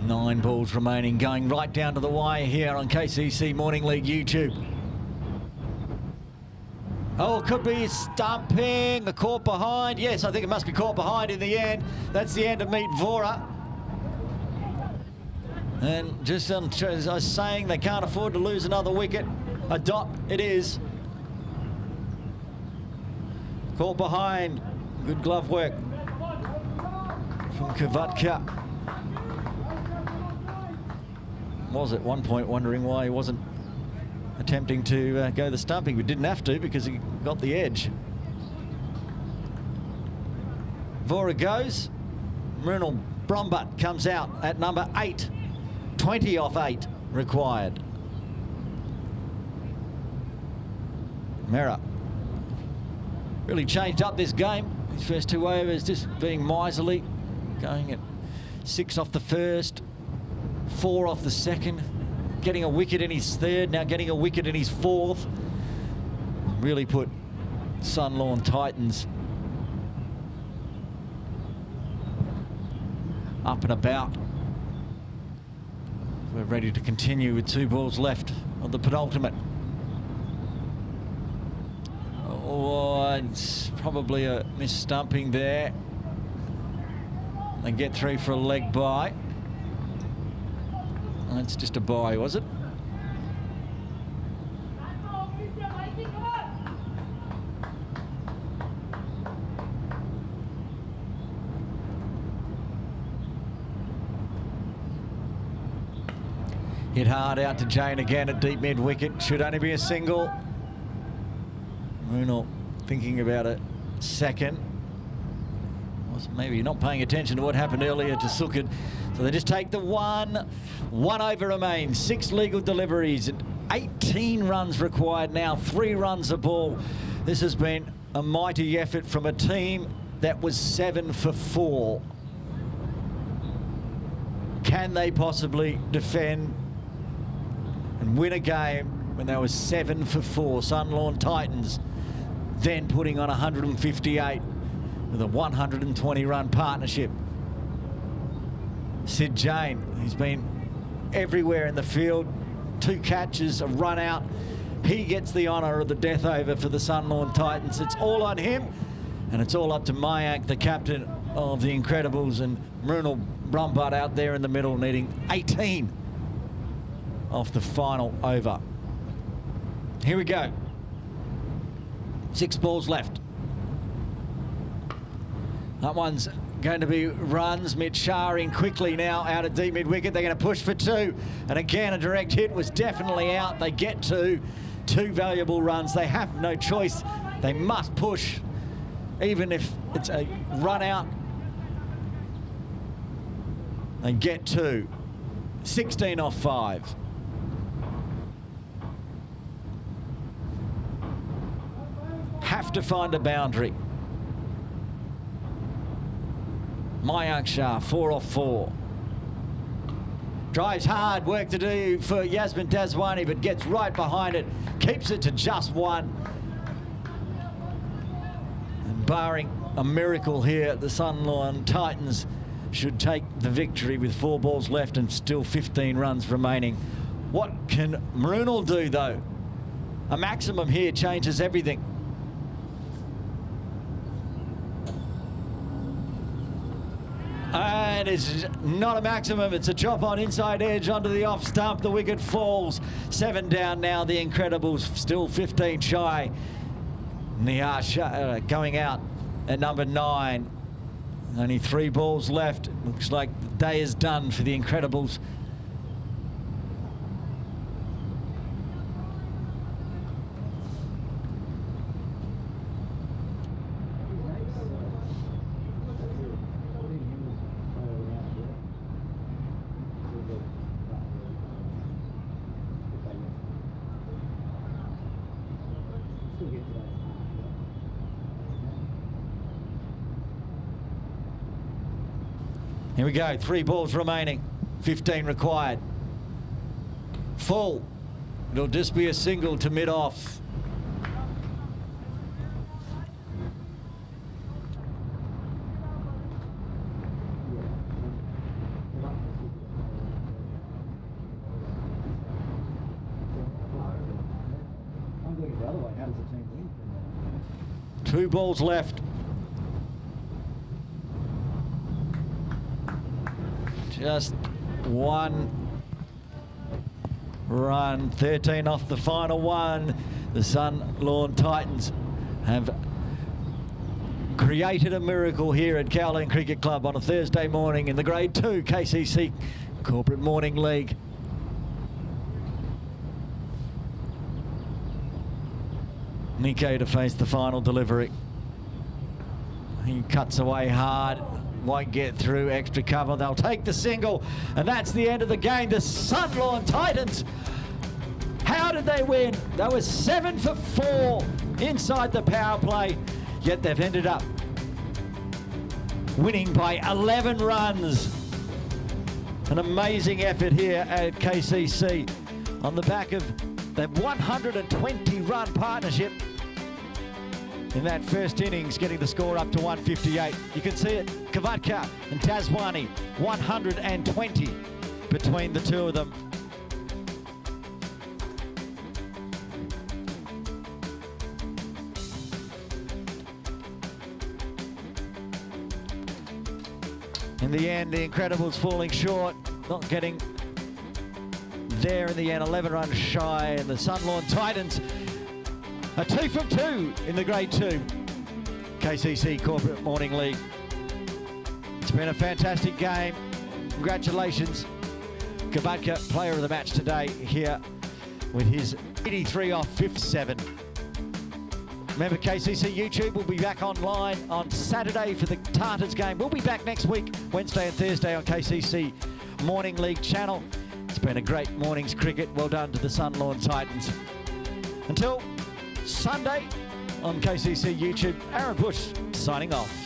C: 9 balls remaining, going right down to the wire here on KCC Morning League YouTube. Oh, it could be stumping, the caught behind. Yes, I think it must be caught behind in the end. That's the end of Meet Vora. And just as I was saying, they can't afford to lose another wicket. A dot it is. Caught behind. Good glove work from Kavatka. Was at one point wondering why he wasn't attempting to go the stumping, but didn't have to because he got the edge. Vora goes. Mrunal Brumbutt comes out at number 8. 20 off 8 required. Mera really changed up this game. His first 2 overs just being miserly, going at 6 off the first, 4 off the second, getting a wicket in his third, now getting a wicket in his fourth. Really put Sunlawn Titans up and about. We're ready to continue with 2 balls left of the penultimate. Oh, it's probably a miss-stumping there. They get through for a leg bye. That's just a bye, was it? Hit hard out to Jane again at deep mid-wicket. Should only be a single. Mrunal thinking about a second. Was maybe not paying attention to what happened earlier to Sukkot. So they just take the one. 1 over remains. 6 legal deliveries and 18 runs required now. 3 runs a ball. This has been a mighty effort from a team that was 7 for 4. Can they possibly defend and win a game when they were 7 for 4? Sunlawn Titans then putting on 158 with a 120-run partnership. Sid Jane, he's been everywhere in the field. 2 catches, a run out. He gets the honour of the death over for the Sunlawn Titans. It's all on him, and it's all up to Mayank, the captain of the Incredibles, and Mrunal Brumbutt out there in the middle, needing 18 off the final over. Here we go. 6 balls left. That one's going to be runs. Mitch Shah in quickly now out at deep mid-wicket. They're going to push for 2. And again, a direct hit was definitely out. They get 2 valuable runs. They have no choice. They must push, even if it's a run out. They get 2. 16 off 5. Have to find a boundary. Mayank Shah, 4 off 4. Drives hard, work to do for Yasmin Daswani, but gets right behind it. Keeps it to just 1. And barring a miracle here, the Sunlawn Titans should take the victory with 4 balls left and still 15 runs remaining. What can Mrunal do, though? A maximum here changes everything. And it's not a maximum, it's a chop on inside edge onto the off stump. The wicket falls. 7 down now, the Incredibles still 15 shy. Nihar going out at number 9. Only 3 balls left. Looks like the day is done for the Incredibles. Here we go, 3 balls remaining, 15 required. Full. It'll just be a single to mid-off. 2 balls left. Just 1 run, 13 off the final one. The Sunlawn Titans have created a miracle here at Kowloon Cricket Club on a Thursday morning in the Grade 2 KCC Corporate Morning League. Nico to face the final delivery. He cuts away hard, won't get through, extra cover. They'll take the single, and that's the end of the game. The Sunlawn Titans, how did they win? They were 7 for 4 inside the power play, yet they've ended up winning by 11 runs. An amazing effort here at KCC on the back of that 120-run partnership in that first innings, getting the score up to 158. You can see it, Kavatka and Tazwani, 120 between the two of them. In the end, the Incredibles falling short, not getting there in the end, 11 runs shy, and the Sunlawn Titans are 2 from 2 in the Grade 2 KCC Corporate Morning League. It's been a fantastic game. Congratulations, Kabatka, player of the match today here with his 83 off 57. Remember, KCC YouTube will be back online on Saturday for the Tartars game. We'll be back next week, Wednesday and Thursday on KCC Morning League channel. It's been a great morning's cricket. Well done to the Sunlawn Titans. Until Sunday on KCC YouTube, Aaron Bush signing off.